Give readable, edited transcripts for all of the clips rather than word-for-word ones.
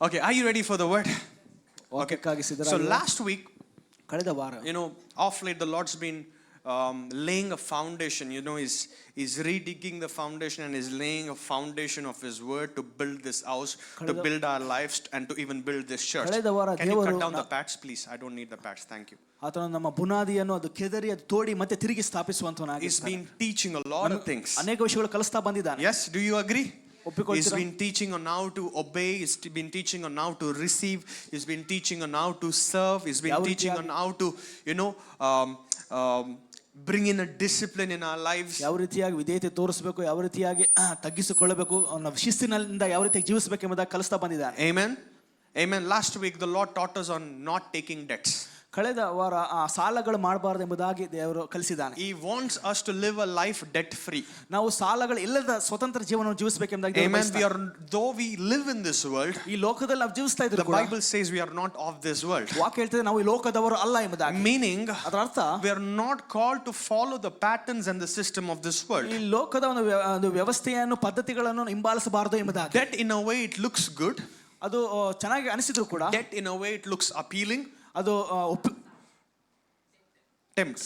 Okay, are you ready for the word? Okay. So last week, you know, off late the Lord's been laying a foundation. You know, he's redigging the foundation and is laying a foundation of His word to build this house, to build our lives, and to even build this church. Can you cut down the pads, please? I don't need the pads. Thank you. ಆತನು ನಮ್ಮ ಬುನಾದಿಯನ್ನು ಅದು ಕೆದರಿ ಅದು ತೋಡಿ ಮತ್ತೆ ತಿರುಗಿ ಸ್ಥಾಪಿಸುವಂತನಾಗಿ He's been teaching a lot of things. ಅನೇಕ ವಿಷಯಗಳು ಕಲಿಸ್ತಾ ಬಂದಿದ್ದಾನೆ. Yes, do you agree? He's been teaching on how to obey. He's been teaching on how to receive. He's been teaching on how to serve. He's been teaching on how to, you know, bring in a discipline in our lives. ಯಾವ ರೀತಿಯಾಗಿ ವಿಧೇಯತೆ ತೋರಿಸಬೇಕು, ಯಾವ ರೀತಿಯಾಗಿ ತಗ್ಗಿಸಿಕೊಳ್ಳಬೇಕು, ಶಿಸ್ತಿನಿಂದ ಯಾವ ರೀತಿಯಾಗಿ ಜೀವಿಸಬೇಕು ಎಂಬುದಾಗಿ ಕಲಿಸ್ತಾ ಬಂದಿದ್ದಾನೆ. Amen. Amen. Last week the Lord taught us on not taking debts. ಕಳೆದ ವಾರ ಸಾಲಗಳು ಮಾಡಬಾರದು ಎಂಬುದಾಗಿ ದೇವರು ಕಲಿಸಿದ್ದಾನೆ. He wants us to live a life debt free. ನಾವು ಸಾಲಗಳು ಇಲ್ಲದ ಸ್ವತಂತ್ರ ಜೀವನವನ್ನು ಜೀವಿಸಬೇಕೆಂಬುದಾಗಿ ದೇವರು ಬಯಸುತ್ತಾನೆ. Amen. Though we live in this world, ಈ ಲೋಕದಲ್ಲಿ ನಾವು ಜೀವಿಸ್ತಾ ಇದ್ದರೂ the Bible says we are not of this world. ವಾಕ್ಯ ಹೇಳ್ತದೆ ನಾವು ಈ ಲೋಕದವರು ಅಲ್ಲ ಎಂಬುದಾಗಿ. Meaning, ಅದರ ಅರ್ಥ we are not called to follow the patterns and the system of this world. ಈ ಲೋಕದ ಒಂದು ವ್ಯವಸ್ಥೆಯನ್ನು ಪದ್ಧತಿಗಳನ್ನು ಹಿಂಬಾಲಿಸಬಾರದು ಎಂಬುದಾಗಿ. That in a way it looks good. ಅದು ಚೆನ್ನಾಗಿ ಅನಿಸಿದ್ರು ಕೂಡ, that in a way it looks appealing. ಅದು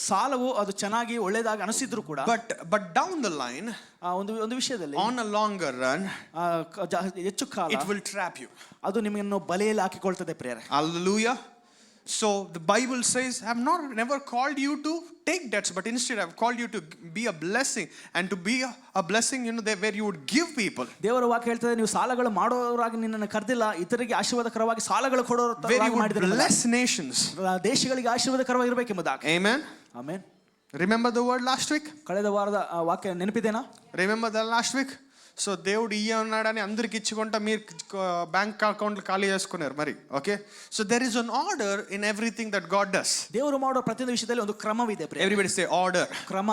ಸಾಲವು ಅದು ಚೆನ್ನಾಗಿ ಒಳ್ಳೆಯದಾಗಿ ಅನಿಸಿದ್ರು ಕೂಡ, but down the line, ಒಂದು ವಿಷಯದಲ್ಲಿ, on a longer run, ಹೆಚ್ಚು ಕಾಲ it will trap you. ಅದು ನಿಮ್ಮನ್ನು ಬಲೆಯಲ್ಲಿ ಹಾಕಿಕೊಳ್ತದೆ ಪ್ರಿಯರೇ. Hallelujah. So the Bible says, I have never called you to take debts, but instead I have called you to be a blessing, and to be a blessing, you know, where you would give people. ದೇವರ ವಾಕ್ಯ ಹೇಳ್ತದೆ, ನೀವು ಸಾಲಗಳು ಮಾಡೋರಾಗಿ ನಿನ್ನನ್ನು ಕರೆದಿಲ್ಲ, ಇತರರಿಗೆ ಆಶೀರ್ವಾದಕರವಾಗಿ ಸಾಲಗಳು ಕೊಡೋರಾಗಿ ಮಾಡಿದ್ದೀರಿ. Bless nations. ದೇಶಗಳಿಗೆ ಆಶೀರ್ವಾದಕರವಾಗಿ ಇರಬೇಕೆಂಬುದಾಗಿ. Amen. Amen. Remember the word last week? ಕಳೆದ ವಾರದ ವಾಕ್ಯ ನೆನಪಿದೆನಾ? Remember the last week? So దేవుడు ఇయ్యన్నాడని అందరికి ఇచ్చుకుంటా మీరు బ్యాంక్ అకౌంట్లు ఖాళీ చేసుకున్నారు మరి. Okay, so there is an order in everything that God does. ದೇವರು ಮಾಡೋ ಪ್ರತಿಯೊಂದು ವಿಷಯದಲ್ಲಿ ಒಂದು ಕ್ರಮವಿದೆ. ಎವ್ರಿಬಡಿ ಸೇ ಆರ್ಡರ್. ಕ್ರಮ.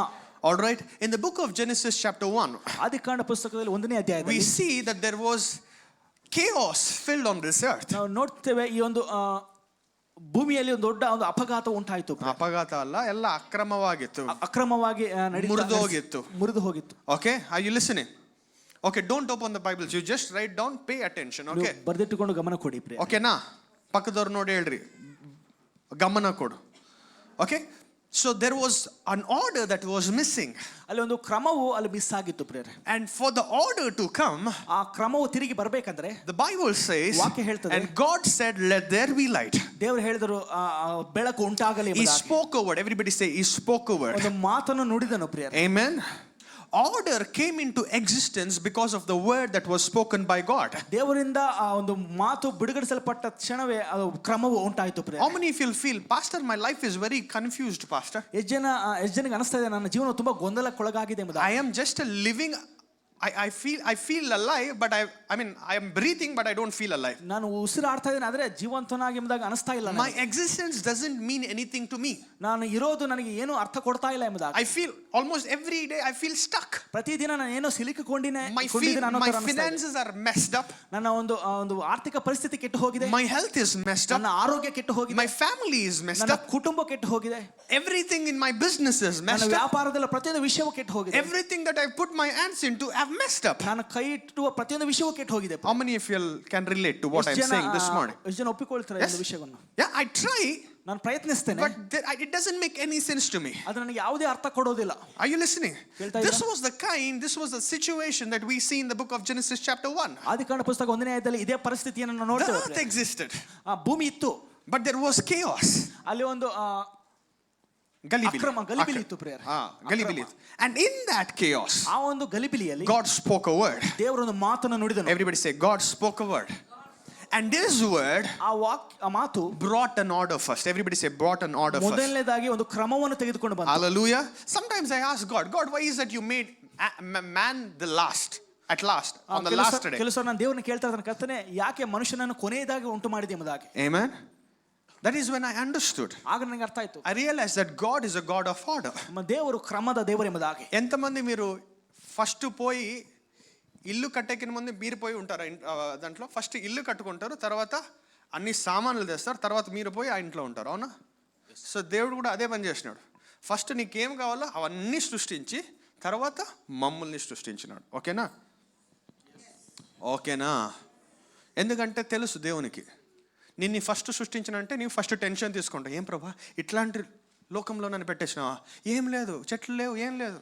All right, in the book of Genesis chapter 1, ಆದಿಕಾಂಡ ಪುಸ್ತಕದಲ್ಲಿ 1ನೇ ಅಧ್ಯಾಯದಲ್ಲಿ we see that there was chaos filled on this earth. ನಾವು ನೋಡ್ತೇವೆ ಈ ಒಂದು ಭೂಮಿಯಲ್ಲಿ ಒಂದು ದೊಡ್ಡ ಒಂದು ಅಪಘಾತ ಉಂಟಾಯಿತು. ಅಪಘಾತ ಅಲ್ಲ, ಎಲ್ಲ ಅಕ್ರಮವಾಗಿತ್ತು, ಅಕ್ರಮವಾಗಿ ಮುರಿದು ಹೋಗಿತ್ತು. Okay, are you listening? Okay, don't open the Bibles, you just write down, pay attention. Okay, ಬರೆದಿಟ್ಟುಕೊಂಡು ಗಮನ ಕೊಡಿ ಪ್ರಿಯ. ಓಕೆ ನಾ ಪಕ್ಕದವ್ರು ನೋಡಿ ಹೇಳ್ರಿ ಗಮನ ಕೊಡು. Okay, so there was an order that was missing. ಅಲ್ಲಿ ಒಂದು ಕ್ರಮವು ಅಲ್ಲಿ ಮಿಸ್ ಆಗಿತ್ತು ಪ್ರಿಯರೇ. And for the order to come, ಆ ಕ್ರಮವು ತಿರುಗಿ ಬರಬೇಕಂದ್ರೆ, the Bible says, ವಾಕ್ಯ ಹೇಳ್ತದೆ, and God said let there be light. ದೇವರು ಹೇಳಿದರು ಬೆಳಕು ಉಂಟಾಗಲಿ ಎಂಬುದಾಗಿ. He spoke a word. Everybody say he spoke a word. ಒಂದು ಮಾತನ್ನು ನುಡಿದನು ಪ್ರಿಯರೇ. Amen. Order came into existence because of the word that was spoken by God. ದೇವರಿಂದ ಆ ಒಂದು ಮಾತು ಬಿಡುಗಡಿಸಲ್ಪಟ್ಟ ಕ್ಷಣವೇ ಕ್ರಮವು ಉಂಟಾಯಿತು ಪ್ರಿಯ. How many of you feel, pastor, my life is very confused, pastor? ಎಷ್ಟು ಜನಕ್ಕೆ ಅನಿಸ್ತಾ ಇದೆ ನನ್ನ ಜೀವನ ತುಂಬಾ ಗೊಂದಲಕ್ಕೊಳಗಾಗಿದೆ ಎಂಬುದಾಗಿ. I am just a living, I feel alive, but I mean I am breathing, but I don't feel alive. ನಾನು ಉಸಿರಾಡ್ತಾ ಇದ್ದೇನೆ, ಆದರೆ ಜೀವಂತನಾಗಿ ಎಂಬುದಾಗಿ ಅನಿಸ್ತಾ ಇಲ್ಲ. My existence doesn't mean anything to me. ನಾನು ಇರೋದು ನನಗೆ ಏನು ಅರ್ಥ ಕೊಡ್ತಾ ಇಲ್ಲ ಎಂಬುದಾಗಿ. I feel almost every day I feel stuck. ಪ್ರತಿದಿನ ನಾನು ಏನೋ ಸಿಲುಕಿಕೊಂಡಿನೇ. My finances are messed up. ನನ್ನ ಒಂದು ಆರ್ಥಿಕ ಪರಿಸ್ಥಿತಿ ಕೆಟ್ಟು ಹೋಗಿದೆ. My health is messed up. ನನ್ನ ಆರೋಗ್ಯ ಕೆಟ್ಟು ಹೋಗಿದೆ. My family is messed up. ನನ್ನ ಕುಟುಂಬ ಕೆಟ್ಟು ಹೋಗಿದೆ. Everything in my business is messed up. ನನ್ನ ವ್ಯಾಪಾರದಲ್ಲಿ ಪ್ರತಿಯೊಂದು ವಿಷಯವೂ ಕೆಟ್ಟು ಹೋಗಿದೆ. Everything that I put my hands into have messed up. ನಾನು ಕೈ ಇಟ್ಟುವ ಪ್ರತಿಯೊಂದು ವಿಷಯವೂ ಕೆಟ್ಟು ಹೋಗಿದೆ. How many of you can relate to what I am saying this morning? ಎಷ್ಟು ಜನ ಒಪ್ಪಿಕೊಳ್ತಾರೆ ಈ ವಿಷಯವನ್ನು? Yeah, I try. ನಾನು ಪ್ರಯತ್ನಿಸ್ತೇನೆ, but it doesn't make any sense to me. ಅದು ನನಗೆ ಯಾವುದೇ ಅರ್ಥ ಕೊಡೋದಿಲ್ಲ. Are you listening? This was the situation that we see in the book of Genesis chapter 1. ಆದಿಕಾಂಡ ಪುಸ್ತಕ 1ನೇ ಅಧ್ಯಾಯದಲ್ಲಿ ಇದೇ ಪರಿಸ್ಥಿತಿಯನ್ನು ನಾವು ನೋಡ್ತೇವೆ. The earth existed. ಭೂಮಿ ಇತ್ತು, but there was chaos. ಅಲ್ಲಿ ಒಂದು ಗಲಿಬಿಲಿ ಇತ್ತು ಪ್ರಿಯರೇ. ಗಲಿಬಿಲಿ. And in that chaos, ಆ ಒಂದು ಗಲಿಬಿಲಿಯಲ್ಲಿ God spoke a word. ದೇವರು ಒಂದು ಮಾತನ್ನು ನುಡಿದನು. Everybody say, God spoke a word. And this word ಆ ಮಾತು brought an order first. Everybody say brought an order first. ಮೊದಲನೇದಾಗಿ ಒಂದು ಕ್ರಮವನ್ನು ತೆಗೆದುಕೊಂಡು ಬಂತು. Hallelujah. Sometimes I ask God, why is that you made man the last? At last, on the last day. ಕೆಲಸ ನಾನು ದೇವರನ್ನು ಕೇಳ್ತಾ ಇದ್ದೇನೆ, ಕರ್ತನೇ ಯಾಕೆ ಮನುಷ್ಯನನ್ನು ಕೊನೆಯದಾಗಿ ಉಂಟು ಮಾಡಿದೆ ಎಂಬುದಾಗಿ. Amen. That is when I understood. ಆಗ ನನಗೆ ಅರ್ಥ ಆಯ್ತು. I realized that God is a God of order. ನಮ್ಮ ದೇವರು ಕ್ರಮದ ದೇವರು ಎಂಬುದಾಗಿ. ఎంతమంది మీరు ఫస్ట్ పోయి ఇల్లు కట్టేకిన ముందు మీరు పోయి ఉంటారు దాంట్లో, ఫస్ట్ ఇల్లు కట్టుకుంటారు, తర్వాత అన్ని సామాన్లు తెస్తారు, తర్వాత మీరు పోయి ఆ ఇంట్లో ఉంటారు, అవునా? సో దేవుడు కూడా అదే పని చేసినాడు. ఫస్ట్ నీకేం కావాలో అవన్నీ సృష్టించి తర్వాత మమ్మల్ని సృష్టించినాడు. ఓకేనా? ఎందుకంటే తెలుసు దేవునికి నిన్ను ఫస్ట్ సృష్టించినంటే నీవు ఫస్ట్ టెన్షన్ తీసుకుంటావు. ఏం ప్రభా ఇట్లాంటి లోకంలో నన్ను పెట్టేసినావా? ఏం లేదు, చెట్లు లేవు, ఏం లేదు.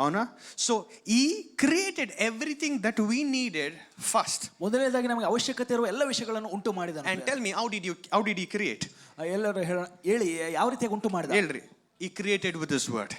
అవునా? సో ఈ created everything that we needed first. ಮೊದಲನೇದಾಗಿ ನಮಗೆ ಅವಶ್ಯಕತೆ ಇರುವ ಎಲ್ಲ ವಿಷಯಗಳನ್ನು ಉಂಟು ಮಾಡಿದ. And tell me, how did he create? ಎಲ್ಲರೂ ಹೇಳಿ ಯಾವ ರೀತಿಯಾಗಿ ಉಂಟು ಮಾಡಿದ? ಹೇಳ್ರಿ. He created with his word.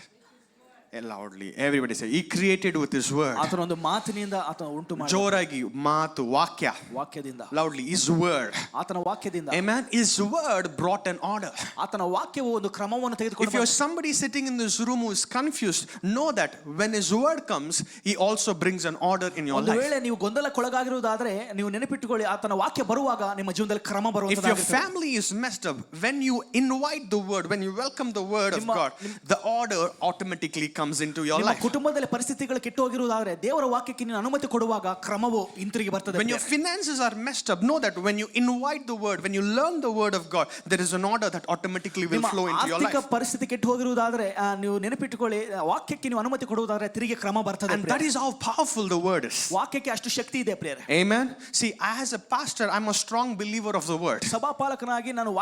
Loudly everybody say he created with his word. ಆತನ ಒಂದು ಮಾತಿನಿಂದ ಆತನ ಉಂಟು ಮಾಡಿದ. ಜೋರಾಗಿ ಮಾತು, ವಾಕ್ಯ. ವಾಕ್ಯದಿಂದ. Loudly his word. ಆತನ ವಾಕ್ಯದಿಂದ. Amen. His word brought an order. ಆತನ ವಾಕ್ಯವು ಒಂದು ಕ್ರಮವನ್ನು ತೆಗೆದುಕೊಂಡು. If you're somebody sitting in this room who is confused, know that when his word comes, he also brings an order in your life. ಒಂದು ವೇಳೆ ನೀವು ಗೊಂದಲಕ್ಕೊಳಗಾಗಿರುವುದಾದರೆ ನೀವು ನೆನಪಿಟ್ಟುಕೊಳ್ಳಿ, ಆತನ ವಾಕ್ಯ ಬರುವಾಗ ನಿಮ್ಮ ಜೀವನದಲ್ಲಿ ಕ್ರಮ ಬರುವಂತದ್ದಾಗಿದೆ. If your family is messed up, when you invite the word, when you welcome the word of God, the order automatically comes into your life. ಕುಟುಂಬದಲ್ಲಿ ಪರಿಸ್ಥಿತಿಗಳು ಕೆಟ್ಟು ಹೋಗಿರುವುದಾದರೆ ದೇವರ ವಾಕ್ಯಕ್ಕೆ ನೀನು ಅನುಮತಿ ಕೊಡುವಾಗ ಕ್ರಮವು ಹಿಂತಿರುಗಿ ಬರ್ತದೆ. When your finances are messed up, know that when you invite the word, when you learn the word of God, there is an order that automatically will flow into your life. ಆರ್ಥಿಕ ಪರಿಸ್ಥಿತಿ ಕೆಟ್ಟು ಹೋಗಿರುವುದಾದರೆ ನೀವು ನೆನಪಿಟ್ಟುಕೊಳ್ಳಿ, ವಾಕ್ಯಕ್ಕೆ ನೀವು ಅನುಮತಿ ಕೊಡುವುದಾದರೆ ತಿರುಗಿ ಕ್ರಮ ಬರ್ತದೆ. And that is how powerful the word is. ವಾಕ್ಯಕ್ಕೆ ಅಷ್ಟು ಶಕ್ತಿ ಇದೆ ಪ್ರಿಯರೇ. Amen. See, as a pastor, I'm a strong believer of the word. ಸಭಾಪಾಲಕನಾಗಿ ನಾನು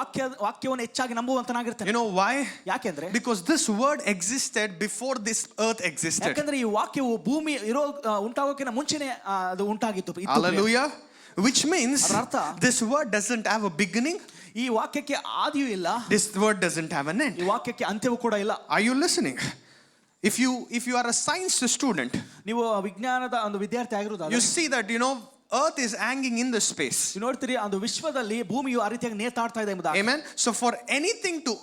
ವಾಕ್ಯವನ್ನು ಹೆಚ್ಚಾಗಿ ನಂಬುವಂತನಾಗಿರ್ತೇನೆ. You know why? ಯಾಕೆಂದ್ರೆ because this word existed before this earth existed. ಯಾಕೆಂದ್ರೆ ಈ ವಾಕ್ಯವು ಭೂಮಿ ಉಂಟಾಗೋಕ್ಕಿಂತ ಮುಂಚೆನೇ ಅದು ಉಂಟಾಗಿತ್ತು. Hallelujah. Which means this word doesn't have a beginning. ಈ ವಾಕ್ಯಕ್ಕೆ ಆದಿಯೂ ಇಲ್ಲ. This word doesn't have an end. ಈ ವಾಕ್ಯಕ್ಕೆ ಅಂತ್ಯವೂ ಕೂಡ ಇಲ್ಲ. Are you listening? If you are a science student, ನೀವು ವಿಜ್ಞಾನದ ಒಂದು ವಿದ್ಯಾರ್ಥಿ ಆಗಿರುವುದಾದರೆ you see that earth is hanging in the space. ನೀವು ನೋಡ್ತೀರಿ ಅದು ವಿಶ್ವದಲ್ಲಿ ಭೂಮಿಯು ಆ ರೀತಿಯಾಗಿ ನೇತಾಡ್ತಾ ಇದೆ ಎಂಬುದಾಗಿ. Amen. So for anything to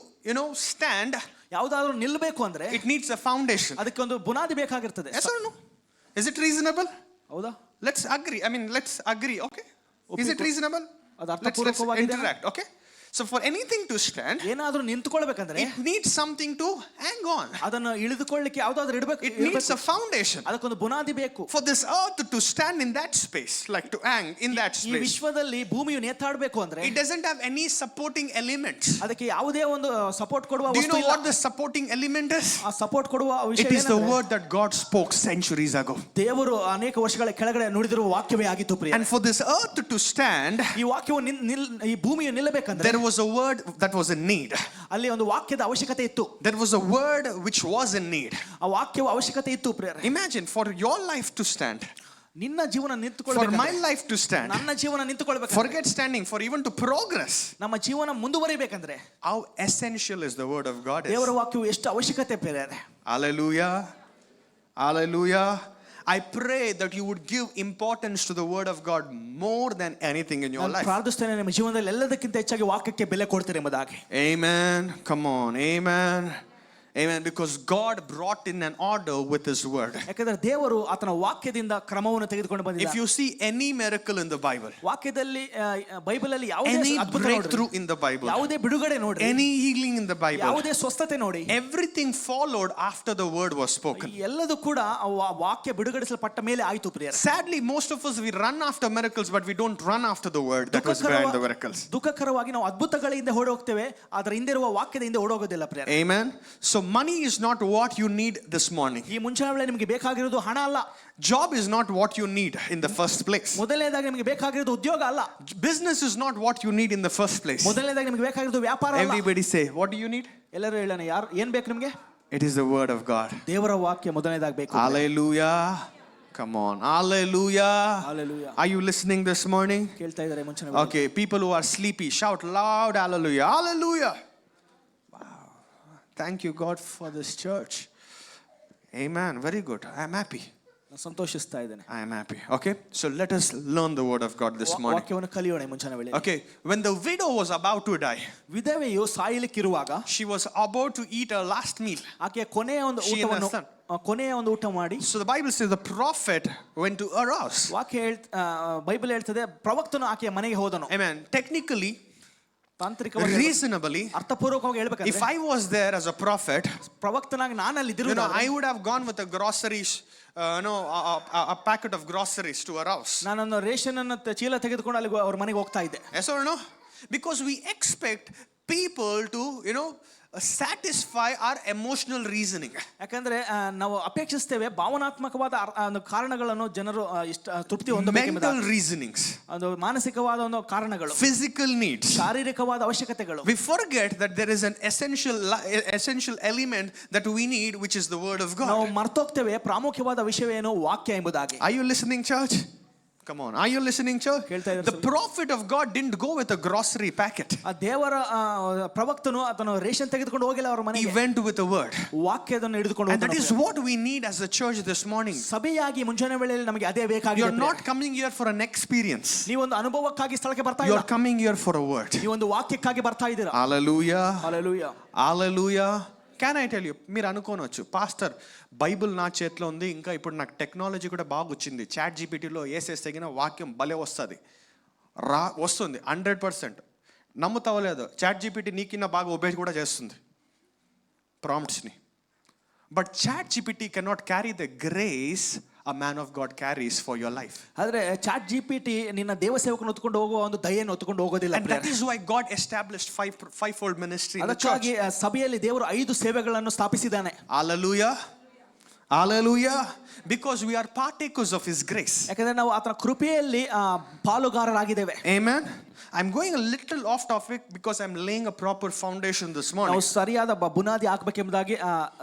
stand, ಯಾವುದಾದ್ರೂ ನಿಲ್ಲಬೇಕು ಅಂದ್ರೆ it needs a foundation. ಅದಕ್ಕೆ ಒಂದು ಬುನಾದಿ ಬೇಕಾಗಿರ್ತದೆ. Yes or no? Is it reasonable? ಹೌದಾ? Let's agree. Okay? Is it reasonable? Let's interact. Okay? So for anything to stand, ಏನಾದರೂ ನಿಂತುಕೊಳ್ಳಬೇಕಂದ್ರೆ it needs something to hang on. ಅದನ್ನು ಇಳಿದುಕೊಳ್ಳಲಿಕ್ಕೆ ಯಾವುದಾದರೂ ಇಡಬೇಕು. It needs a foundation. ಅದಕ್ಕೊಂದು ಬುನಾದಿ ಬೇಕು. For this earth to stand in that space, like to hang in that ಈ space, ವಿಶ್ವದಲ್ಲಿ ಭೂಮಿಯು ನೇತಾಡಬೇಕು ಅಂದ್ರೆ it doesn't have any supporting elements. ಅದಕ್ಕೆ ಯಾವುದೇ ಒಂದು ಸಪೋರ್ಟ್ ಕೊಡುವ Do you ವಸ್ತು know ಇಲ್ಲ. what the supporting element is? ಆ ಸಪೋರ್ಟ್ ಕೊಡುವ ವಿಷಯ It is the word that God spoke centuries ago. ದೇವರು ಅನೇಕ ವರ್ಷಗಳ ಕೆಳಗಡೆ ನುಡಿದಿರುವ ವಾಕ್ಯವೇ ಆಗಿತ್ತು ಪ್ರಿಯ. And for this earth to stand, ಈ ವಾಕ್ಯವು ಈ ಭೂಮಿಯು ನಿಲ್ಲಬೇಕಂದ್ರೆ there was a word that was in need. ಅಲ್ಲಿ ಒಂದು ವಾಕ್ಯದ ಅವಶ್ಯಕತೆ ಇತ್ತು. There was a word which was in need. ಆ ವಾಕ್ಯವು ಅವಶ್ಯಕತೆ ಇತ್ತು ಪ್ರಿಯರೇ. Imagine for your life to stand, ನಿನ್ನ ಜೀವನ ನಿಂತುಕೊಳ್ಳಬೇಕು, for my life to stand, ನನ್ನ ಜೀವನ ನಿಂತುಕೊಳ್ಳಬೇಕು, forget standing, for even to progress, ನಮ್ಮ ಜೀವನ ಮುಂದುವರಿಬೇಕಂದ್ರೆ how essential is the word of God is. ದೇವರ ವಾಕ್ಯವು ಎಷ್ಟು ಅವಶ್ಯಕತೆ ಪ್ರಿಯರೇ. Hallelujah. Hallelujah. I pray that you would give importance to the word of God more than anything in your life. ಪ್ರಾರ್ಥಿಸ್ತೇನೆ ನಿಮ್ಮ ಜೀವನದಲ್ಲಿ ಎಲ್ಲದಕ್ಕಿಂತ ಹೆಚ್ಚಾಗಿ ವಾಕ್ಯಕ್ಕೆ ಬೆಲೆ ಕೊಡ್ತೀರಿ ಎಂಬುದಾಗಿ. Amen. Come on. Amen. Amen. Because God brought in an order with His word. ಯಾಕಂದ್ರೆ ದೇವರು ಆತನ ವಾಕ್ಯದಿಂದ ಕ್ರಮವನ್ನು ತೆಗೆದುಕೊಂಡು ಬಂದಿದ್ದಾನೆ. If you see any miracle in the Bible, ವಾಕ್ಯದಲ್ಲಿ ಬೈಬಲಲ್ಲಿ ಯಾವುದೇ ಅದ್ಭುತ breakthrough in the Bible, ಯಾವುದೇ ಬಿಡುಗಡೆ ನೋಡಿ, any healing in the Bible, ಯಾವುದೇ ಸ್ವಸ್ಥತೆ ನೋಡಿ, everything followed after the word was spoken. ಎಲ್ಲದೂ ಕೂಡ ವಾಕ್ಯ ಬಿಡುಗಡಿಸಲ್ಪಟ್ಟ ಮೇಲೆ ಆಯಿತು ಪ್ರಿಯರೇ. Sadly, most of us we run after miracles, but we don't run after the word that was behind the miracles. ದುಃಖಕರವಾಗಿ ನಾವು ಅದ್ಭುತಗಳ ಹಿಂದೆ ಓಡಿ ಹೋಗ್ತೇವೆ, ಅದರ ಹಿಂದೆ ಇರುವ ವಾಕ್ಯದ ಹಿಂದೆ ಓಡೋಗೋದಿಲ್ಲ ಪ್ರಿಯರೇ. Amen. So money is not what you need this morning. ಈ ಮುಂಚಾನೆ ವೇಳೆ ನಿಮಗೆ ಬೇಕಾಗಿರೋದು ಹಣ ಅಲ್ಲ. Job is not what you need in the first place. ಮೊದಲನೇದಾಗಿ ನಿಮಗೆ ಬೇಕಾಗಿರೋದು ಉದ್ಯೋಗ ಅಲ್ಲ. Business is not what you need in the first place. ಮೊದಲನೇದಾಗಿ ನಿಮಗೆ ಬೇಕಾಗಿರೋದು ವ್ಯಾಪಾರ ಅಲ್ಲ. Everybody say, what do you need? ಎಲ್ಲರೂ ಹೇಳೋಣ, ಯಾರು ಏನು ಬೇಕು ನಿಮಗೆ? It is the word of God. ದೇವರ ವಾಕ್ಯ ಮೊದಲನೇದಾಗಿ ಬೇಕು. Hallelujah. Come on. Hallelujah. Hallelujah. Are you listening this morning? ಕೇಳ್ತಾ ಇದ್ದಾರೆ ಮುಂಚಾನೆ. Okay, people who are sleepy, shout loud hallelujah. Hallelujah. Wow. Thank you God for this church. Amen. Very good. I am happy. ಸಂತೋಷಿಸ್ತಾ ಇದ್ದೇನೆ. I am happy. Okay, so let us learn the word of God this morning. ವಾಕ್ಯವನ್ನು ಕಲಿಯೋಣ ಮುಂಚಾನೆ ವೇಳೆ. Okay, when the widow was about to die, ವಿಧವೆಯು ಸಾಯಲಿಕ್ಕಿರುವಾಗ, she was about to eat her last meal. ಆಕೆಯ ಕೊನೆಯ ಒಂದು ಊಟ ಮಾಡಿ, so the Bible says the prophet went to her house. ವಾಕ್ಯ Bible ಹೇಳ್ತದೆ ಪ್ರವಕ್ತನು ಆಕೆಯ ಮನೆಗೆ ಹೋದನು. Amen. Technically, ತಾಂತ್ರಿಕವಾಗಿ, reasonably, ಅರ್ಥಪೂರ್ವಕವಾಗಿ ಹೇಳಬೇಕಂದ್ರೆ, if I was there as a prophet, ಪ್ರವಕ್ತನಾಗಿ ನಾನು ಅಲ್ಲಿ ಇದ್ದಿರುವಾಗ, I would have gone with a groceries, a packet of groceries to her house. ನಾನೊಂದು ರೇಷನ್ ಅನ್ನು ಚೀಲ ತೆಗೆದುಕೊಂಡು ಅಲ್ಲಿ ಅವ್ರ ಮನೆಗೆ ಹೋಗ್ತಾ ಇದ್ದೆ. Yes or no? Because we expect people to, satisfy our emotional reasoning. ಯಾಕಂದ್ರೆ ನಾವು ಅಪೇಕ್ಷಿಸ್ತೇವೆ ಭಾವನಾತ್ಮಕವಾದ ಒಂದು ಕಾರಣಗಳನ್ನು ಜನರು ತೃಪ್ತಿ ಹೊಂದಬೇಕೆಂಬುದಾಗಿ. Mental reasonings, ಅದು ಮಾನಸಿಕವಾದ ಒಂದು ಕಾರಣಗಳು, physical needs, ಶಾರೀರಿಕವಾದ ಅವಶ್ಯಕತೆಗಳು. We forget that there is an essential element that we need, which is the word of God. ನಾವು ಮರ್ತೋಗ್ತೇವೆ ಪ್ರಾಮುಖ್ಯವಾದ ವಿಷಯವೇನು, ವಾಕ್ಯ ಎಂಬುದಾಗಿ. Are you listening, church? Come on, are you listening, church? The prophet of God didn't go with a grocery packet. ಆ ದೇವರ ಪ್ರವಕ್ತನು ಅದನ್ನು ration ತೆಗೆದುಕೊಂಡು ಹೋಗಿಲ್ಲ ಅವರ He ಮನೆಗೆ, went with a word. ವಾಕ್ಯವನ್ನು ಹಿಡಿದುಕೊಂಡು And that ಹೋದನು. is what we need as a church this morning. ಸಭೆಯಾಗಿ ಮುಂಜಾನೆ ವೇಳೆಯಲ್ಲಿ ನಮಗೆ ಅದೇ ಬೇಕಾಗಿದೆ. You're not coming here for an experience. ನೀವೊಂದು ಅನುಭವಕ್ಕಾಗಿ ಸ್ಥಳಕ್ಕೆ ಬರ್ತಾ You're ಇಲ್ಲ, coming here for a word. ನೀವೊಂದು ವಾಕ್ಯಕ್ಕಾಗಿ ಬರ್ತಾ ಇದ್ದೀರಾ. Hallelujah. Hallelujah. Hallelujah. Can I tell you, మీరు అనుకోనొచ్చు, పాస్టర్ బైబిల్ నా చేతిలో ఉంది, ఇంకా ఇప్పుడు నాకు టెక్నాలజీ కూడా బాగా వచ్చింది, చాట్ జీపీటీలో వేసేస్తే తగిన వాక్యం భలే వస్తుంది. వస్తుంది 100%. నమ్ముతావో లేదో, చాట్ జీపీటీ నీకిన్న బాగా ఒబే కూడా చేస్తుంది ప్రాంప్ట్స్ని. But chat GPT cannot carry the grace a man of God carries for your life. ಆದರೆ ಚಾಟ್ ಜಿಪಿಟಿ ನಿನ್ನ ದೇವ ಸೇವಕನ ಹೊತ್ತುಕೊಂಡು ಹೋಗುವ ಒಂದು ದಯೆಯನ್ನು ಹೊತ್ತುಕೊಂಡು ಹೋಗೋದಿಲ್ಲ. And that is why God established fivefold ministry in the church. ಅದಕ್ಕಾಗಿ ಸಭೆಯಲ್ಲಿ ದೇವರು 5 ಸೇವೆಗಳನ್ನು ಸ್ಥಾಪಿಸಿದ್ದಾನೆ. Hallelujah. Hallelujah. Because we are partakers of his grace. ಯಾಕಂದ್ರೆ ನಾವು ಆತನ ಕೃಪೆಯಲ್ಲಿ ಪಾಲುಗಾರರಾಗಿದ್ದೇವೆ. Amen. I'm going a little off topic because I'm laying a proper foundation this morning. ನಾವು ಸರಿಯಾದ ಬುನಾದಿ ಹಾಕಬೇಕೆಂಬುದಾಗಿ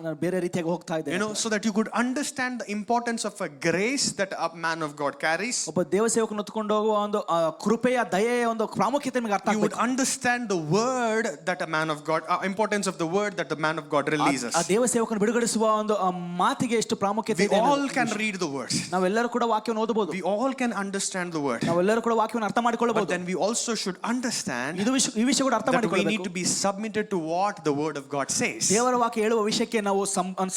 ನಾನು ಬೇರೆ ರೀತಿಯಾಗಿ ಹೋಗ್ತಾ ಇದ್ದೇನೆ. So that you could understand the importance of a grace that a man of God carries. ಒಬ್ಬ ದೇವ ಸೇವಕನ ಹೊತ್ತುಕೊಂಡು ಹೋಗುವ ಒಂದು ಕೃಪೆಯ ದಯೆಯ ಒಂದು ಪ್ರಾಮುಖ್ಯತೆ ನಿಮಗೆ ಅರ್ಥ ಆಗಬೇಕು. You would understand the word that a man of God, importance of the word that the man of God releases. ಆ ದೇವ ಸೇವಕನ ಬಿಡುಗಡಿಸುವ ಒಂದು ಮಾತಿಗೆ ಎಷ್ಟು ಪ್ರಾಮುಖ್ಯತೆ ಇದೆ. We all can read the words. ನಾವೆಲ್ಲರೂ ಕೂಡ ವಾಕ್ಯವನ್ನು ಓದಬಹುದು. We all can understand the word. ನಾವೆಲ್ಲರೂ ಕೂಡ ವಾಕ್ಯವನ್ನು ಅರ್ಥ ಮಾಡಿಕೊಳ್ಳಬಹುದು. But then we also should understand ಈ ವಿಷಯ ಕೂಡ ಅರ್ಥ that we ಮಾಡಿಕೊಳ್ಳಬೇಕು. need to be submitted to what the word of God says. ದೇವರ ವಾಕ್ಯ ಹೇಳುವ ವಿಷಯಕ್ಕೆ ನಾವು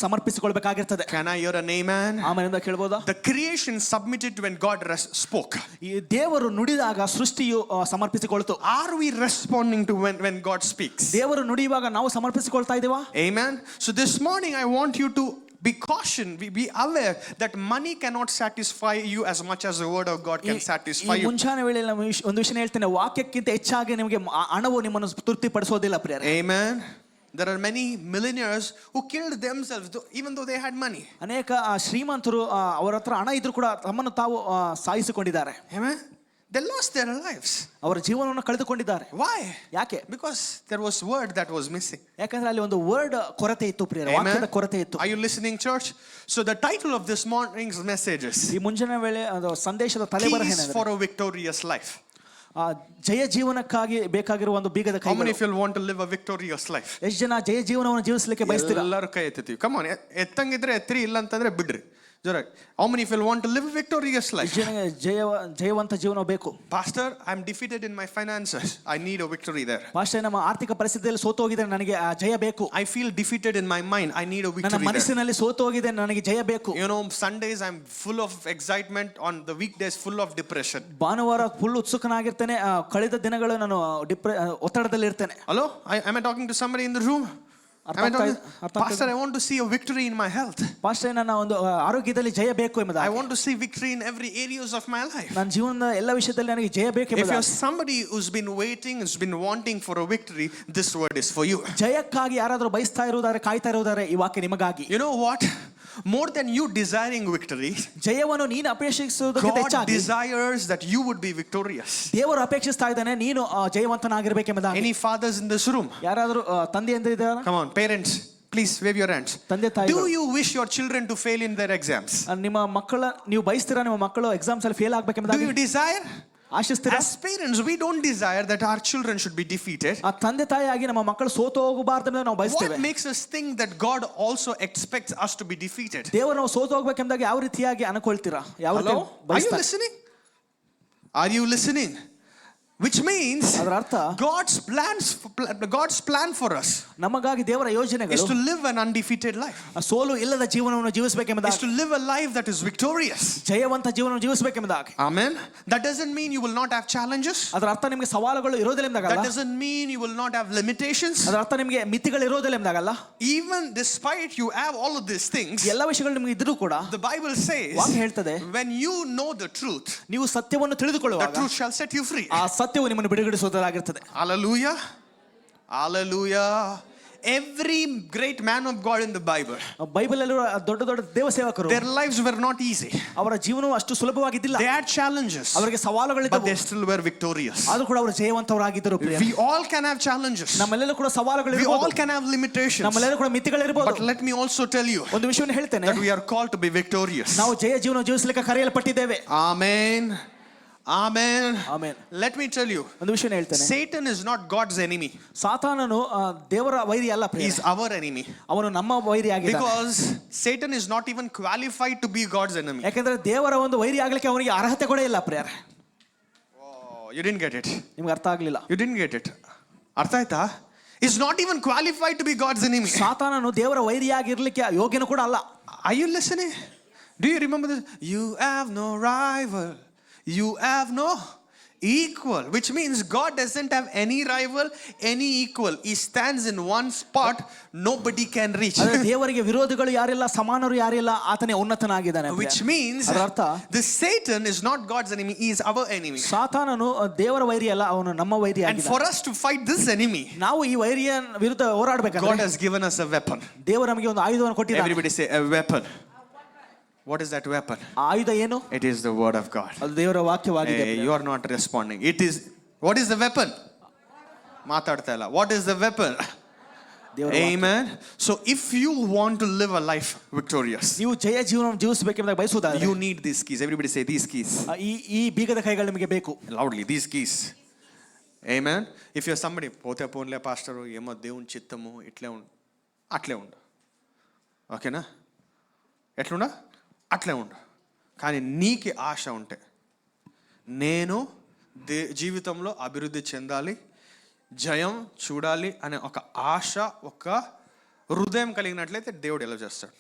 ಸಮರ್ಪಿಸಿಕೊಳ್ಳಬೇಕಾಗಿರುತ್ತದೆ. Can I hear an amen? Amen ಎಂದು ಕೇಳಬಹುದಾ? The creation submitted when God spoke. ಈ ದೇವರು ನುಡಿದಾಗ ಸೃಷ್ಟಿಯು ಸಮರ್ಪಿಸಿಕೊಳ್ಳುತ್ತದೆ. Are we responding to when God speaks? ದೇವರು ನುಡಿಯುವಾಗ ನಾವು ಸಮರ್ಪಿಸಿಕೊಳ್ತಾ ಇದ್ದೀವಾ? Amen. So this morning I want you to be cautioned, be aware that money cannot satisfy you as much as the word of God can satisfy you. ಮುಂಚಾನೆ ವೇಳೆಯಲ್ಲಿ ಒಂದು ವಿಷಯ ಹೇಳ್ತೇನೆ, ವಾಕ್ಯಕ್ಕಿಂತ ಹೆಚ್ಚಾಗಿ ನಿಮಗೆ ಹಣವು ನಿಮ್ಮನ್ನು ತೃಪ್ತಿಪಡಿಸೋದಿಲ್ಲ ಪ್ರಿಯರೇ. Amen. There are many millionaires who killed themselves even though they had money. ಅನೇಕ ಶ್ರೀಮಂತರು ಅವರ ಹತ್ರ ಹಣ ಇದ್ರೂ ಕೂಡ ತಮ್ಮನ್ನು ತಾವು ಸಾಯಿಸಿಕೊಂಡಿದ್ದಾರೆ. Amen. They lost their lives. ಅವರ ಜೀವನವನ್ನು ಕಳೆದುಕೊಂಡಿದ್ದಾರೆ. Why? ಯಾಕೆ? Because there was word that was missing. ಯಾಕಂದ್ರೆ ಅಲ್ಲಿ ಒಂದು ವರ್ಡ್ ಕೊರತೆ ಇತ್ತು ಪ್ರಿಯರೇ, ವಾಕ್ಯದ ಕೊರತೆ ಇತ್ತು. Are you listening, church? So the title of this morning's messages, ಈ ಮುಂಜಾನೆ ವೇಳೆ ಸಂದೇಶದ ತಲೆಬರಹ Keys for a Victorious Life. ಜಯ ಜೀವನಕ್ಕಾಗಿ ಬೇಕಾಗಿರುವ ಒಂದು ಬೀಗದ ಕೈ. How many of you want to live a victorious life? ಎಷ್ಟು ಜನ ಜಯ ಜೀವನವನ್ನು ಜೀವಿಸಲಿಕ್ಕೆ ಬಯಸ್ತೀರಾ? ಎಲ್ಲರೂ ಕೈ ಎತ್ತೀವಿ. Come on, ಎತ್ತಂಗಿದ್ರೆ ಎತ್ತಿರಿ, ಇಲ್ಲ ಅಂತಂದ್ರೆ ಬಿಡ್ರಿ. How many of you want to live a victorious life? ಜಯವಂತ ಜೀವನ ಬೇಕು. Pastor, I'm defeated in my finances. I need a victory there. Pastor, ನಮ್ಮ ಆರ್ಥಿಕ ಪರಿಸ್ಥಿತಿಯಲ್ಲಿ ಸೋತು ಹೋಗಿದ್ದೇನೆ, ನನಗೆ ಜಯ ಬೇಕು. I feel defeated in my mind. I need a victory there. ನನ್ನ ಮನಸ್ಸಿನಲ್ಲಿ ಸೋತು ಹೋಗಿದ್ದೇನೆ, ನನಗೆ ಜಯ ಬೇಕು. Sundays I'm full of excitement, on the weekdays full of depression. ಭಾನುವಾರ ಫುಲ್ ಉತ್ಸುಕನಾಗಿರ್ತೇನೆ, ಕಳೆದ ದಿನಗಳು ನಾನು ಒತ್ತಡದಲ್ಲಿ ಇರ್ತೇನೆ. Hello? Am I talking to somebody in the room? Pastor, I want to see a victory in my health. Pastor, ನನ್ನ ಒಂದು ಆರೋಗ್ಯದಲ್ಲಿ ಜಯ ಬೇಕು ಎಂಬುದಾಗಿ. I want to see victory in every areas of my life. ನನ್ನ ಜೀವನದ ಎಲ್ಲ ವಿಷಯದಲ್ಲಿ ನನಗೆ ಜಯ ಬೇಕು ಎಂಬುದಾಗಿ. If you're somebody who's been waiting, who's been wanting for a victory, this word is for you. ಜಯಕ್ಕಾಗಿ ಯಾರಾದರೂ ಬಯಸ್ತಾ ಇರುವುದಾರೆ, ಕಾಯ್ತಾ ಇರುವುದಾರೆ, ಈ ವಾಕ್ಯ ನಿಮಗಾಗಿ. You know what? More than you desiring victory, ಜಯವನ್ನು ನೀನು ಅಪೇಕ್ಷಿಸುವುದಕ್ಕಿಂತ ಹೆಚ್ಚಾಗಿ God desires that you would be victorious. ದೇವರು ಅಪೇಕ್ಷಿಸ್ತಾ ಇದ್ದಾನೆ ನೀನು ಜಯವಂತನಾಗಿರಬೇಕೆಂಬುದಾಗಿ. Any fathers in this room? ಯಾರಾದರೂ ತಂದೆಯಂದಿರಿದ್ದಾರಾ? Come on, parents, please wave your hands. ತಂದೆ ತಾಯಿಗಳು, do you wish your children to fail in their exams? ನಿಮ್ಮ ಮಕ್ಕಳ ನೀವು ಬಯಸ್ತೀರಾ ನಿಮ್ಮ ಮಕ್ಕಳು ಎಕ್ಸಾಮ್ಸ್ ಅಲ್ಲಿ ಫೇಲ್ ಆಗಬೇಕೆಂಬುದಾಗಿ? Do you desire? ಆಶಿಸ್ತೀರಾ? As parents, we don't desire that our children should be defeated. ಆ ತಂದೆ ತಾಯಿಯಾಗಿ ನಮ್ಮ ಮಕ್ಕಳು ಸೋತು ಹೋಗಬಾರದೆಂದು ನಾವು ಬಯಸ್ತೇವೆ. What makes us think that God also expects us to be defeated? ದೇವರು ನಾವು ಸೋತು ಹೋಗಬೇಕೆಂದಾಗ ಯಾವ ರೀತಿಯಾಗಿ ಅನ್ಕೊಳ್ತೀರಾ? ಯಾವ ರೀತಿ Are you listening? Are you listening? Which means God's plan for us ನಮಗಾಗಿ ದೇವರ ಯೋಜನೆಗಳು is to live an undefeated life. ಸೋಲು ಇಲ್ಲದ ಜೀವನವನ್ನು ಜೀವಿಸಬೇಕೆಂಬುದಾಗಿ. Is to live a life that is victorious. ಜಯವಂತ ಜೀವನವನ್ನು ಜೀವಿಸಬೇಕೆಂಬುದಾಗಿ. Amen. That doesn't mean you will not have challenges. ಅದರ ಅರ್ಥ ನಿಮಗೆ ಸವಾಲುಗಳು ಇರೋದಿಲ್ಲ ಎಂದಾಗಲ್ಲ. That doesn't mean you will not have limitations. ಅದರ ಅರ್ಥ ನಿಮಗೆ ಮಿತಿಗಳು ಇರೋದಿಲ್ಲ ಎಂದಾಗಲ್ಲ. Even despite you have all of these things, ಎಲ್ಲ ವಿಷಯಗಳು ನಿಮಗೆ ಇದ್ರೂ ಕೂಡ the Bible says, ವಾಕ್ಯ ಹೇಳ್ತದೆ, when you know the truth, ನೀವು ಸತ್ಯವನ್ನು ತಿಳಿದುಕೊಳ್ಳುವಾಗ the truth shall set you free. ಆ ಸತ್ಯವು ನಿಮ್ಮನ್ನು ಬಿಡುಗಡಿಸುವುದಾಗಿರುತ್ತದೆ. Hallelujah. Hallelujah. Every great man of God in the Bible, Bible ಅಲ್ಲಿ ದೊಡ್ಡ ದೊಡ್ಡ ದೇವ ಸೇವಕರು, their lives were not easy. ಅವರ ಜೀವನವು ಅಷ್ಟು ಸುಲಭವಾಗಿದ್ದಿಲ್ಲ. They had challenges, ಅವರಿಗೆ ಸವಾಲುಗಳಿದ್ದವು, but they still were victorious. ಆದರೂ ಕೂಡ ಅವರು ಜಯವಂತರಾಗಿದ್ದರು. We all can have challenges, ನಮ್ಮೆಲ್ಲರೂ ಕೂಡ ಸವಾಲುಗಳು we ಇರಬಹುದು, all can have limitations, ನಮ್ಮೆಲ್ಲರೂ ಕೂಡ ಮಿತಿಗಳಿರಬಹುದು. but let me also tell you ಒಂದು ವಿಷಯವನ್ನು ಹೇಳ್ತೇನೆ, that we are called to be victorious. ನಾವು ಜಯ ಜೀವನ ಜೀವಿಸಲಿಕ್ಕೆ ಕರೆಯಲ್ಪಟ್ಟಿದ್ದೇವೆ. Amen. Amen. Amen. Let me tell you, ಒಂದು ವಿಷಯ ಹೇಳ್ತೇನೆ, Satan is not God's enemy. ಸಾತಾನನು ದೇವರ ವೈರಿ ಅಲ್ಲ, He is our enemy. ಅವನು ನಮ್ಮ ವೈರಿ ಆಗಿದ್ದಾನೆ. Because Satan is not even qualified to be God's enemy. ಯಾಕಂದ್ರೆ ದೇವರ ಒಂದು ವೈರಿ ಆಗ್ಲಿಕ್ಕೆ ಅವನಿಗೆ ಅರ್ಹತೆ ಕೂಡ ಇಲ್ಲ prayer. Oh, you didn't get it. ನಿಮ್ಗೆ ಅರ್ಥ ಆಗ್ಲಿಲ್ಲ. You didn't get it. ಅರ್ಥ ಆಯ್ತಾ? He's not even qualified to be God's enemy. ಸಾತಾನನು ದೇವರ ವೈರಿಯಾಗಿರ್ಲಿಕ್ಕೆ ಯೋಗ್ಯನು ಕೂಡ ಅಲ್ಲ. Are you listening? Do you remember this? You have no rival. You have no equal, which means God doesn't have any rival, any equal. He stands in one spot, nobody can reach. ದೇವರಿಗೆ ವಿರೋಧಿಗಳು ಯಾರಿಲ್ಲ, ಸಮಾನರು ಯಾರಿಲ್ಲ, ಆತನೇ ಉನ್ನತನಾಗಿದ್ದಾನೆ. Which means this Satan is not God's enemy, he is our enemy. ಸಾತಾನನು ದೇವರ ವೈರಿ ಅಲ್ಲ, ಅವನು ನಮ್ಮ ವೈರಿ ಆಗಿದ್ದಾನೆ. And for us to fight this enemy, ನಾವು ಈ ವೈರಿಯ ವಿರುದ್ಧ ಹೋರಾಡಬೇಕಾದ್ರೆ God has given us a weapon. ದೇವರು ನಮಗೆ ಒಂದು ಆಯುಧವನ್ನು ಕೊಟ್ಟಿದ್ದಾನೆ. Everybody say a weapon. What is that weapon? ಆಯುಧ ಏನು? It is the word of God. ಅದು ದೇವರ ವಾಕ್ಯವಾಗಿದೆ. You are not responding. It is, what is the weapon? ಮಾತಾಡ್ತಾ ಇಲ್ಲ. What is the weapon? Amen. So if you want to live a life victorious, ನೀವು ಜಯ ಜೀವನ ಜೀವಿಸಬೇಕೆಂಬುದಾಗಿ ಬಯಸುವುದಾದರೆ, you need these keys. Everybody say these keys. ಈ ಬೀಗದ ಕೈಗಳು ನಿಮಗೆ ಬೇಕು. Loudly, these keys. Amen. If you're somebody, పోతే పోన్లే పాస్టర్, ఏమో దేవుని చిత్తము ఇట్లే ఉండు, అట్లే ఉండు. ఓకేనా? ఎట్లుండా? అట్లే ఉండు. కానీ నీకు ఆశ ఉంటే, నేను జీవితంలో అభివృద్ధి చెందాలి, జయం చూడాలి అనే ఒక ఆశ, ఒక హృదయం కలిగినట్లయితే దేవుడు ఎలా చేస్తాడు?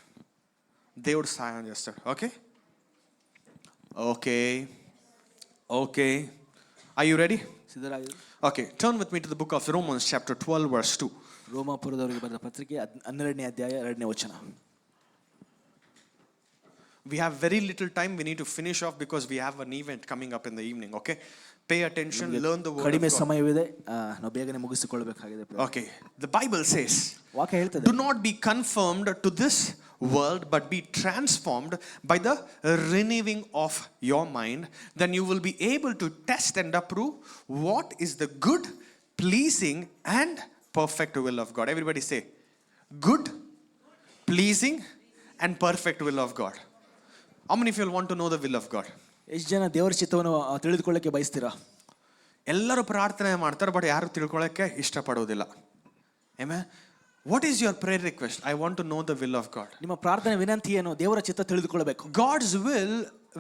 దేవుడు సహాయం చేస్తాడు. Okay okay okay. Are you ready? ಸಿದ್ಧರಾಗಿರಿ. Okay, turn with me to the book of Romans chapter 12 verse 2. ರೋಮಾಪುರದವರಿಗೆ ಬರೆದ ಪತ್ರಿಕೆ 12ನೇ ಅಧ್ಯಾಯ 2ನೇ ವಚನ. We have very little time. We need to finish off because we have an event coming up in the evening. Okay, pay attention, learn the word ಕಡಿಮೆ of God. ಸಮಯವಿದೆ, ನಾವು ಬೇಗನೆ ಮುಗಿಸಿಕೊಳ್ಳಬೇಕಾಗಿದೆ. Okay, the Bible says, ವಾಕ್ಯ ಹೇಳ್ತದೆ, do not be conformed to this world, but be transformed by the renewing of your mind. Then you will be able to test and approve what is the good, pleasing and perfect will of God. Everybody say, good, pleasing and perfect will of God. How many of you want to know the will of God? ಎಷ್ಟು ಜನ ದೇವರ ಚಿತ್ತವನ್ನು ತಿಳಿದುಕೊಳ್ಳಕ್ಕೆ ಬಯಸ್ತೀರಾ? ಎಲ್ಲರೂ ಪ್ರಾರ್ಥನೆ ಮಾಡ್ತಾರೆ, but ಯಾರು ತಿಳ್ಕೊಳ್ಳೋಕ್ಕೆ ಇಷ್ಟಪಡೋದಿಲ್ಲ. Amen. What is your prayer request? I want to know the will of God. ನಿಮ್ಮ ಪ್ರಾರ್ಥನೆ ವಿನಂತಿ ಏನು? ದೇವರ ಚಿತ್ತ ತಿಳಿದುಕೊಳ್ಳಬೇಕು. God's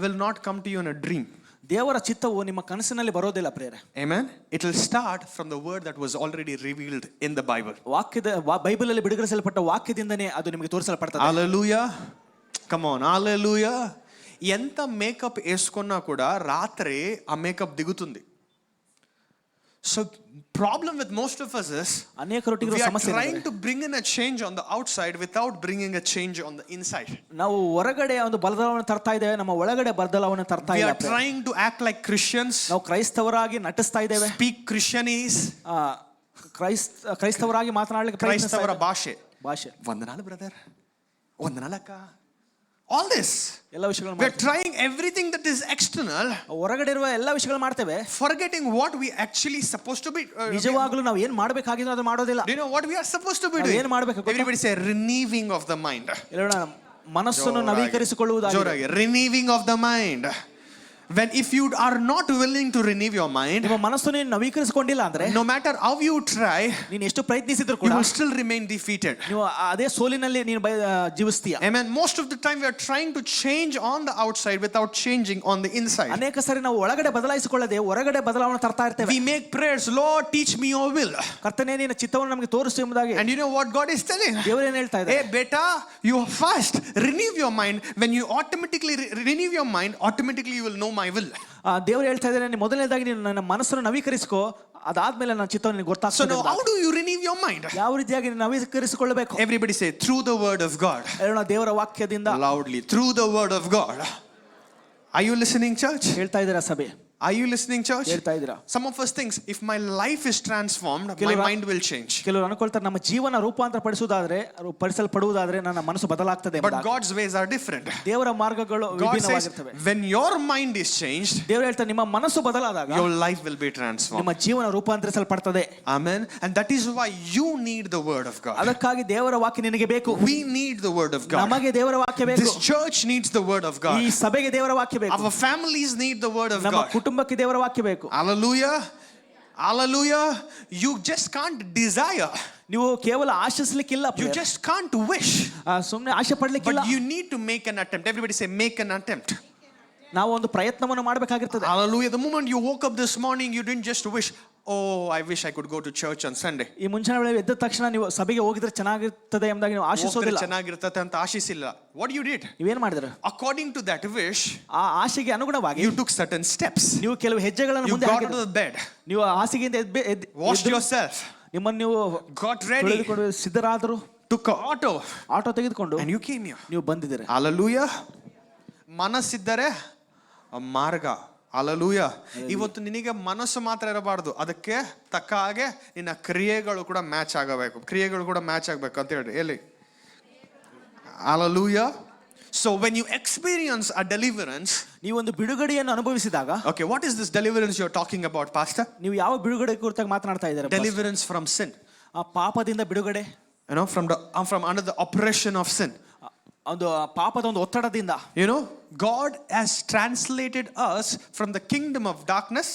will not come to you in a dream. ದೇವರ ಚಿತ್ತವು ನಿಮ್ಮ ಕನಸಿನಲ್ಲಿ ಬರೋದಿಲ್ಲ ಪ್ರೇರೆ. Amen. It will start from the word that was already revealed in the Bible. ವಾಕ್ಯದ ಬೈಬಲ್ ಅಲ್ಲಿ ಬಿಡುಗಡೆಸಲ್ಪಟ್ಟ ವಾಕ್ಯದಿಂದನೇ ಅದು ನಿಮಗೆ ತೋರಿಸಲ್ಪಡ್ತದೆ. Hallelujah. Come on, hallelujah. ఎంత మేకప్ వేసుకున్నా కూడా రాత్రి ఆ మేకప్ దిగుతుంది. So problem with most of us is we are trying to bring in a change on the outside without bringing a change on the inside. ನಾವು ಹೊರಗಡೆ ಒಂದು ಬದಲಾವಣೆ ತರ್ತಾ ಇದ್ದೇವೆ, ನಮ್ಮ ಒಳಗಡೆ ಬದಲಾವಣೆ ತರ್ತಾ ಇಲ್ಲ. We are trying to act like Christians. ನಾವು ಕ್ರೈಸ್ತವರಾಗಿ ನಟಿಸ್ತಾ ಇದ್ದೇವೆ. Speak Christianese. ಕ್ರೈಸ್ತವರಾಗಿ ಮಾತನಾಡಲಿಕ್ಕೆ ಪ್ರಯತ್ನಿಸ್ತಾ ಕ್ರೈಸ್ತವರ ಭಾಷೆ. ವಂದನಾಲು ಬ್ರದರ್, ವಂದನಾಲಕ್ಕ. All this, ಎಲ್ಲ ವಿಷಯಗಳು we are trying everything that is external, ಹೊರಗಡೆ ಇರುವ ಎಲ್ಲ ವಿಷಯಗಳು ಮಾಡ್ತೇವೆ, forgetting what we actually supposed to be. ನಿಜವಾಗ್ಲೂ ನಾವು ಏನು ಮಾಡಬೇಕಾಗಿತ್ತು ಅದು ಮಾಡೋದಿಲ್ಲ. Do you know what we are supposed to be doing? ಏನು ಮಾಡಬೇಕು? Everybody say renewing of the mind. ಎಲ್ಲೋಣ, ಮನಸ್ಸನ್ನು ನವೀಕರಿಸಿಕೊಳ್ಳುವುದಾಗಿದೆ. ಜೋರಾಗಿ, renewing of the mind. When if you are not willing to renew your mind, ನಿಮ್ಮ ಮನಸ್ಸನ್ನು ನವೀಕರಿಸಿಕೊಂಡಿಲ್ಲ ಅಂದ್ರೆ, no matter how you try, ನೀನು ಎಷ್ಟು ಪ್ರಯತ್ನಿಸಿದ್ರು ಕೂಡ you will still remain defeated. ನೀವು ಅದೇ ಸೋಲಿನಲ್ಲಿ ನೀನು ಜೀವಿಸ್ತೀಯ. Amen. Most of the time we are trying to change on the outside without changing on the inside. ಅನೇಕ ಸಾರಿ ನಾವು ಒಳಗಡೆ ಬದಲಾಯಿಸಿಕೊಳ್ಳದೆ ಹೊರಗಡೆ ಬದಲಾವಣೆ ತರ್ತಾ ಇರ್ತೇವೆ. We make prayers, Lord teach me your will. ಕರ್ತನೇ ನಿನ್ನ ಚಿತ್ತವನ್ನು ನಮಗೆ ತೋರಿಸು ಎಂಬುದಾಗಿ. And you know what God is telling? ದೇವರು ಏನು ಹೇಳ್ತಾ ಇದ್ದಾರೆ? Hey beta, you fast, renew your mind. When you automatically renew your mind, automatically you will know my will. ದೇವರು ಹೇಳ್ತಾ ಇದ್ದಾರೆ, ಮೊದಲನೇದಾಗಿ ನೀನು ನನ್ನ ಮನಸ್ಸನ್ನು ನವೀಕರಿಸಿಕೋ, ಅದಾದ್ಮೇಲೆ ನನ್ನ ಚಿತ್ತವನ್ನು ನಿನಗೆ ಗೊತ್ತಾಗ್ತದೆ. So now how do you renew your mind? ಯಾವ ರೀತಿಯಾಗಿ ನವೀಕರಿಸಿಕೊಳ್ಳಬೇಕು? Everybody say through the word of God. ಹೇಳೋಣ, ದೇವರ ವಾಕ್ಯದಿಂದ. Loudly, through the word of God. Are you listening, church? ಹೇಳ್ತಾ ಇದ್ದೀರಾ ಸಭೆ? Are you listening, church? ಹೇಳ್ತಾ ಇದ್ದೀರಾ? Some of us thinks if my life is transformed, my mind will change. ಕೆಲವರು ಅನ್ಕೊಳ್ತಾರೆ ನಮ್ಮ ಜೀವನ ರೂಪಾಂತರ ಪಡಿಸಲ್ಪಡುವುದಾದ್ರೆ ನನ್ನ ಮನಸ್ಸು ಬದಲಾಗ್ತದೆ. But God's ways are different. ದೇವರ ಮಾರ್ಗಗಳು ವಿಭಿನ್ನವಾಗಿರುತ್ತವೆ. When your mind is changed, ದೇವರು ಹೇಳ್ತಾರೆ ನಿಮ್ಮ ಮನಸ್ಸು ಬದಲಾದಾಗ your life will be transformed. ನಿಮ್ಮ ಜೀವನ ರೂಪಾಂತರಿಸಲ್ಪಡುತ್ತದೆ. Amen. And that is why you need the word of God. ಅದಕ್ಕಾಗಿ ದೇವರ ವಾಕ್ಯ ನಿನಗೆ ಬೇಕು. We need the word of God. ನಮಗೆ ದೇವರ ವಾಕ್ಯ ಬೇಕು. This church needs the word of God. ಈ ಸಭೆಗೆ ದೇವರ ವಾಕ್ಯ ಬೇಕು. Our families need the word of God. ನಮ್ಮ ಕುಟುಂಬಕ್ಕೆ ದೇವರ ವಾಕ್ಯ ಬೇಕು. Hallelujah. Hallelujah. You just can't desire. ನೀವು ಕೇವಲ ಆಶಿಸಲಿಕ್ಕಿಲ್ಲ. You just can't wish. ಸುಮ್ಮನೆ ಆಶೆ ಪಡಲಿಕ್ಕಿಲ್ಲ. But you need to make an attempt. Everybody say make an attempt. ನಾವು ಒಂದು ಪ್ರಯತ್ನವನ್ನು ಮಾಡಬೇಕಾಗಿರುತ್ತದೆ. Hallelujah. The moment you woke up this morning, you didn't just wish, oh, I wish I could go to church on Sunday. ಈ ಮುಂಜಾನೆ ವೇಳೆ ಎದ್ದ ತಕ್ಷಣ ನೀವು ಸಭೆಗೆ ಹೋಗಿದ್ರೆ ಚೆನ್ನಾಗಿರುತ್ತದೆ ಎಂಬುದಾಗಿ ನೀವು ಆಶಿಸೋದಿಲ್ಲ. ಚೆನ್ನಾಗಿರುತ್ತದೆ ಅಂತ ಆಶಿಸಿಲ್ಲ. What you did? ನೀವೇನು ಮಾಡಿದ್ರಿ? According to that wish, ಆ ಆಶೆಗೆ ಅನುಗುಣವಾಗಿ you took certain steps. ನೀವು ಕೆಲವು ಹೆಜ್ಜೆಗಳನ್ನು ಮುಂದೆ ಹಾಕಿದ್ರಿ. You got to the bed. ನೀವು ಹಾಸಿಗೆಯಿಂದ washed yourself. ನಿಮ್ಮನ್ನು ನೀವು got ready. ಸಿದ್ಧರಾದರು. took an auto ತೆಗೆದುಕೊಂಡು and you came here. ನೀವು ಬಂದಿದ್ದೀರಿ. Hallelujah. ಮನಸ್ಸಿದ್ದರೆ ಮಾರ್ಗ. Hallelujah. ಇವತ್ತು ನಿನಗೆ ಮನಸ್ಸು ಮಾತ್ರ ಇರಬಾರ್ದು, ಅದಕ್ಕೆ ತಕ್ಕ ಹಾಗೆ ನಿನ್ನ ಕ್ರಿಯೆಗಳು ಕೂಡ ಮ್ಯಾಚ್ ಆಗಬೇಕು. ಕ್ರಿಯೆಗಳು ಕೂಡ ಮ್ಯಾಚ್ ಆಗಬೇಕು ಅಂತ ಹೇಳಿ ಎಲ್ಲಿ. Hallelujah. So when you experience a deliverance, ನೀವು ಒಂದು ಬಿಡುಗಡೆಯನ್ನು ಅನುಭವಿಸಿದಾಗ, okay, what is this deliverance you're talking about, pastor? ನೀವು ಯಾವ ಬಿಡುಗಡೆ ಕುರಿತಾಗಿ ಮಾತನಾಡ್ತಾ ಇದ್ದೀರಾ? Deliverance from sin. ಆ ಪಾಪದಿಂದ ಬಿಡುಗಡೆ. You know, from under the oppression of sin. ಒಂದು ಪಾಪದ ಒಂದು ಒತ್ತಡದಿಂದ. You know, God has translated us from the kingdom of darkness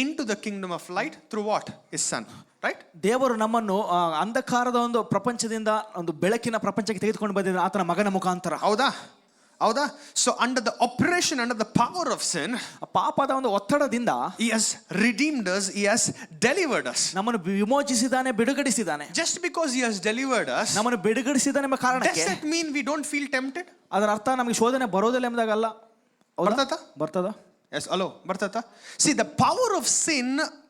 into the kingdom of light through what? His son. Right? ದೇವರು ನಮ್ಮನ್ನು ಅಂಧಕಾರದ ಒಂದು ಪ್ರಪಂಚದಿಂದ ಒಂದು ಬೆಳಕಿನ ಪ್ರಪಂಚಕ್ಕೆ ತೆಗೆದುಕೊಂಡು ಬಂದಿದ್ದ ಆತನ ಮಗನ ಮುಖಾಂತರ. ಹೌದಾ? ಹೌದಾ? So under the oppression, under the power of sin, ಪಾಪದ ಒಂದು ಒತ್ತಡದಿಂದ he has redeemed us, he has delivered us. ನಮ್ಮನ್ನು ವಿಮೋಚಿಸಿದಾನೆ, ಬಿಡುಗಡಿಸಿದಾನೆ. Just because he has delivered us, ನಮ್ಮನ್ನು ಬಿಡುಗಡಿಸಿದಾನೆ ಎಂಬ ಕಾರಣಕ್ಕೆ, does that mean we don't feel tempted? ಅದರ ಅರ್ಥ ನಮಗೆ ಶೋಧನೆ ಬರೋದಿಲ್ಲ ಎಂಬುದಾಗಲ್ಲ. ಬರ್ತದ? Yes, hello, ಬರ್ತದ? See, the power of sin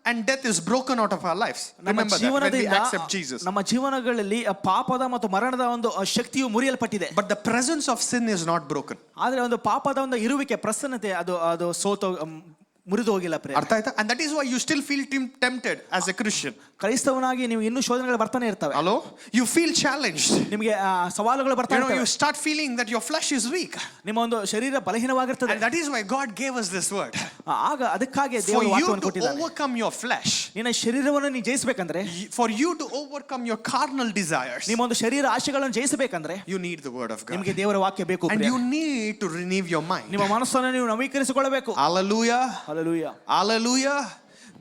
and death is broken out of our lives. Remember that when we accept Jesus. ನಮ್ಮ ಜೀವನಗಳಲ್ಲಿ ಪಾಪದ ಮತ್ತು ಮರಣದ ಒಂದು ಶಕ್ತಿಯು ಮುರಿಯಲ್ಪಟ್ಟಿದೆ. But the presence of sin is not broken. ಆದರೆ ಒಂದು ಪಾಪದ ಒಂದು ಇರುವಿಕೆ, ಪ್ರಸನ್ನತೆ ಅದು ಸೋತು ಮುರಿದು ಹೋಗಿಲ್ಲ. ಅರ್ಥ ಆಯ್ತಾ? And that is why you still feel tempted as a Christian. ಕ್ರೈಸ್ತವನಾಗಿ ನೀವು ಇನ್ನೂ ಶೋಧನೆಗಳು ಬರ್ತಾನೆ ಇರ್ತವೆ. Hello, you feel challenged. ನಿಮಗೆ ಸವಾಲುಗಳು ಬರ್ತಾ ಇರ್ತವೆ. You start feeling that your flesh is weak. ನಿಮ್ಮ ಒಂದು ಶರೀರ ಬಲಹೀನವಾಗಿರುತ್ತದೆ. And that is why God gave us this word. ಆಗ ಅದಕ್ಕಾಗಿ ದೇವರು ವಾಕ್ಯವನ್ನು ಕೊಟ್ಟಿದ್ದಾನೆ. For you to overcome your flesh, ನಿನ್ನ ಶರೀರವನ್ನು ನೀನು ಜಯಿಸಬೇಕಂದ್ರೆ, for you to overcome your carnal desires, ನಿಮ್ಮ ಒಂದು ಶರೀರ ಆಶೆಗಳನ್ನು ಜಯಿಸಬೇಕಂದ್ರೆ, you need the word of God. ನಿಮಗೆ ದೇವರ ವಾಕ್ಯ ಬೇಕು. And you need to renew your mind. ನಿಮ್ಮ ಮನಸ್ಸನ್ನು ನೀವು ನವೀಕರಿಸಿಕೊಳ್ಳಬೇಕು. Hallelujah. Hallelujah. Hallelujah.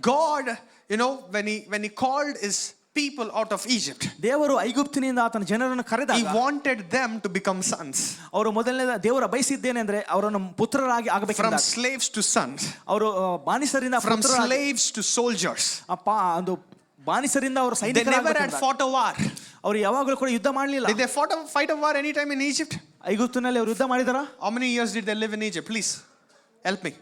God, you know, when he called his people out of Egypt, ದೇವರು ಐಗುಪ್ತಿನಿಂದ ಆತನ ಜನರನ್ನು ಕರೆದಾಗ, he wanted them to become sons. ಅವರು ಮೊದಲನೇ ದೇವರ ಬಯಸಿದ್ದೇನೆಂದ್ರೆ ಅವರನ್ನು ಪುತ್ರರಾಗಿ ಆಗಬೇಕು. From slaves to sons. ಅವರು ಬಾನಿಸರಿಂದ, from slaves to soldiers. ಒಂದು ಬಾನಿಸರಿಂದ ಅವರು ಸೈನಿಕರಾಗಿ. They never had fought a war. ಅವರು ಯಾವಾಗಲೂ ಕೂಡ ಯುದ್ಧ ಮಾಡಲಿಲ್ಲ. Did they fight a war any time in Egypt? ಐಗುಪ್ತಿನಲ್ಲಿ ಅವರು ಯುದ್ಧ ಮಾಡಿದಾರಾ? How many years did they live in Egypt? Please help me.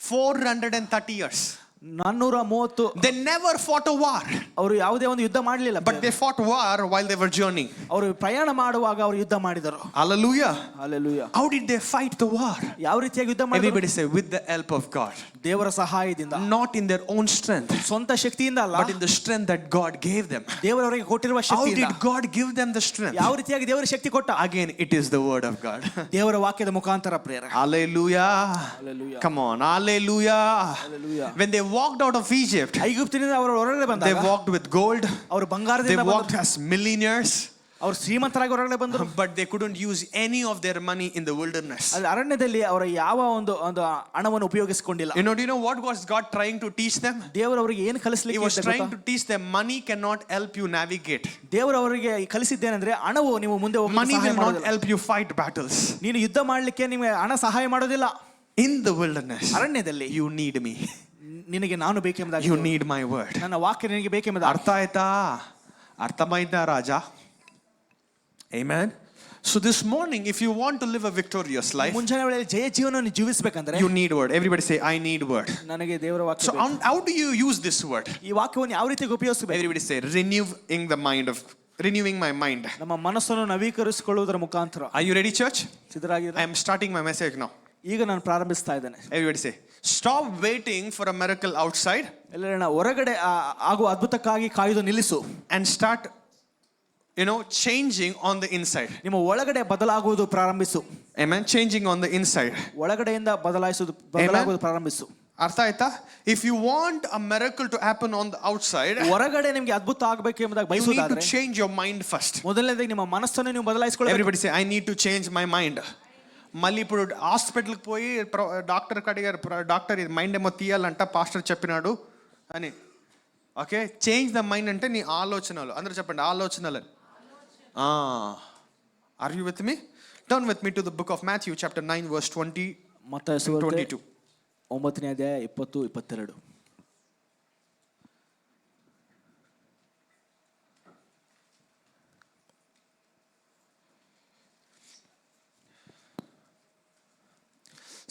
430 years. 430. They never fought a war. ಅವರು ಯಾವುದೇ ಒಂದು ಯುದ್ಧ ಮಾಡಲಿಲ್ಲ. But they fought war while they were journeying. ಅವರು ಪ್ರಯಾಣ ಮಾಡುವಾಗ ಅವರು ಯುದ್ಧ ಮಾಡಿದರು. Hallelujah. Hallelujah. How did they fight the war? ಯಾವ ರೀತಿಯಾಗಿ ಯುದ್ಧ ಮಾಡಿದರು? Everybody say with the help of God. ದೇವರ ಸಹಾಯದಿಂದ. Not in their own strength. ಸ್ವಂತ ಶಕ್ತಿಯಿಂದ ಅಲ್ಲ. But in the strength that God gave them. ದೇವರವರಿಗೆ ಕೊಟ್ಟಿರುವ ಶಕ್ತಿಯಿಂದ. How did God give them the strength? ಯಾವ ರೀತಿಯಾಗಿ ದೇವರ ಶಕ್ತಿ ಕೊಟ್ಟ? Again, it is the word of God. ದೇವರ ವಾಕ್ಯದ ಮುಖಾಂತರ ಪ್ರೇರ. Hallelujah. Hallelujah. Come on. Hallelujah. Hallelujah. When they walked out of Egypt, ಐಗುಪ್ತಿನಿಂದ ಅವರು ಹೊರಗಡೆ ಬಂದಾಗ, they walked with gold. ಅವರು ಬಂಗಾರದಿಂದ they walked as millionaires. ಅವರು ಶ್ರೀಮಂತರಾಗಿ ಹೊರಗಡೆ ಬಂದರು. But they couldn't use any of their money in the wilderness. ಅಲ್ಲಿ ಅರಣ್ಯದಲ್ಲಿ ಅವರ ಯಾವ ಒಂದು ಹಣವನ್ನು ಉಪಯೋಗಿಸಿಕೊಂಡಿಲ್ಲ. Do you know what was God trying to teach them? ದೇವರು ಅವರಿಗೆ ಏನು ಕಲಿಸಲಿಕ್ಕೆ He was trying to teach them money cannot help you navigate. ದೇವರು ಅವರಿಗೆ ಕಲಿಸಿದ್ದೇನೆಂದ್ರೆ ಹಣವು ನೀವು ಮುಂದೆ ಹೋಗಲು money ಸಹಾಯ will not ಮಾಡೋದಿಲ್ಲ. help you fight battles. ನೀನು ಯುದ್ಧ ಮಾಡಲಿಕ್ಕೆ ನಿಮಗೆ ಹಣ ಸಹಾಯ ಮಾಡೋದಿಲ್ಲ. In the wilderness, ಅರಣ್ಯದಲ್ಲಿ you need me. ನಿನಗೆ ನಾನು ಬೇಕೆಂಬುದಾಗಿ, you need my word. ನನ್ನ ವಾಕ್ಯ ನಿನಗೆ ಬೇಕೆಂಬುದಾಗಿ. ಅರ್ಥ ಆಯ್ತಾ? ಅರ್ಥಮಾಯ್ತಾ ರಾಜ? Amen. So this morning, if you want to live a victorious life, ಮುಂಜಾನೆ ವೇಳೆಯಲ್ಲಿ ಜಯ ಜೀವನವನ್ನು ಜೀವಿಸಬೇಕಂದ್ರೆ, you need word. Everybody say I need word. ನನಗೆ ದೇವರ ವಾಕ್ಯ so ಬೇಕು. how do you use this word? ಈ ವಾಕ್ಯವನ್ನು ಯಾವ ರೀತಿಯಾಗಿ ಉಪಯೋಗಿಸಬೇಕು? Everybody say renewing my mind. ನಮ್ಮ ಮನಸ್ಸನ್ನು ನವೀಕರಿಸಿಕೊಳ್ಳುವುದರ ಮುಖಾಂತರ. Are you ready, church? ಸಿದ್ಧರಾಗಿದ್ದೀರಾ? I am starting my message now. ಈಗ ನಾನು ಪ್ರಾರಂಭಿಸ್ತಾ ಇದ್ದೇನೆ. Everybody say Stop waiting for a miracle outside. ಎಲ್ಲರನ್ನ ಹೊರಗಡೆ ಆಗುವ ಅದ್ಭುತಕ್ಕಾಗಿ ಕಾಯುವುದು ನಿಲ್ಲಿಸು. And start, changing on the inside. ನಿಮ್ಮ ಒಳಗಡೆ ಬದಲಾಗುವುದು ಪ್ರಾರಂಭಿಸು. Amen. Changing on the inside. ಒಳಗಡೆಯಿಂದ ಬದಲಾಗುವುದು ಪ್ರಾರಂಭಿಸು. ಅರ್ಥ ಆಯ್ತಾ? If you want a miracle to happen on the outside, ಹೊರಗಡೆ ನಿಮಗೆ ಅದ್ಭುತ ಆಗಬೇಕು ಎಂಬುದಾಗಿ ಬಯಸುವುದಾದರೆ, you need to change your mind first. ಮೊದಲನೇದಾಗಿ ನಿಮ್ಮ ಮನಸ್ಸನ್ನು ನೀವು ಬದಲಾಯಿಸಿಕೊಳ್ಳಬೇಕು. Everybody say, I need to change my mind. మళ్ళీ ఇప్పుడు హాస్పిటల్కి పోయి డాక్టర్ అడిగారు, డాక్టర్ ఇది మైండ్ ఏమో తీయాలంట పాస్టర్ చెప్పినాడు అని. ఓకే, చేంజ్ ద మైండ్ అంటే నీ ఆలోచనలు. అందరూ చెప్పండి, ఆలోచనలు. Are you with me? Turn with me to the book of Matthew chapter 9 verse 20 ಮತ್ತಾಯ ಸುವಾರ್ತೆ 22. 9ನೇ ಅಧ್ಯಾಯ 20-22.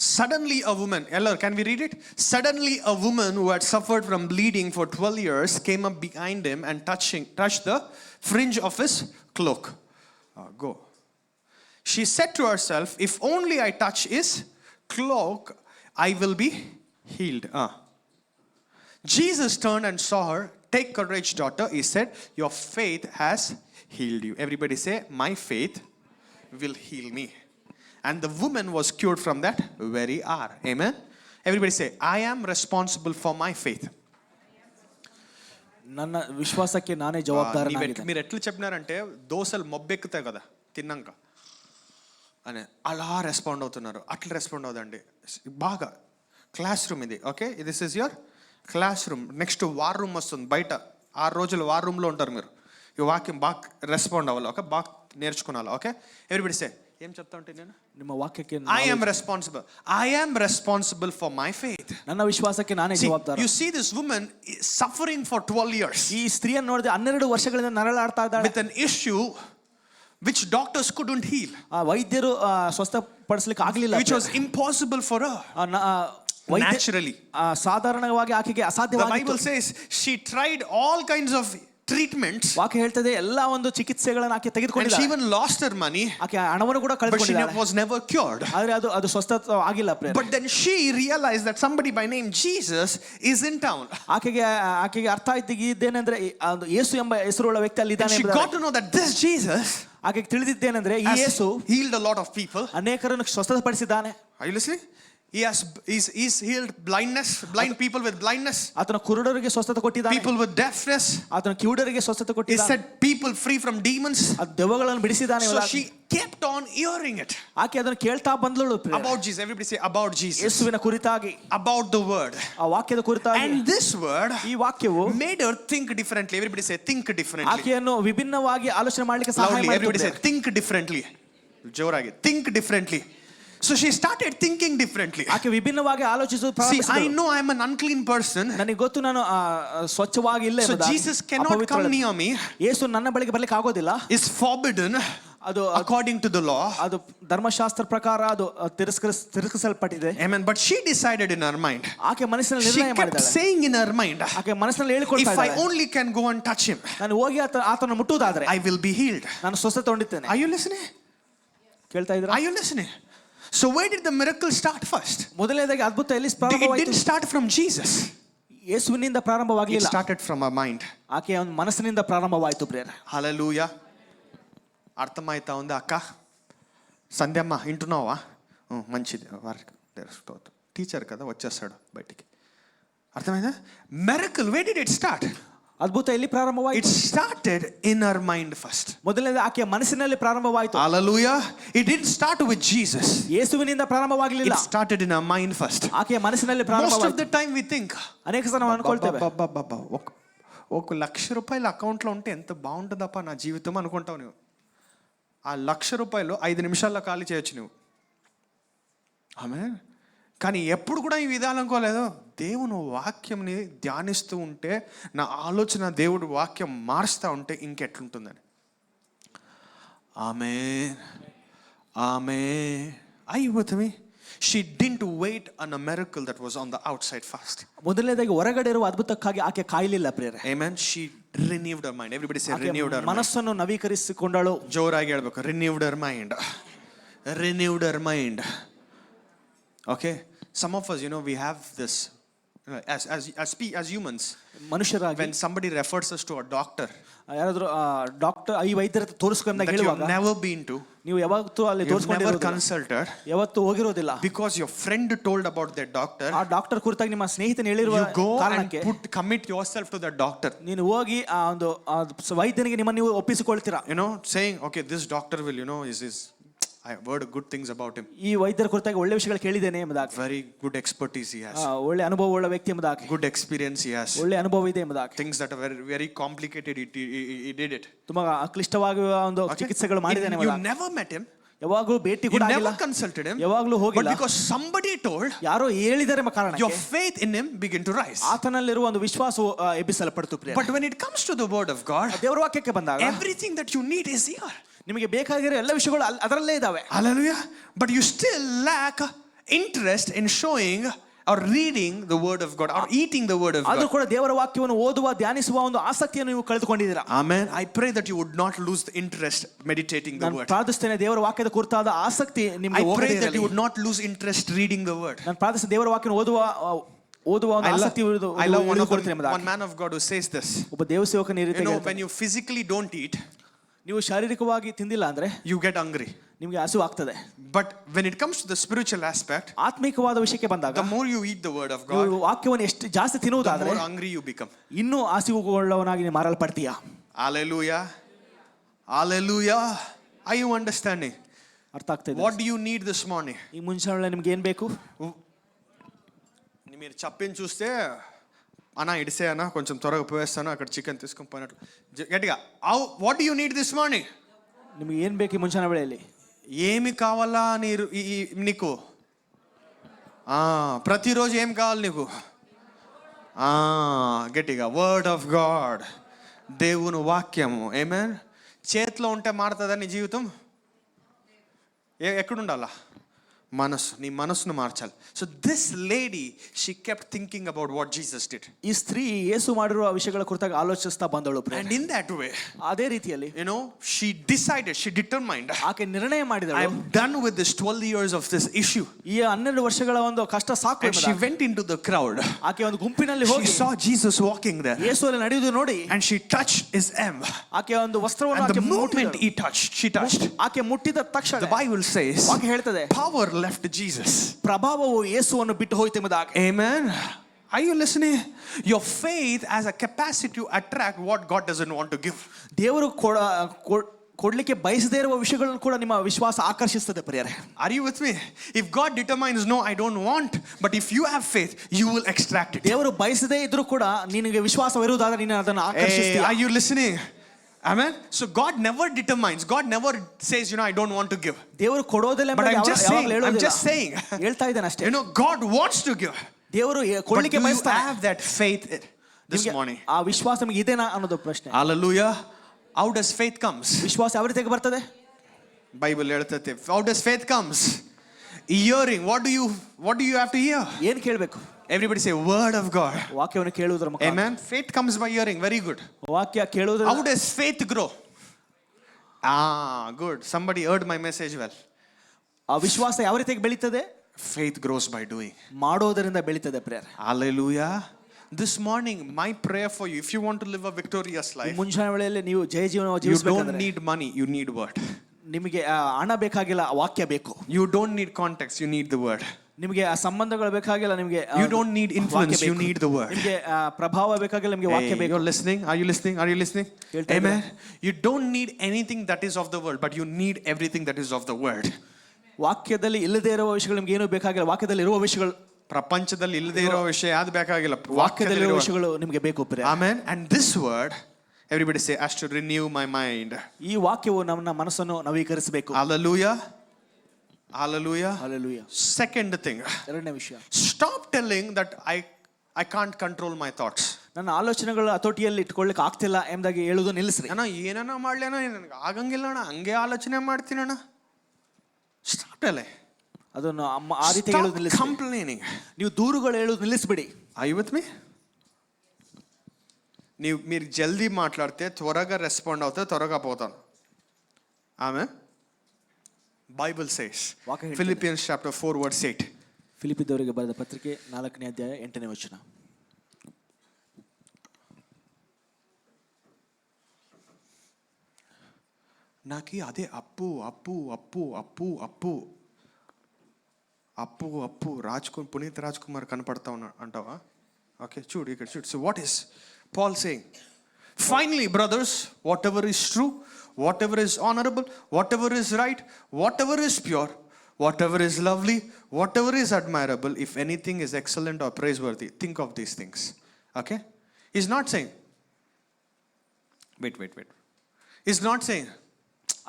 Suddenly a woman, can we read it? Suddenly a woman who had suffered from bleeding for 12 years came up behind him and touched the fringe of his cloak. Go. She said to herself, if only I touch his cloak, I will be healed. Jesus turned and saw her. Take courage, daughter, he said, your faith has healed you. Everybody say, my faith will heal me. And the woman was cured from that very hour. Amen. Everybody say, I am responsible for my faith. ನನ್ನ ವಿಶ್ವಾಸಕ್ಕೆ ನಾನೇ ಜವಾಬ್ದಾರನಾಗಿದ್ದೇನೆ. మీరు ఎట్లా చెప్పినారంటే దోసలు మొబ్బెక్కుతాయి కదా తిన్నాక అని అలా రెస్పాండ్ అవుతున్నారు. అట్లా రెస్పాండ్ అవుదండి బాగా. క్లాస్ రూమ్ ఇది. Okay, this is your class room. Next war room వస్తుంది బయట. 6 రోజులు వార్ రూమ్లో ఉంటారు మీరు. ఈ వాక్యం బాగా రెస్పాండ్ అవ్వాలి. ఓకే, బాగా నేర్చుకోవాలి. ఓకే, ఎవ్రీబడి సే, ఏం చెప్తా ఉంటే నేను ನಿಮ್ಮ ವಾಕ್ಯಕ್ಕೆ I am responsible for my faith. ನನ್ನ ವಿಶ್ವಾಸಕ್ಕೆ ನಾನೇ ಜವಾಬ್ದಾರ. You see this woman suffering for 12 years. ಈ ಸ್ತ್ರೀಯನ್ನು ನೋಡಿದ್ರೆ 12 ವರ್ಷಗಳಿಂದ ನರಳಾಡ್ತಾ ಇದ್ದಾಳೆ. With an issue which doctors couldn't heal. ವೈದ್ಯರು ಸ್ವಸ್ಥಪಡಿಸಲಿಕ್ಕೆ ಆಗಲಿಲ್ಲ. Which was impossible for her. Naturally. ಸಾಧಾರಣವಾಗಿ ಆಕೆಗೆ ಅಸಾಧ್ಯವಾಗಿತ್ತು. The Bible says she tried all kinds of treatments. ವಾಕ್ಯ ಹೇಳ್ತದೆ ಎಲ್ಲ ಒಂದು ಚಿಕಿತ್ಸೆಗಳನ್ನು ಆಕೆ ತೆಗೆದುಕೊಂಡಿದ್ದಾಳೆ. And she even lost her money. ಆಕೆ ಹಣವನ್ನು ಕೂಡ ಕಳೆದುಕೊಂಡಿದ್ದಾಳೆ. But she was never cured. ಆದರೆ ಅದು ಸ್ವಸ್ಥ ಆಗಿಲ್ಲ ಪ್ರೇರೆ. But then she realized that somebody by name Jesus is in town. ಆಕೆಗೆ ಅರ್ಥ ಇದ್ದೇನೆಂದ್ರೆ ಯೇಸು ಎಂಬ ಹೆಸರುಳ್ಳ ವ್ಯಕ್ತಿ ಅಲ್ಲಿ ಇದ್ದಾನೆ ಎಂಬುದಾಗಿ. She got to know that this Jesus, ಆಕೆಗೆ ತಿಳಿದಿದ್ದೇನೆಂದ್ರೆ ಈ ಯೇಸು healed a lot of people. ಅನೇಕರನ್ನು ಸ್ವಸ್ಥಪಡಿಸಿದ್ದಾನೆ. Are you listening? He's healed blind people with blindness. ಆತನ ಕುರುಡರಿಗೆ ಸ್ವಸ್ಥತೆ ಕೊಟ್ಟಿದ್ದಾನೆ. People with deafness. ಆತನ ಕಿವುಡರಿಗೆ ಸ್ವಸ್ಥತೆ ಕೊಟ್ಟಿದ್ದಾನೆ. He set people free from demons. ದೆವ್ವಗಳನ್ನು ಬಿಡಿಸಿದ್ದಾನೆ. So she kept on hearing it. ಆಕೆ ಅದನ್ನು ಕೇಳ್ತಾ ಬಂದಳು. About Jesus. Everybody say about Jesus. ಯೇಸುವಿನ ಕುರಿತಾಗಿ. About the word. ಆ ವಾಕ್ಯದ ಕುರಿತಾಗಿ. And this word, ಈ ವಾಕ್ಯವು made her think differently. Everybody say think differently. ಆಕೆಯನ್ನು ವಿಭಿನ್ನವಾಗಿ ಆಲೋಚನೆ ಮಾಡಲಿಕ್ಕೆ ಸಹಾಯ ಮಾಡಿತು. Everybody say think differently. ಜೋರಾಗಿ think differently. So she started thinking differently. ಆಕೆ ವಿಭಿನ್ನವಾಗಿ ಆಲೋಚಿಸುವುದು ಪ್ರಾರಂಭಿಸಿದಳು. See, I know I am an unclean person. ನನಗೆ ಗೊತ್ತು ನಾನು ಸ್ವಚ್ಛವಾಗಿ ಇಲ್ಲ ಎಂಬುದಾಗಿ. So Jesus cannot come near me. ಯೇಸು ನನ್ನ ಬಳಿಗೆ ಬರಲಿಕ್ಕೆ ಆಗೋದಿಲ್ಲ. Is forbidden. ಅದು according to the law. ಅದು ಧರ್ಮಶಾಸ್ತ್ರ ಪ್ರಕಾರ ಅದು ತಿರಸ್ಕರಿಸಲ್ಪಟ್ಟಿದೆ. Amen. But she decided in her mind. ಆಕೆ ಮನಸ್ಸಿನಲ್ಲಿ ನಿರ್ಣಯ ಮಾಡಿದಳು. She kept saying in her mind. ಆಕೆ ಮನಸ್ಸಿನಲ್ಲಿ ಹೇಳಿಕೊಳ್ತಾ ಇದ್ದಾಳೆ. If I only can go and touch him. ನಾನು ಹೋಗಿ ಆತನ ಮುಟ್ಟುವುದಾದರೆ I will be healed. ನಾನು ಸ್ವಸ್ಥತೆ ಹೊಂದುತ್ತೇನೆ. Are you listening? ಕೇಳ್ತಾ ಇದ್ದೀರಾ? Are you listening? So where did the miracle start first? ಮೊದಲನೇದಾಗಿ ಅದ್ಭುತ ಎಲ್ಲಿ ಪ್ರಾರಂಭವಾಯಿತು? It didn't start from Jesus. ಯೇಸುವಿನಿಂದ ಪ್ರಾರಂಭವಾಗಲಿಲ್ಲ. It started from her mind. ಆಕೆಯ ಮನಸ್ಸಿನಿಂದ ಪ್ರಾರಂಭವಾಯಿತು ಪ್ರೇರೆ. Hallelujah. అర్థమైతా ఉంది అక్క? సంధ్యమ్మ వింటున్నావా? మంచిది. టీచర్ కదా వచ్చేస్తాడు బయటికి. అర్థమైందా? Miracle, where did it start? ಅದ್ಭುತ ಎಲ್ಲಿ ಪ್ರಾರಂಭವಾಯಿತು? It started in her mind first. ಮೊದಲನೇದು ಆಕೆಯ ಮನಸ್ಸಿನಲ್ಲಿ ಪ್ರಾರಂಭವಾಯಿತು. Hallelujah. It didn't start with Jesus. ಯೇಸುವಿನಿಂದ ಪ್ರಾರಂಭವಾಗಲಿಲ್ಲ. It started in her mind first. ಆಕೆಯ ಮನಸ್ಸಿನಲ್ಲಿ ಪ್ರಾರಂಭವಾಯಿತು. Most of the time we think, ಅನೇಕ ಸಲ ನಾವು ಅನ್ಕೊಳ್ತೇವೆ, ₹1,00,000 ಅಕೌಂట్లో ఉంటే ఎంత బాగుంటుందప్ప నా జీవితం అనుకుంటావు నువ్వు. ఆ ₹1,00,000 5 నిమిషాల్లో ఖాళీ చేయొచ్చు నువ్వు. ఆమేన్. కానీ ఎప్పుడు కూడా ఈ విధానం అనుకోలేదు. దేవుని వాక్యంని ధ్యానిస్తూ ఉంటే నా ఆలోచన దేవుడు వాక్యం మారుస్తూ ఉంటే ఇంకెట్లుంటుందని. ఆమేన్, ఆమేన్. Are you with me? She didn't wait on a miracle that was on the outside first. ಮೊದಲನೇದಾಗಿ ಹೊರಗಡೆ ಇರುವ ಅದ್ಭುತಕ್ಕಾಗಿ ಆಕೆ ಕಾಯಲಿಲ್ಲ ಪ್ರೇರೆ. Amen. She renewed her mind. Everybody say renewed her mind. ಮನಸ್ಸನ್ನು ನವೀಕರಿಸಿಕೊಂಡಳು. ಜೋರಾಗಿ ಹೇಳಬೇಕು, renewed her mind. Renewed her mind. Okay. Some of us, we have this, as humans, ಮನುಷ್ಯರಾಗಿ when somebody refers us to a doctor ಯಾರಾದ್ರೂ doctor ಈ ವೈದ್ಯರ ತೋರಿಸ್ಕೊಂಡಾಗ that you have ಹೇಳುವಾಗ never been to, ನೀವು ಯಾವತ್ತೂ ಅಲ್ಲಿ you've never ತೋರಿಸ್ಕೊಂಡಿರೋದಿಲ್ಲ, consulted, ಯಾವತ್ತೂ ಹೋಗಿರೋದಿಲ್ಲ, because your friend told about that doctor, ಆ ಡಾಕ್ಟರ್ ಕುರಿತಾಗಿ ನಿಮ್ಮ ಸ್ನೇಹಿತನು ಹೇಳಿರುವ you go and ಕಾರಣಕ್ಕೆ commit yourself to that doctor, ನೀನು ಹೋಗಿ ಆ ಒಂದು ವೈದ್ಯನಿಗೆ ನಿಮ್ಮನ್ನು ನೀವು ಒಪ್ಪಿಸಿಕೊಳ್ತೀರಾ, saying, okay, this doctor will, I have heard good things about him, ಈ ವೈದ್ಯರ ಕುರಿತಾಗಿ ಒಳ್ಳೆ ವಿಷಯಗಳು ಕೇಳಿದ್ದೇನೆ ಎಂಬುದಾಗಿ, very good expertise he has, ಒಳ್ಳೆ ಅನುಭವ ಉಳ್ಳ ವ್ಯಕ್ತಿ ಎಂಬುದಾಗಿ, good experience he has, ಒಳ್ಳೆ ಅನುಭವ ಇದೆ ಎಂಬುದಾಗಿ, things that are very, very complicated, he did it. ತುಂಬಾ ಕ್ಲಿಷ್ಟವಾಗಿರುವ ಒಂದು ಚಿಕಿತ್ಸೆಗಳು ಮಾಡಿದ್ದಾನೆ You ಎಂಬುದಾಗಿ. never met him, ಯಾವಾಗಲೂ ಭೇಟಿ you ಕೂಡ never ಆಗಿಲ್ಲ, consulted him, ಯಾವಾಗಲೂ but ಹೋಗಿಲ್ಲ, because somebody told, ಯಾರೋ ಹೇಳಿದರೆ ಎಂಬ your ಕಾರಣಕ್ಕೆ faith in him begin to rise. ಆತನಲ್ಲಿರುವ ಒಂದು ವಿಶ್ವಾಸವು ಎಬ್ಬಿಸಲ್ಪಡ್ತು ಪ್ರಿಯ. But when it comes to the word of God, ದೇವರ ವಾಕ್ಯಕ್ಕೆ ಬಂದಾಗ everything that you need is here. ನಿಮಗೆ ಬೇಕಾಗಿರೋ ಎಲ್ಲ ವಿಷಯಗಳು ಅದರಲ್ಲೇ ಇದಾವೆ. Hallelujah. But you still lack interest in showing or reading the word of God or eating the word of ಆದರೂ God. ಕೂಡ ದೇವರ ವಾಕ್ಯವನ್ನು ಓದುವ ಧ್ಯಾನಿಸುವ ಒಂದು ಆಸಕ್ತಿಯನ್ನು ನೀವು ಕಳೆದುಕೊಂಡಿದ್ದೀರಾ. Amen. I pray that you would not lose the interest meditating the ನಾನು word. ಪ್ರಾರ್ಥಿಸ್ತೇನೆ ದೇವರ ವಾಕ್ಯದ ಕುರಿತಾದ ಆಸಕ್ತಿ I ನಿಮಗೆ pray ಹೋಗದೇ that ಇರಲಿ. you would not lose interest reading the word. ನಾನು ಪ್ರಾರ್ಥಿಸ್ತೇನೆ ದೇವರ ವಾಕ್ಯವನ್ನು ಓದುವ ಒಂದು ಆಸಕ್ತಿ I love one man of God who says this. ಒಬ್ಬ ದೇವ ಸೇವಕನ ಈ ರೀತಿ When you physically don't eat, ನೀವು ಶಾರೀರಿಕವಾಗಿ ತಿಂದಿಲ್ಲ ಅಂದ್ರೆ you get hungry. ನಿಮಗೆ ಹಸಿವು ಆಗ್ತದೆ. But when it comes to the spiritual aspect, ಆತ್ಮಿಕವಾದ ವಿಷಯಕ್ಕೆ ಬಂದಾಗ the more you eat the word of God, ನೀವು ವಾಕ್ಯವನ್ನು ಎಷ್ಟು ಜಾಸ್ತಿ the ತಿನ್ನುವುದಾದ್ರೆ more hungry you become. ಇನ್ನೂ ಹಸಿವುಗೊಳ್ಳವನಾಗಿ ನೀವು ಮಾರಲ್ಪಡ್ತೀಯಾ. Hallelujah. Hallelujah. Are you understanding? ಅರ್ಥ ಆಗ್ತಾ ಇದೆ? What do you need this morning? ಈ ಮುಂಚೆ ನಿಮ್ಗೆ ಏನ್ ಬೇಕು? మీరు చప్పిని చూస్తే అన్న ఇడిసే అన్న కొంచెం త్వరగా పోయేస్తాను అక్కడ చికెన్ తీసుకొని పోయినట్లు గట్టిగా what do you need this morning? ನಿಮಗೆ ಏನ್ ಬೇಕು ಈ ಮುಂಚಾನ ವೇಳೆಯಲ್ಲಿ? ఏమి కావాలా నీకు? ప్రతిరోజు ఏం కావాలి నీకు? గట్టిగా వర్డ్ ఆఫ్ గాడ్, దేవుని వాక్యము. ఆమేన్. చేతిలో ఉంటే మారుతుందా నీ జీవితం? ఎక్కడుండాలా? మనసు, నీ మనసును మార్చాలి. So this lady she kept thinking about what Jesus did. ಈ ಸ್ತ್ರೀ ಯೇಸು ಮಾಡಿರುವ ವಿಷಯಗಳ ಕುರಿತಾಗಿ ಆಲೋಚಿಸ್ತಾ ಬಂದಳು. And in that way, ಅದೇ ರೀತಿಯಲ್ಲಿ she decided, she determined, ಆಕೆ ನಿರ್ಣಯ ಮಾಡಿದಳು, I am done with this 12 years of this issue. ಈ 12 ವರ್ಷಗಳ ಒಂದು ಕಷ್ಟ ಸಾಕು. And she went into the crowd. ಆಕೆ ಒಂದು ಗುಂಪಿನಲ್ಲಿ ಹೋಗಿ She saw Jesus walking there. ಯೇಸು ಅಲ್ಲಿ ನಡೆಯುವುದು ನೋಡಿ, And she touched his hem. ಆಕೆ ಒಂದು ವಸ್ತ್ರವನ್ನು And the ಆಕೆ moment she touched, ಆಕೆ ಮುಟ್ಟಿದ ತಕ್ಷಣ the Bible says, ವಾಕ್ಯ ಹೇಳ್ತದೆ, power left Jesus. ಪ್ರಭಾವವು ಯೇಸುವನ್ನು ಬಿಟ್ಟು ಹೋಯಿತು ಎಂಬುದಾಗಿ. Amen. Are you listening? Your faith has a capacity to attract what God doesn't want to give. ದೇವರು ಕೊಡ್ಲಿಕ್ಕೆ ಬಯಸದೇ ಇರುವ ವಿಷಯಗಳನ್ನು ಕೂಡ ನಿಮ್ಮ ವಿಶ್ವಾಸ ಆಕರ್ಷಿಸುತ್ತದೆ ಪ್ರಿಯರೇ. Are you with me? If God determines no, I don't want, but if you have faith, you will extract it. ದೇವರು ಬಯಸದೇ ಇದ್ರೂ ಕೂಡ ನಿನಗೆ ವಿಶ್ವಾಸವಿರುವುದಾದರೆ ನೀನು ಅದನ್ನು ಆಕರ್ಷಿಸ್ತೀಯ. Are you listening? Amen. So God never determines. God never says, I don't want to give. ದೇವರು ಕೊಡೋದಿಲ್ಲ But I'm just saying. ಹೇಳ್ತಾ ಇದ್ದಾನೆ ಅಷ್ಟೇ. God wants to give. ದೇವರು ಕೊಡ್ಲಿಕ್ಕೆ ಬಯಸ್ತಾನೆ. Have that faith this morning. ಆ ವಿಶ್ವಾಸ ನಿಮಗೆ ಇದೆನಾ ಅನ್ನೋದು ಪ್ರಶ್ನೆ. Hallelujah. How does faith comes? ವಿಶ್ವಾಸ ಯಾವ ರೀತಿಯಾಗಿ ಬರ್ತದೆ? Bible ಹೇಳ್ತದೆ. How does faith comes? Hearing. What do you have to hear? ಏನು ಕೇಳಬೇಕು? Everybody say word of God. ವಾಕ್ಯವನ್ನು ಕೇಳುವುದರ ಮುಖಾಂತರ. Amen. Faith comes by hearing. Very good. ವಾಕ್ಯ ಕೇಳುವುದರ. How does faith grow? Good. Somebody heard my message well. ಆ ವಿಶ್ವಾಸ ಯಾವ ರೀತಿಯಾಗಿ ಬೆಳೀತದೆ? Faith grows by doing. ಮಾಡೋದರಿಂದ ಬೆಳೀತದೆ prayer. Hallelujah. This morning my prayer for you, if you want to live a victorious life, ಮುಂಜಾನೆ ವೇಳೆಯಲ್ಲಿ ನೀವು ಜಯ ಜೀವನ you ಜೀವಿಸಬೇಕಂದ್ರೆ don't need money, you need word. ನಿಮಗೆ ಹಣ ಬೇಕಾಗಿಲ್ಲ, ವಾಕ್ಯ ಬೇಕು. You don't need context, you need the word. ನಿಮಗೆ ಆ ಸಂಬಂಧಗಳು ಬೇಕಾಗಿಲ್ಲ, ನಿಮಗೆ you don't need influence, you need the word. ನಿಮಗೆ ಪ್ರಭಾವ ಬೇಕಾಗಿಲ್ಲ, ನಿಮಗೆ ವಾಕ್ಯ ಬೇಕು. You're listening? Are you listening? Are you listening? Amen. You don't need anything that is of the world, but you need everything that is of the word. ವಾಕ್ಯದಲ್ಲಿ ಇಲ್ಲದೆ ಇರುವ ವಿಷಯಗಳು ನಿಮಗೆ ಏನು ಬೇಕಾಗಿಲ್ಲ, ವಾಕ್ಯದಲ್ಲಿ ಇರುವ ವಿಷಯಗಳು. ಪ್ರಪಂಚದಲ್ಲಿ ಇಲ್ಲದೆ ಇರೋ ವಿಷಯ ಯಾವುದು ಬೇಕಾಗಿಲ್ಲ, ವಾಕ್ಯದಲ್ಲಿ ಇರುವ ವಿಷಯಗಳು ನಿಮಗೆ ಬೇಕು ಪ್ರಿಯ. Amen. And this word, everybody say, has to renew my mind. ಈ ವಾಕ್ಯವು ನಮ್ಮ ಮನಸ್ಸನ್ನು ನವೀಕರಿಸಬೇಕು. Hallelujah. Hallelujah. Hallelujah. Second thing, ಎರಡನೇ ವಿಷಯ, stop telling that I can't control my thoughts. ನನ್ನ ಆಲೋಚನೆಗಳ ಹತೋಟಿಯಲ್ಲಿ ಇಟ್ಕೊಳ್ಳಿಕ್ಕೆ ಆಗ್ತಿಲ್ಲ ಎಂಬುದಾಗಿ ಹೇಳುವುದು ನಿಲ್ಲಿಸ್ರಿ. ಅಣ್ಣ ಏನನ್ನ ಮಾಡ್ಲಿ ಅಣ್ಣ, ನನಗೆ ಆಗಂಗಿಲ್ಲ ಅಣ್ಣ, ಹಂಗೆ ಆಲೋಚನೆ ಮಾಡ್ತೀನಿ ಅಣ್ಣ. Stop telling. ಅದನ್ನು ಆ ರೀತಿ ಹೇಳುವುದು ನಿಲ್ಲಿಸಿ. Complaining. ನೀವು ದೂರುಗಳು ಹೇಳುವುದು ನಿಲ್ಲಿಸಬೇಡಿ. Are you with me? మీరు జల్దీ మాట్లాడితే త్వరగా రెస్పాండ్ అవుతే త్వరగా పోతాను. ఆమె Bible says, Philippians chapter 4 verse 8. ಫಿಲಿಪ್ಪಿದವರಿಗೆ ಬರೆದ ಪತ್ರಿಕೆ 4ನೇ ಅಧ್ಯಾಯ 8ನೇ ವಚನ. నాకి అదే అప్పు అప్పు అప్పు అప్పు అప్పు అప్పు అప్పు పునీత్ రాజ్ కుమార్ కనపడతా ఉన్నా అంటావా? ఓకే, చూడు ఇక్కడ చూడు. So what is Paul saying? Finally brothers, whatever is true, whatever is honourable, whatever is right, whatever is pure, whatever is lovely, whatever is admirable, if anything is excellent or praiseworthy, think of these things. Okay, is not saying wait is not saying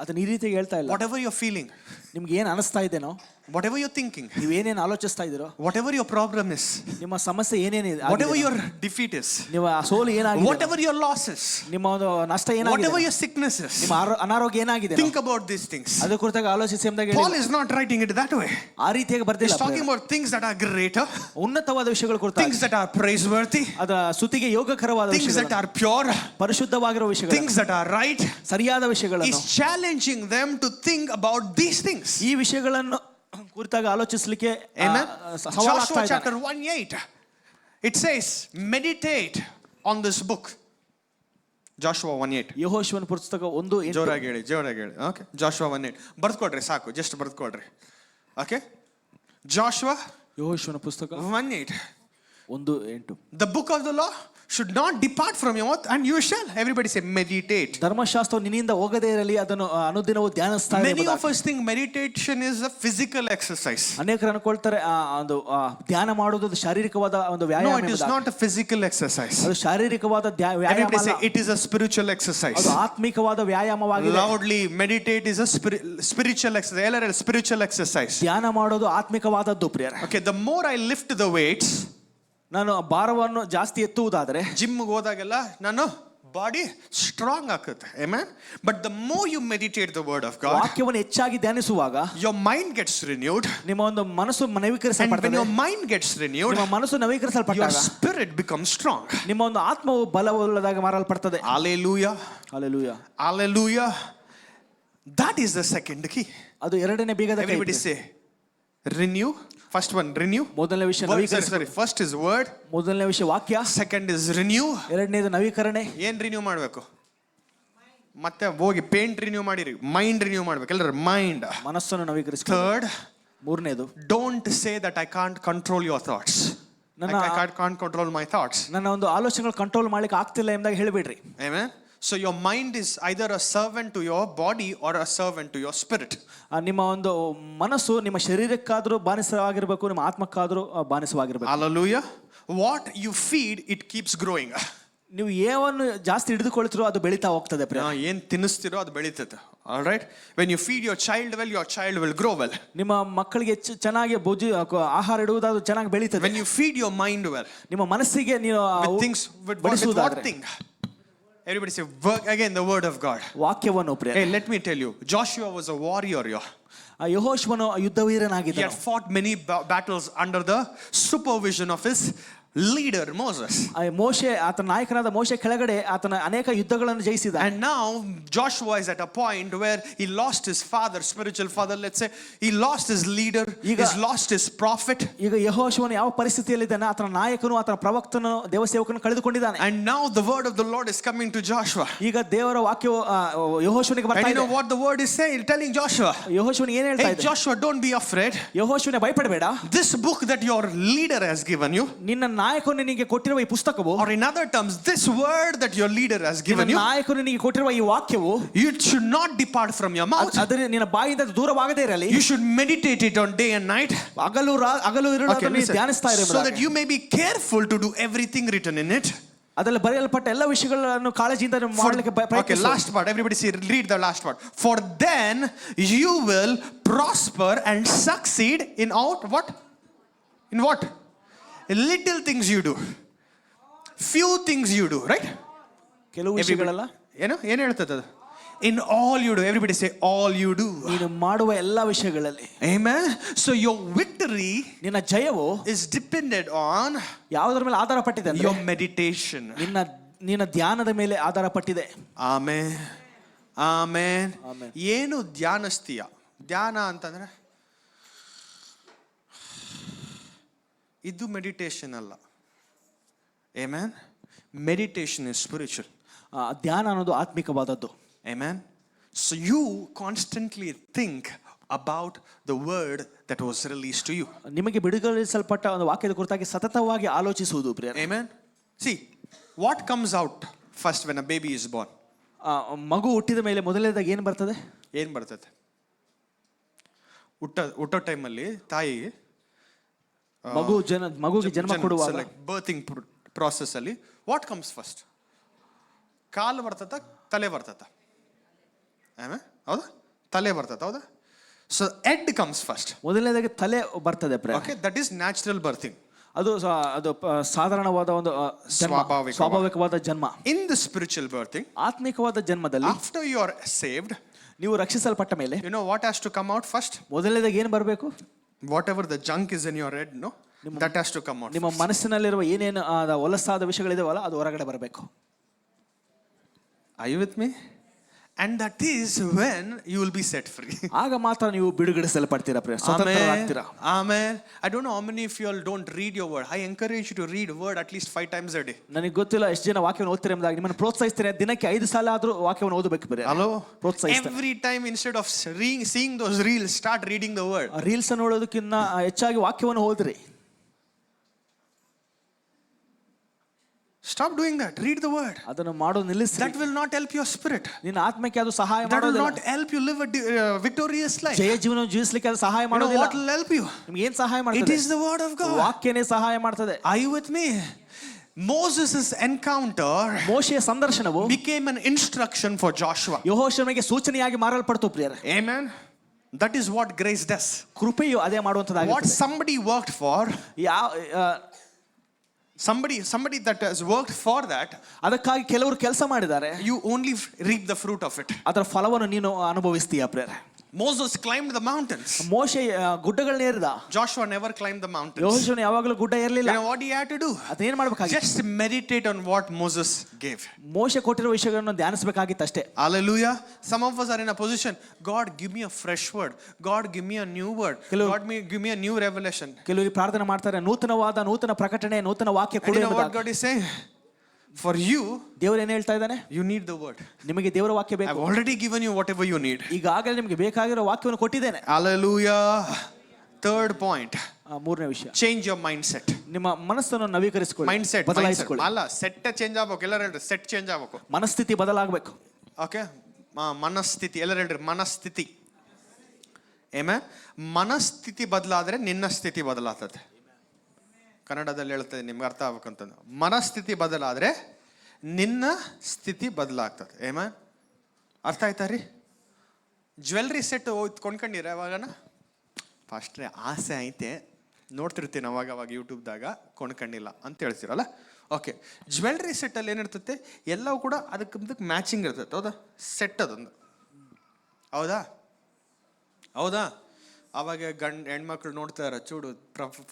ಅದನ್ನ ಈ ರೀತಿಯಾಗಿ ಹೇಳ್ತಾ ಇಲ್ಲ. Whatever you are feeling, ನಿಮ್ಗೆ ಏನು ಅನಿಸ್ತಾ ಇದೆನೋ, whatever you are thinking, ನೀವೇನೇನು ಆಲೋಚಿಸ್ತಾ ಇದ್ದೀರೋ, whatever your problem is, ನಿಮ್ಮ ಸಮಸ್ಯೆ ಏನೇನಿದೆ, whatever your defeat is, ನಿಮ್ಮ ಸೋಲು ಏನಾಗಿದೆ, whatever your loss is, ನಿಮ್ಮ ಒಂದು ನಷ್ಟ ವಾಟ್ ಏನಾಗಿದೆ, ಎವರ್ ಯುವರ್ ಸಿಕ್ನೆಸ್ ಇಸ್, ನಿಮ್ಮ ಅನಾರೋಗ್ಯ ಏನಾಗಿದೆ, ಥಿಂಕ್ ಅಬೌಟ್ ದೀಸ್ ಥಿಂಗ್ಸ್. ಅದರ ಕುರಿತಾಗಿ ಆಲೋಚಿಸಿ ಎಂದಾಗ Paul is not writing it that way. ಆ ರೀತಿಯಾಗಿ ಬರ್ದಿಲ್ಲ. He's talking about things that are greater, ಉನ್ನತವಾದ ವಿಷಯಗಳ ಕುರಿತಾಗಿ, things that are praiseworthy, ಅದರ ಸ್ತುತಿಗೆ ಯೋಗಕರವಾದ things that ವಿಷಯಗಳು, are pure, ಪರಿಶುದ್ಧವಾಗಿರುವ ವಿಷಯಗಳು, things that are right. ಸರಿಯಾದ ವಿಷಯಗಳನ್ನು, He's challenging them to think about these things. ಈ ವಿಷಯಗಳನ್ನು ಕುರಿತಾಗಿ ಆಲೋಚಿಸಲಿಕ್ಕೆ Amen. ಸವಾಲಾಗ್ತಾ Joshua ಇದೆ. chapter 1:8 it says meditate on this book. Joshua 1:8 ಯೆಹೋಶುವನ ಪುಸ್ತಕ 1:8. ಜೋರಾಗಿ ಹೇಳಿ. ಓಕೆ, Joshua 1:8 ಬರ್ದ್ಕೊಡ್ರಿ, ಸಾಕು, ಜಸ್ಟ್ ಬರ್ದ್ಕೊಡ್ರಿ. ಓಕೆ, Joshua ಯೆಹೋಶುವನ ಪುಸ್ತಕ 1:8 1:8. The book of the law should not depart from your mouth, and you shall, everybody say meditate. ಧರ್ಮಶಾಸ್ತ್ರವು ನಿನ್ನಿಂದ ಹೋಗದೇ ಇರಲಿ, ಅದನ್ನು ಅನುದಿನವೂ ಧ್ಯಾನಿಸ್ತಾ ಇರಿ. Many of us think meditation is a physical exercise. ಅನೇಕರು ಅನ್ಕೊಳ್ತಾರೆ ಒಂದು ಧ್ಯಾನ ಮಾಡುವುದು ಅದು ಶಾರೀರಿಕವಾದ ಒಂದು No, ವ್ಯಾಯಾಮ. it is not a physical exercise. ಅದು ಶಾರೀರಿಕವಾದ ವ್ಯಾಯಾಮ Everybody say ಅಲ್ಲ, it is a spiritual exercise. ಅದು ಆತ್ಮಿಕವಾದ ವ್ಯಾಯಾಮವಾಗಿದೆ. Loudly, meditate is a spiritual exercise. LRL, spiritual exercise. ಧ್ಯಾನ ಮಾಡೋದು ಆತ್ಮಿಕವಾದದ್ದು ಪ್ರಿಯರೇ. Okay, the more I lift the weights, ನಾನು ಭಾರವನ್ನು ಜಾಸ್ತಿ ಎತ್ತುವುದಾದರೆ, ಜಿಮ್ಗೆ ಹೋದಾಗೆಲ್ಲ ನಾನು ಬಾಡಿ ಸ್ಟ್ರಾಂಗ್ ಆಗುತ್ತೆ. Amen. But the more you meditate the word of God, ವಾಕ್ಯವನ್ನು ಹೆಚ್ಚಾಗಿ ಧ್ಯಾನಿಸುವಾಗ your mind gets renewed. ನಿಮ್ಮ ಒಂದು ಮನಸ್ಸು And when ನವೀಕರಿಸಲ್ಪಡುತ್ತದೆ. your mind gets renewed, ನಿಮ್ಮ ಮನಸ್ಸು your ನವೀಕರಿಸಲ್ಪಟ್ಟಾಗ spirit becomes strong. ನಿಮ್ಮ ಒಂದು ಆತ್ಮವು ಬಲವುಳ್ಳದಾಗಿ ಮಾರಲ್ಪಡ್ತದೆ. Hallelujah. Hallelujah. Hallelujah. That is the second key. ಅದು ಎರಡನೇ ಬೀಗದ ಕೈ. Everybody say renew. First one, renew. ಮೊದಲನೇ ವಿಷಯ Sorry, ನವೀಕರಿಸು. first is word. ಮೊದಲನೇ ವಿಷಯ ವಾಕ್ಯ. Second is renew. ಎರಡನೇದು ನವೀಕರಣೆ. ಏನ್ ರಿನ್ಯೂ ಮಾಡಬೇಕು? ಮತ್ತೆ ಹೋಗಿ ಪೇಂಟ್ ರಿನ್ಯೂ ಮಾಡಿರಿ, ಮೈಂಡ್ ರಿನ್ಯೂ ಮಾಡ್ಬೇಕು ಎಲ್ಲರೂ, ಮೈಂಡ್. ಮನಸ್ಸನ್ನು ನವೀಕರಿಸಿ. ಥರ್ಡ್, ಮೂರನೇದು, don't say that I can't control your thoughts. I can't control my thoughts. ನನ್ನ ಒಂದು ಆಲೋಚನೆಗಳು ಕಂಟ್ರೋಲ್ ಮಾಡ್ಲಿಕ್ಕೆ ಆಗ್ತಿಲ್ಲ ಎಂದಾಗ ಹೇಳ್ಬೇಡ್ರಿ. Amen. So your mind is either a servant to your body or a servant to your spirit. ನಿಮ್ಮ ಒಂದು ಮನಸ್ಸು ನಿಮ್ಮ ಶರೀರಕ್ಕಾದರೂ ಬಾನಿಸವಾಗಿರಬೇಕು, ನಿಮ್ಮ ಆತ್ಮಕ್ಕಾದರೂ ಬಾನಿಸವಾಗಿರಬೇಕು. Hallelujah. What you feed, it keeps growing. ನೀವು ಏವನ್ನು ಜಾಸ್ತಿ ಹಿಡಿದುಕೊಳ್ತಿರೋ ಅದು ಬೆಳೀತಾ ಹೋಗ್ತದೆ. ಏನ್ ತಿನ್ನಿಸ್ತಿರೋ ಅದು ಬೆಳೀತದೆ. All right. When you feed your child well, your child will grow well. ನಿಮ್ಮ ಮಕ್ಕಳಿಗೆ ಚೆನ್ನಾಗಿ ಆಹಾರ ಇಡುವುದು, ಅದು ಚೆನ್ನಾಗಿ ಬೆಳೀತದೆ. When you feed your mind well, ನಿಮ್ಮ ಮನಸ್ಸಿಗೆ ನೀವು things with what thing? Everybody say again the word of God. ವಾಕ್ಯವನ್ನು ಪ್ರಿಯ. Hey, let me tell you, Joshua was a warrior. ಯೆಹೋಶುವನು ಯುದ್ಧವೀರನಾಗಿದ್ದ. He had fought many battles under the supervision of his leader Moses. ಮೋಶೆ, ಆತನ ನಾಯಕನಾದ ಮೋಶೆ ಕೆಳಗಡೆ ಆತನ ಅನೇಕ ಯುದ್ಧಗಳನ್ನು ಜಯಿಸಿದ. And now Joshua is at a point where he lost his father, spiritual father, let's say. He lost his leader, he's lost his prophet. ಈಗ ಯೆಹೋಶುವನು ಯಾವ ಪರಿಸ್ಥಿತಿಯಲ್ಲಿದ್ದಾನೆ, ಆತನ ನಾಯಕನು ಆತನ ಪ್ರವಕ್ತನು ದೇವಸೇವಕನು ಕಳೆದುಕೊಂಡಿದ್ದಾನೆ. And now the word of the Lord is coming to Joshua. ಈಗ ದೇವರ ವಾಕ್ಯವು ಯೆಹೋಶುವನಿಗೆ ಬರ್ತಾ ಇದೆ. And you know what the word is saying, telling Joshua? ಯೆಹೋಶುವನಿಗೆ ಏನು ಹೇಳ್ತಾ ಇದೆ? Hey Joshua, don't be afraid. ಯೆಹೋಶುವನೇ ಭಯಪಡಬೇಡ. This book that your leader has given you, ನಿನ್ನ ನಾಯಕನು ನಿನಗೆ ಕೊಟ್ಟಿರುವ ಈ ಪುಸ್ತಕವು, or in other terms, this word that your leader has given you, ನಾಯಕನು ನಿನಗೆ ಕೊಟ್ಟಿರುವ ಈ ವಾಕ್ಯವು, it should not depart from your mouth. ಅದರ ನಿನ್ನ ಬಾಯಿಂದ ದೂರವಾಗದೇ ಇರಲಿ. You should meditate it on day and night. ಹಗಲು ಇರುಳು ಅದನ್ನು ಧ್ಯಾನಿಸ್ತಾ ಇರು, so that you may be careful to do everything written in it. ಅದರಲ್ಲಿ ಬರೆಯಲ್ಪಟ್ಟ ಎಲ್ಲ ವಿಷಯಗಳನ್ನು ಕಾಳಜಿಯಿಂದ ಮಾಡಲಿಕ್ಕೆ ಪ್ರಯತ್ನಿಸು. Okay, last part. Everybody see, read the last part. For then you will prosper and succeed in what? In what? Little things you do. Few things you do, right? ಕೆಲವು ವಿಷಯಗಳಲ್ಲ. ಏನು ಹೇಳ್ತದೆ? In all you do. Everybody say all you do. ನೀನು ಮಾಡುವ ಎಲ್ಲ ವಿಷಯಗಳಲ್ಲಿ. Amen. So your victory, ನಿನ್ನ ಜಯವು, is dependent on ಯಾವುದರ ಮೇಲೆ ಆಧಾರ ಪಟ್ಟಿದೆ ಅಂದ್ರೆ your meditation. ನಿನ್ನ ಧ್ಯಾನದ ಮೇಲೆ ಆಧಾರ ಪಟ್ಟಿದೆ. Amen, amen. ಏನು ಧ್ಯಾನಿಸ್ತೀಯ? ಧ್ಯಾನ ಅಂತಂದ್ರೆ ಇದು ಮೆಡಿಟೇಷನ್ ಅಲ್ಲ. Amen. Meditation is spiritual. ಧ್ಯಾನ ಅನ್ನೋದು ಆತ್ಮಿಕವಾದದ್ದು. Amen. So you constantly think about the word that was released to you. ನಿಮಗೆ ಬಿಡುಗಡೆಸಲ್ಪಟ್ಟ ಒಂದು ವಾಕ್ಯದ ಕುರಿತಾಗಿ ಸತತವಾಗಿ ಆಲೋಚಿಸುವುದು ಪ್ರಿಯರೇ. Amen. See, what comes out first when a baby is born? ಮಗು ಹುಟ್ಟಿದ ಮೇಲೆ ಮೊದಲನೇದಾಗಿ ಏನು ಬರ್ತದೆ? ಏನು ಬರ್ತದೆ? ಹುಟ್ಟೋ ಟೈಮಲ್ಲಿ ತಾಯಿ ಮಗುಗೆ ಜನ್ಮ ಕೊಡುವಾಗ ಬರ್ತಿಂಗ್ ಪ್ರಾಸೆಸ್ ಅಲ್ಲಿ ವಾಟ್ ಕಮ್ಸ್ ಫಸ್ಟ್? ಕಾಲು ಬರ್ತದ, ತಲೆ ಬರ್ತದ? ಹೌದಾ? ತಲೆ ಬರ್ತದ, ಹೌದಾ? So head comes first. ಮೊದಲನೇದಾಗಿ ತಲೆ ಬರ್ತದೆ. Okay, that is natural birthing. ಅದು ಸಾಧಾರಣವಾದ ಒಂದು ಸ್ವಾಭಾವಿಕವಾದ ಜನ್ಮ. ಇನ್ ದ ಸ್ಪಿರಿಚುವಲ್ ಬರ್ತಿಂಗ್, ಆತ್ಮಿಕವಾದ ಜನ್ಮದಲ್ಲಿ, ಆಫ್ಟರ್ ಯು ಆರ್ ಸೇವ್ಡ್, ನೀವು ರಕ್ಷಿಸಲ್ಪಟ್ಟ ಮೇಲೆ, you know what has to come out first? ಮೊದಲನೇದಾಗಿ ಏನು ಬರಬೇಕು? Whatever the junk is in your head, no, that has to come out. ನಿಮ್ಮ ಮನಸ್ಸಿನಲ್ಲಿರುವ ಏನೇನು ಒಲಸಾದ ವಿಷಯಗಳಿದಾವಲ್ಲ ಅದು ಹೊರಗಡೆ ಬರಬೇಕು. Are you with me? And that is when you will be set free. ಆಗ ಮಾತ್ರ ನೀವು ಬಿಡುಗಡೆಸಲ್ಪಡ್ತೀರಾ, ಸ್ವತಂತ್ರರಾಗ್ತೀರಾ. Amen. I don't know how many of you all don't read your word. I encourage you to read word at least 5 times a day. ನನಗೆ ಗೊತ್ತಿಲ್ಲ ಎಷ್ಟು ಜನ ವಾಕ್ಯವನ್ನು ಓದ್ತಾರೆ ಎಂಬುದಾಗಿ. ನಿಮ್ಮನ್ನು ಪ್ರೋತ್ಸಾಹಿಸ್ತೀನಿ, ದಿನಕ್ಕೆ 5 ಸಲ ಆದರೂ ವಾಕ್ಯವನ್ನು ಓದಬೇಕು. ಬೇರೆ hello, ಪ್ರೋತ್ಸಾಹಿಸ್ತೀನಿ. Every time instead of seeing those reels, start reading the word. Reels ನೋಡೋದಕ್ಕಿಂತ ಹೆಚ್ಚಾಗಿ ವಾಕ್ಯವನ್ನು ಓದ್ರಿ. Stop doing that. Read the word. ಅದನ್ನು ಮಾಡೋದು ನಿಲ್ಲಿಸಿ. That will not help your spirit. ನಿನ್ನ ಆತ್ಮಕ್ಕೆ ಅದು ಸಹಾಯ ಮಾಡೋದಿಲ್ಲ. That will not help you live a victorious life. ಜಯ ಜೀವನ ಜೀವಿಸಲಿಕ್ಕೆ ಅದು ಸಹಾಯ ಮಾಡೋದಿಲ್ಲ. What will help you? ನಿಮಗೆ ಏನು ಸಹಾಯ ಮಾಡ್ತದೆ? It is the word of God. ವಾಕ್ಯನೇ ಸಹಾಯ ಮಾಡ್ತದೆ. Are you with me? Moses' encounter, ಮೋಶೆಯ ಸಂದರ್ಶನವು, became an instruction for Joshua. ಯೆಹೋಶುವನಿಗೆ ಸೂಚನೆಯಾಗಿ ಮಾರಲ್ಪಡ್ತು ಪ್ರಿಯರೇ. Amen. That is what grace does. ಕೃಪೆಯು ಅದೇ ಮಾಡುವಂತದ್ದಾಗಿದೆ. What somebody worked for, somebody that has worked for that, ಅದಕ್ಕಾಗಿ ಕೆಲವರು ಕೆಲಸ ಮಾಡಿದ್ದಾರೆ, you only reap the fruit of it. ಅದರ ಫಲವನ್ನು ನೀನು ಅನುಭವಿಸ್ತೀಯ ಪ್ರಿಯರೇ. Moses climbed the mountains. ಮೋಶೆ ಗುಡ್ಡಗಳನ್ನ ಏರಿದ. Joshua never climbed the mountains. ಯೆಹೋಶುವನು ಯಾವಾಗಲೂ ಗುಡ್ಡ ಏರಲಿಲ್ಲ. You know what he had to do? ಅದನ್ನ ಮಾಡಬೇಕಾಗಿತ್ತು? Just meditate on what Moses gave. ಮೋಶೆ ಕೊಟ್ಟಿರುವ ವಿಷಯಗಳನ್ನು ಧ್ಯಾನಿಸಬೇಕಾಗಿತ್ತು ಅಷ್ಟೇ. Hallelujah. Some of us are in a position, God give me a fresh word. God give me a new word. God give me a new revelation. ಕೆಲವರು ಪ್ರಾರ್ಥನೆ ಮಾಡ್ತಾರೆ, ನೂತನ ಪ್ರಕಟಣೆ, ನೂತನ ವಾಕ್ಯ ಕೊಡು ಎಂಬುದಾಗಿ. You know what God is saying? For you, ದೇವರು ಏನು ಹೇಳ್ತಾ ಇದ್ದಾನೆ? you need the word. ನಿಮಗೆ ದೇವರ ವಾಕ್ಯ ಬೇಕು. I've already given you whatever you need. ಈಗಾಗಲೇ ನಿಮಗೆ ಬೇಕಾಗಿರೋ ವಾಕ್ಯವನ್ನು ಕೊಟ್ಟಿದ್ದೇನೆ. Hallelujah. Third point. ಮೂರನೇ ವಿಷಯ, change your mindset. ನಿಮ್ಮ ಮನಸ್ಸನ್ನು ನವೀಕರಿಸಿಕೊಳ್ಳಿ, mindset ಬದಲಾಯಿಸಿಕೊಳ್ಳಿ. ಅಲ್ಲ, ಸೆಟ್ ಚೇಂಜ್ ಆಗಬೇಕು. ಎಲ್ಲರೂ ಹೇಳ್ರಿ ಸೆಟ್ ಚೇಂಜ್ ಆಗಬೇಕು. ಮನಸ್ಥಿತಿ ಬದಲಾಗಬೇಕು. ಓಕೆ, ಮನಸ್ಥಿತಿ, ಎಲ್ಲರೂ ಹೇಳ್ರಿ ಮನಸ್ಥಿತಿ. ಆಮೆನ್. ಮನಸ್ಥಿತಿ ಬದಲಾದ್ರೆ ನಿನ್ನ ಸ್ಥಿತಿ ಬದಲಾಗ್ತದೆ. ಕನ್ನಡದಲ್ಲಿ ಹೇಳ್ತದೆ, ನಿಮ್ಗೆ ಅರ್ಥ ಆಗ್ಬೇಕಂತಂದು. ಮನಸ್ಥಿತಿ ಬದಲಾದ್ರೆ ನಿನ್ನ ಸ್ಥಿತಿ ಬದಲಾಗ್ತದೆ. ಆಮೆನ್. ಅರ್ಥ ಆಯ್ತಾ ರೀ? Jewellery set ಕೊಂಡ್ಕೊಂಡಿರ ಯಾವಾಗನ? ಫಸ್ಟ್ರೆ ಆಸೆ ಐತೆ, ನೋಡ್ತಿರ್ತೀನಿ ಅವಾಗ ಯೂಟ್ಯೂಬ್ದಾಗ, ಕೊಂಡ್ಕೊಂಡಿಲ್ಲ ಅಂತ ಹೇಳ್ತೀರಲ್ಲ. ಓಕೆ, ಜ್ಯುವೆಲ್ರಿ ಸೆಟ್ಟಲ್ಲಿ ಏನಿರ್ತೈತೆ, ಎಲ್ಲವೂ ಕೂಡ ಅದಕ್ಕೆ ಮ್ಯಾಚಿಂಗ್ ಇರ್ತೈತೆ. ಹೌದಾ? ಸೆಟ್ ಅದೊಂದು, ಹೌದಾ? ಅವಾಗ ಹೆಣ್ಮಕ್ಳು ನೋಡ್ತಾರೆ, ಚೂಡು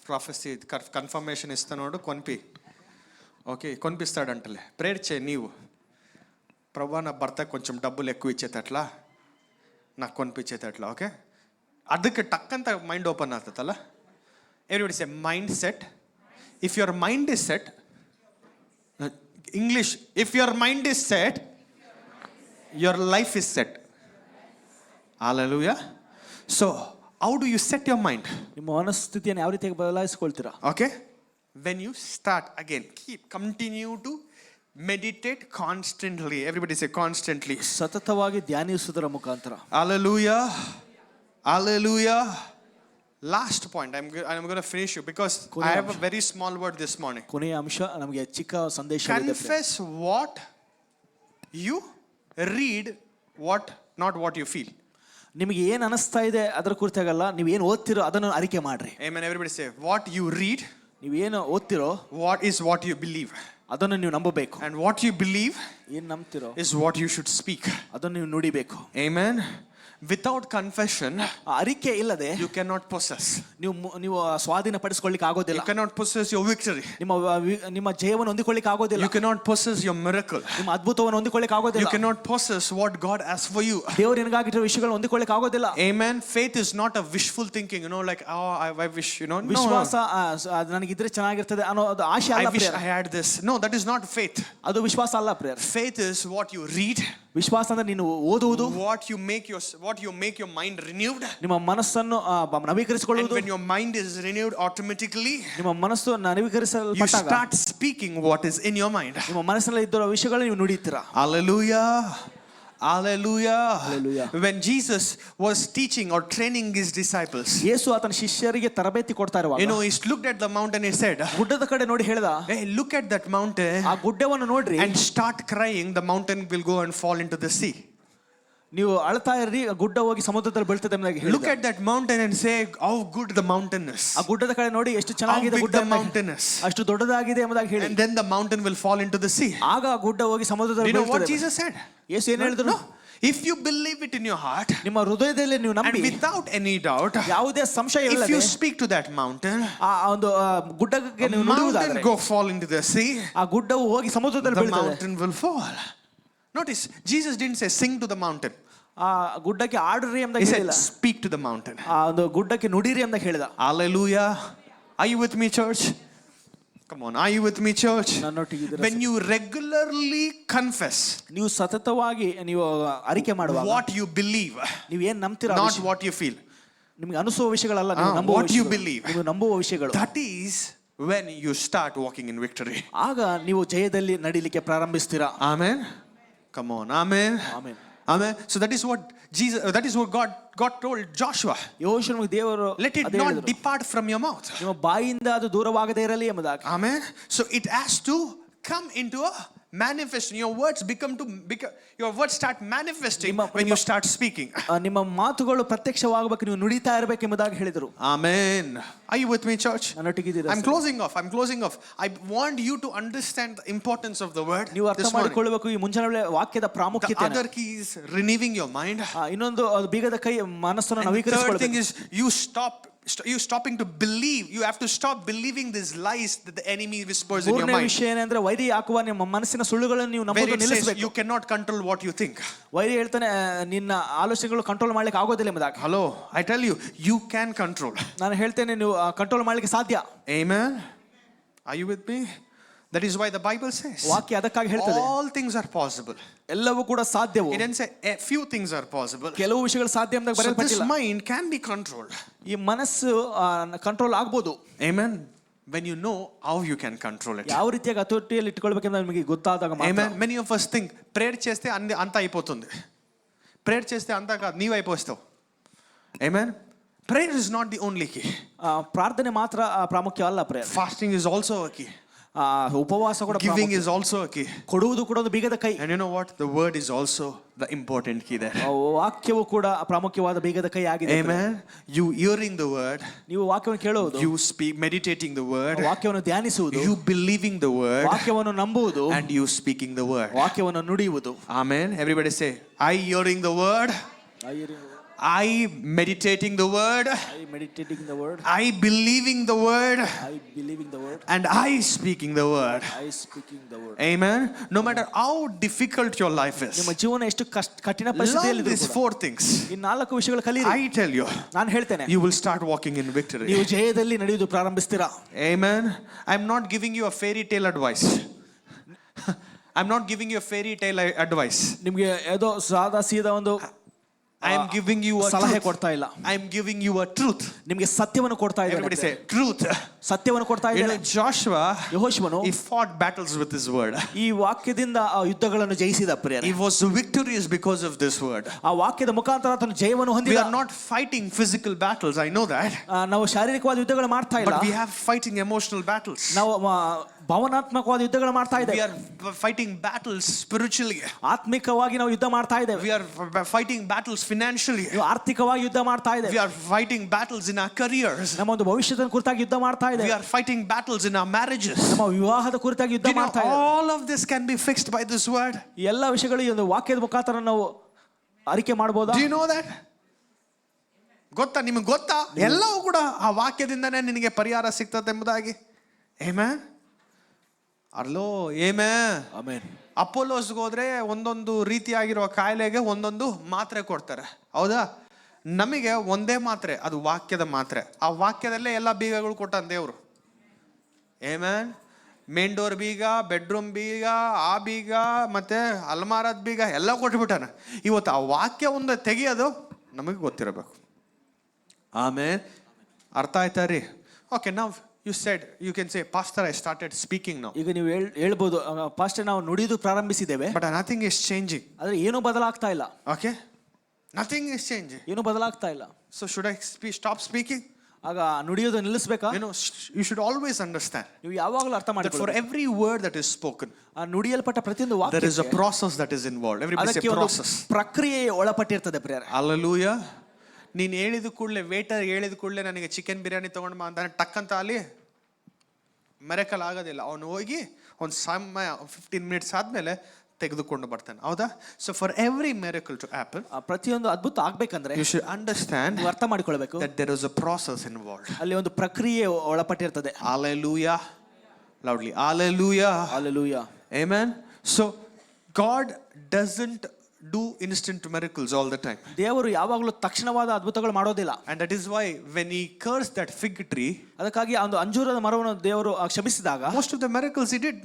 ಪ್ರಾಫೆಸಿ ಕನ್ಫರ್ಮೇಷನ್ ಇಸ್ತಾ ನೋಡು, ఓకే కొనిపిస్తాడంటలే ప్రేయర్ చేయి నీవు ప్రభా నా భర్త కొంచెం డబ్బులు ఎక్కువ ఇచ్చేటట్లా నాకు కొనిపించేటట్లా. ఓకే, ಅದಕ್ಕೆ ಟಕ್ಕಂತ ಮೈಂಡ್ ಓಪನ್ ಆಗ್ತದಲ್ಲ. Everybody say mind set. If your mind is set, English, if your mind is set, your life is set. Hallelujah. So how do you set your mind? ನಿಮ್ಮ ಮನಸ್ಥಿತಿಯನ್ನು ಯಾವ ರೀತಿಯಾಗಿ ಬದಲಾಯಿಸಿಕೊಳ್ಳುತ್ತೀರಾ? Okay, when you start again, continue to meditate constantly. Everybody say constantly. ಸತತವಾಗಿ ಧ್ಯಾನಿಸುವುದರ ಮುಖಾಂತರ. Hallelujah. Hallelujah. Last point, I'm going to finish you because I have a very small word this morning. ಕೊನೆಯ ಅಂಶ ನಮಗೆ ಚಿಕ್ಕ ಸಂದೇಶ ಇದೆ. Confess what you read, not what you feel. ನಿಮಗೆ ಏನು ಅನಿಸ್ತಾ ಇದೆ ಅದರ ಕುರಿತಾಗಲ್ಲ, ನೀವು ಏನು ಓದ್ತಿರೋ ಅದನ್ನು ಅರಿಕೆ ಮಾಡ್ರಿ. Amen. Everybody say what you read, ನೀವು ಏನು ಓದ್ತಿರೋ what you believe, ಅದನ್ನು ನೀವು ನಂಬಬೇಕು. and what you believe ಏನು ನಂಬ್ತಿರೋ is what you should speak. ಅದನ್ನು ನೀವು ನುಡಿಬೇಕು. Amen. Without confession, ಅರಿಕೆ ಇಲ್ಲದೆ you cannot possess. ನೀವು ಸ್ವಾಧೀನಪಡಿಸಿಕೊಳ್ಳಿಕ್ಕೆ ಆಗೋದಿಲ್ಲ. You cannot possess your victory. ನಿಮ್ಮ ಜಯವನ್ನು ಹೊಂದಿಕೊಳ್ಳಿಕ್ಕೆ ಆಗೋದಿಲ್ಲ. You cannot possess your miracle. ನಿಮ್ಮ ಅದ್ಭುತವನ್ನು ಹೊಂದಿಕೊಳ್ಳಿಕ್ಕೆ ಆಗೋದಿಲ್ಲ. You cannot possess what God has for you. ದೇವರು ನಿನಗಾಗಿರೋ ವಿಷಯಗಳನ್ನು ಹೊಂದಿಕೊಳ್ಳಿಕ್ಕೆ ಆಗೋದಿಲ್ಲ. Amen. Faith is not a wishful thinking, like, oh, I wish, no. ವಿಶ್ವಾಸ ನನಗಿದ್ರೆ ಚೆನ್ನಾಗಿರ್ತದೆ ಅನ್ನೋದು ಆಶೆ ಅಲ್ಲ. I wish I had this. No, that is not faith. ಅದು ವಿಶ್ವಾಸ ಅಲ್ಲ prayer. Faith is what you read. ವಿಶ್ವಾಸ ಅಂದ್ರೆ ನೀನು ಓದುವುದು. What you make your mind renewed. ನಿಮ್ಮ ಮನಸ್ಸನ್ನು ನವೀಕರಿಸಿಕೊಳ್ಳುವುದು. And when your mind is renewed automatically, ನಿಮ್ಮ ಮನಸ್ಸು ನವೀಕರಿಸಲ್ಪಟ್ಟಾಗ you start speaking what is in your mind. ನಿಮ್ಮ ಮನಸ್ಸಿನಲ್ಲಿ ಇದ್ದ ವಿಷಯಗಳನ್ನು ನೀವು ನುಡಿತೀರಾ. Hallelujah. Hallelujah. Hallelujah. When Jesus was teaching or training his disciples, ಯೇಸು ಆತನ ಶಿಷ್ಯರಿಗೆ ತರಬೇತಿ ಕೊಡ್ತಾ ಇರುವಾಗ, he looked at the mountain and said, ಗುಡ್ಡದ ಕಡೆ ನೋಡಿ ಹೇಳಿದ, hey, look at that mountain, ಆ ಗುಡ್ಡವನ್ನು ನೋಡ್ರಿ, and start crying, the mountain will go and fall into the sea. ನೀವು ಅಳ್ತಾ ಇರ್ರಿ, ಗುಡ್ಡ ಹೋಗಿ ಸಮುದ್ರದಲ್ಲಿ ಬೀಳ್ತದೆ ಎಂಬುದಾಗಿ ಹೇಳಿದ. Look at that mountain and say how good the mountain is. ಆ ಗುಡ್ಡದ ಕಡೆ ನೋಡಿ ಎಷ್ಟು ಚೆನ್ನಾಗಿದೆ ಗುಡ್ಡ, ಅಷ್ಟು ದೊಡ್ಡದಾಗಿದೆ ಎಂಬುದಾಗಿ ಹೇಳಿ. And then the mountain will fall into the sea. ಆಗ ಆ ಗುಡ್ಡ ಹೋಗಿ ಸಮುದ್ರದಲ್ಲಿ ಬೀಳ್ತದೆ. You know what Jesus said? ಯೇಸು ಏನು ಹೇಳಿದ್ರು? If you believe it in your heart, ನಿಮ್ಮ ಹೃದಯದಲ್ಲಿ ನೀವು ನಂಬಿ, and without any doubt, ಯಾವುದೇ ಸಂಶಯ ಇಲ್ಲದೆ, if you speak to that mountain, ಆ ಒಂದು ಗುಡ್ಡಕ್ಕೆ ನೀವು ನುಡಿಯುವುದಾದರೆ, mountain go fall into the sea, ಆ ಗುಡ್ಡವು ಹೋಗಿ ಸಮುದ್ರದಲ್ಲಿ the ಬೀಳ್ತದೆ. mountain will fall. Notice, Jesus didn't say sing to the mountain. ಆ ಗುಡ್ಡಕ್ಕೆ ಆಡ್ರಿ ಎಂಬುದಾಗಿ He said ಹೇಳಿಲ್ಲ. speak to the mountain. ಆ ಒಂದು ಗುಡ್ಡಕ್ಕೆ ನುಡಿರಿ ಎಂಬುದಾಗಿ ಹೇಳಿದ. Hallelujah. Are you with me, church? Come on, are you with me, church? When you regularly confess, ನೀವು ಸತತವಾಗಿ ನೀವು ಅರಿಕೆ ಮಾಡುವಾಗ, what you believe, ನೀವು ಏನು ನಂಬ್ತೀರಾ, not what you feel, ನಿಮಗೆ ಅನಿಸುವ ವಿಷಯಗಳಲ್ಲ, ನೀವು ನಂಬುವ what you ವಿಷಯಗಳು, believe, ನೀವು ನಂಬುವ ವಿಷಯಗಳು, that is when you start walking in victory. ಆಗ ನೀವು ಜಯದಲ್ಲಿ ನಡಿಲಿಕ್ಕೆ ಪ್ರಾರಂಭಿಸ್ತೀರಾ. Amen. Come on, amen. Amen. Amen. So that is what God told Joshua. ಯೋಶುವನಿಗೆ ದೇವರು let it not depart from your mouth. ನಿಮ್ಮ ಬಾಯಿಂದ ಅದು ದೂರವಾಗದೇ ಇರಲಿ ಎಂಬುದಾಗಿ. Amen. So it has to come into a manifestation. Your words your words start manifesting when you start speaking. ನಿಮ್ಮ ಮಾತುಗಳು ಪ್ರತ್ಯಕ್ಷವಾಗಬೇಕು, ನೀವು ನುಡಿತಾ ಇರಬೇಕು ಎಂಬುದಾಗಿ ಹೇಳಿದರು. Amen. Are you with me, church? ನನ್ನೊಟ್ಟಿಗಿದ್ದೀರಾ? I'm closing off. I want you to understand the importance of the word. ನೀವು ಅರ್ಥ ಮಾಡಿಕೊಳ್ಳಬೇಕು ಈ ಮುಂಜಾನೆ ವಾಕ್ಯದ ಪ್ರಾಮುಖ್ಯತೆ. The other key is renewing your mind. ಇನ್ನೊಂದು ಬೀಗದ ಕೈ ಮನಸ್ಸನ್ನು ನವೀಕರಿಸಿಕೊಳ್ಳಬೇಕು. The third thing is you stopping to believe. You have to stop believing these lies that the enemy whispers in your mind. ವಿಷಯ ಏನಂದ್ರೆ ವೈರಿ ಹಾಕುವ ನಿಮ್ಮ ಮನಸ್ಸಿನ ಸುಳ್ಳುಗಳನ್ನು ನೀವು ನಂಬುವುದು ನಿಲ್ಲಿಸಬೇಕು. You cannot control what you think. ವೈರಿ ಹೇಳ್ತಾನೆ ನಿನ್ನ ಆಲೋಚನೆಗಳು ಕಂಟ್ರೋಲ್ ಮಾಡ್ಲಿಕ್ಕೆ ಆಗೋದಿಲ್ಲ ಎಂಬುದಾಗಿ. Hello, I tell you, you can control. ನಾನು ಹೇಳ್ತೇನೆ ನೀವು ಕಂಟ್ರೋಲ್ ಮಾಡ್ಲಿಕ್ಕೆ ಸಾಧ್ಯ. Amen. Are you with me? That is why the Bible says ವಾಕ್ಯ ಅದಕ್ಕಾಗಿ ಹೇಳ್ತದೆ all things are possible. ಎಲ್ಲವೂ ಕೂಡ ಸಾಧ್ಯವು. It didn't say a few things are possible. ಕೆಲವು ವಿಷಯಗಳು ಸಾಧ್ಯ ಎಂಬುದಾಗಿ ಬರೆಯಲ್ಪಟ್ಟಿಲ್ಲ. So this mind can be controlled. ಈ ಮನಸ್ಸು ಕಂಟ್ರೋಲ್ ಆಗ್ಬೋದು. Amen. When you know how you can control it. ಯಾವ ರೀತಿಯಾಗಿ ಹತೋಟಿಯಲ್ಲಿ ಇಟ್ಕೊಳ್ಬೇಕೆಂದು ನಿಮಗೆ ಗೊತ್ತಾದಾಗ ಮಾತ್ರ. Amen. Many of us think prayer చేస్తే అంత అయిపోతుంది. Prayer చేస్తే అంత కాదు, నీవు అయిపోస్తావు. Amen. Prayer is not the only key. ಪ್ರಾರ್ಥನೆ ಮಾತ್ರ ಪ್ರಾಮುಖ್ಯ ಅಲ್ಲ. Prayer, fasting is also a key. ಉಪವಾಸ ಕೂಡ, giving is also a key. ಕೊಡುವುದು ಕೂಡ ಒಂದು ಬೀಗದ ಕೈ. And you know what? The word is also the important key there. ವಾಕ್ಯವು ಕೂಡ ಪ್ರಾಮುಖ್ಯವಾದ ಬೀಗದ ಕೈ ಆಗಿದೆ. Amen. You hearing the word, ನೀವು ವಾಕ್ಯವನ್ನು ಕೇಳುವುದು, you meditating the word, ವಾಕ್ಯವನ್ನು ಧ್ಯಾನಿಸುವುದು, you believing the word, ವಾಕ್ಯವನ್ನು ನಂಬುವುದು, and you speaking the word. ವಾಕ್ಯವನ್ನು ನುಡಿಯುವುದು. Amen. Everybody say, I hearing the word, I meditating the word, I meditating the word, I believing the word, I believing the word, and I speaking the word. I speaking the word. Amen. No matter how difficult your life is, ನಿಮ್ಮ ಜೀವನ ಎಷ್ಟು ಕಠಿಣ ಪರಿಸ್ಥಿತಿಯಲ್ಲಿ learn these four things. ಈ ನಾಲ್ಕು ವಿಷಯಗಳು ಕಲಿಯಿರಿ. I tell you, ನಾನು ಹೇಳ್ತೇನೆ, you will start walking in victory. ನೀವು ಜಯದಲ್ಲಿ ನಡೆಯುವುದು ಪ್ರಾರಂಭಿಸ್ತೀರಾ. Amen. I'm not giving you a fairy tale advice. I'm not giving you a fairy tale advice. ನಿಮಗೆ ಏದೋ ಸಾದಾ ಸೀದಾ ಒಂದು I am giving you a ಸಲಹೆ ಕೊಡ್ತಾ ಇಲ್ಲ. I am giving you a truth. ನಿಮಗೆ ಸತ್ಯವನ್ನು ಕೊಡ್ತಾ ಇದ್ದೇನೆ. Everybody say truth. ಸತ್ಯವನ್ನು ಕೊಡ್ತಾ ಇದ್ದೇನೆ. Joshua, ಯೆಹೋಶುವನು, he fought battles with his word. ಈ ವಾಕ್ಯದಿಂದ ಯುದ್ಧಗಳನ್ನು ಜಯಿಸಿದ ಪ್ರಿಯರೇ. He was victorious because of this word. ಆ ವಾಕ್ಯದ ಮುಖಾಂತರ ಆತನು ಜಯವನ್ನು ಹೊಂದಿದ. We are not fighting physical battles, I know that. ನಾವು ಶಾರೀರಿಕವಾದ ಯುದ್ಧಗಳು ಮಾಡ್ತಾ ಇಲ್ಲ. But we have fighting emotional battles. ನಾವು ಭಾವನಾತ್ಮಕವಾದ ಯುದ್ಧಗಳು ಮಾಡ್ತಾ ಇದ್ದೇವೆ. We are fighting battles spiritually. ಆತ್ಮಿಕವಾಗಿ ನಾವು ಯುದ್ಧ ಮಾಡ್ತಾ ಇದ್ದೇವೆ. We are fighting battles financially. ಆರ್ಥಿಕವಾಗಿ ಯುದ್ಧ ಮಾಡ್ತಾ ಇದ್ದೇವೆ. We are fighting battles in our careers. ನಮ್ಮ ಒಂದು ಭವಿಷ್ಯದ ಕುರಿತಾಗಿ ಯುದ್ಧ ಮಾಡ್ತಾ ಇದ್ದೇವೆ. We are fighting battles in our marriages. ನಮ್ಮ ವಿವಾಹದ ಕುರಿತಾಗಿ ಯುದ್ಧ ಮಾಡ್ತಾ ಇದ್ದೇವೆ. All of this can be fixed by this word. ಈ ಎಲ್ಲ ವಿಷಯಗಳು ಈ ಒಂದು ವಾಕ್ಯದ ಮುಖಾಂತರ ನಾವು ಅರಿಕೆ ಮಾಡಬಹುದಾ? Do you know that? ಗೊತ್ತಾ, ನಿಮಗೆ ಗೊತ್ತಾ? ಎಲ್ಲವೂ ಕೂಡ ಆ ವಾಕ್ಯದಿಂದನೇ ನಿನಗೆ ಪರಿಹಾರ ಸಿಗ್ತದೆ ಎಂಬುದಾಗಿ. ಆಮೆನ್. ಅಲ್ಲೋ ಆಮೆನ್. ಅಪೋಲೋಸ್ಗೆ ಹೋದ್ರೆ ಒಂದೊಂದು ರೀತಿಯಾಗಿರುವ ಕಾಯಿಲೆಗೆ ಒಂದೊಂದು ಮಾತ್ರೆ ಕೊಡ್ತಾರೆ, ಹೌದಾ? ನಮಗೆ ಒಂದೇ ಮಾತ್ರೆ, ಅದು ವಾಕ್ಯದ ಮಾತ್ರೆ. ಆ ವಾಕ್ಯದಲ್ಲೇ ಎಲ್ಲ ಬೀಗಗಳು ಕೊಟ್ಟಾನ ದೇವರು. ಆಮೆನ್. ಮೇನ್ ಡೋರ್ ಬೀಗ, ಬೆಡ್ರೂಮ್ ಬೀಗ, ಆ ಬೀಗ, ಮತ್ತೆ ಅಲ್ಮಾರದ ಬೀಗ ಎಲ್ಲ ಕೊಟ್ಬಿಟ್ಟಾನ. ಇವತ್ತು ಆ ವಾಕ್ಯ ಒಂದು ತೆಗಿಯೋದು ನಮಗೆ ಗೊತ್ತಿರಬೇಕು. ಆಮೇಲೆ ಅರ್ಥ ಆಯ್ತಾ ರೀ? ಓಕೆ, ನಾವು you said you can say pastor I started speaking now. ಈಗ ನೀವು ಹೇಳ್ಬೋದು ಪಾಸ್ಟರ್ ನಾವು ನುಡಿದು ಪ್ರಾರಂಭಿಸಿದ್ದೇವೆ, ಬಟ್ ನಥಿಂಗ್ ಇಸ್ ಚೇಂಜಿಂಗ್. ಆದ್ರೆ ಏನೂ ಬದಲಾಗ್ತಾ ಇಲ್ಲ. ಓಕೆ, ನಥಿಂಗ್ ಇಸ್ ಚೇಂಜಿಂಗ್, ಏನೂ ಬದಲಾಗ್ತಾ ಇಲ್ಲ. So should I stop speaking? ಆಗ ನುಡಿಯೋದು ನಿಲ್ಲಿಸಬೇಕಾ? You should always understand. ನೀವು ಯಾವಾಗಲೂ ಅರ್ಥ ಮಾಡಿ, for every word that is spoken, ಆ ನುಡಿಯಲ್ಪಟ್ಟ ಪ್ರತಿಯೊಂದು ವಾಕ್ಯಕ್ಕೆ there is a process that is involved. Everybody say process. ಪ್ರಕ್ರಿಯೆ ಒಳಪಟ್ಟಿರ್ತದೆ ಪ್ರಿಯರೇ. Hallelujah. ನೀನು ಹೇಳಿದ ಕೂಡಲೇ, ವೇಟರ್ ಹೇಳಿದ ಕೂಡಲೇ ನನಗೆ ಚಿಕನ್ ಬಿರಿಯಾನಿ ತಗೊಂಡು ಬಾ ಅಂತಾನೆ ಟಕ್ ಅಂತ ಅಲ್ಲಿ ಮೆರೆಕಲ್ ಆಗೋದಿಲ್ಲ. ಅವನು ಹೋಗಿ ಒಂದು ಸಮಯ 15 ಮಿನಿಟ್ಸ್ ಆದ್ಮೇಲೆ ತೆಗೆದುಕೊಂಡು ಬರ್ತಾನೆ, ಹೌದಾ? So for every miracle to happen, ಪ್ರತಿಯೊಂದು ಅದ್ಭುತ ಆಗ್ಬೇಕಂದ್ರೆ ಯು ಶುಡ್ ಅಂಡರ್ಸ್ಟ್ಯಾಂಡ್, ನೀವು ಅರ್ಥ ಮಾಡಿಕೊಳ್ಳಬೇಕು, that there is a process involved. ಅಲ್ಲಿ ಒಂದು ಪ್ರಕ್ರಿಯೆ ಒಳಪಟ್ಟಿರ್ತದೆ. Hallelujah. Loudly. Hallelujah. Hallelujah. Amen. So God doesn't do instant miracles all the time. ದೇವರು ಯಾವಾಗಲೂ ತಕ್ಷಣವಾದ ಅದ್ಭುತಗಳು ಮಾಡೋದಿಲ್ಲ. And that is why when he cursed that fig tree, ಅದಕ್ಕಾಗಿ ಒಂದು ಅಂಜೂರದ ಮರವನ್ನು ದೇವರು ಕ್ಷಮಿಸಿದಾಗ most of the miracles he did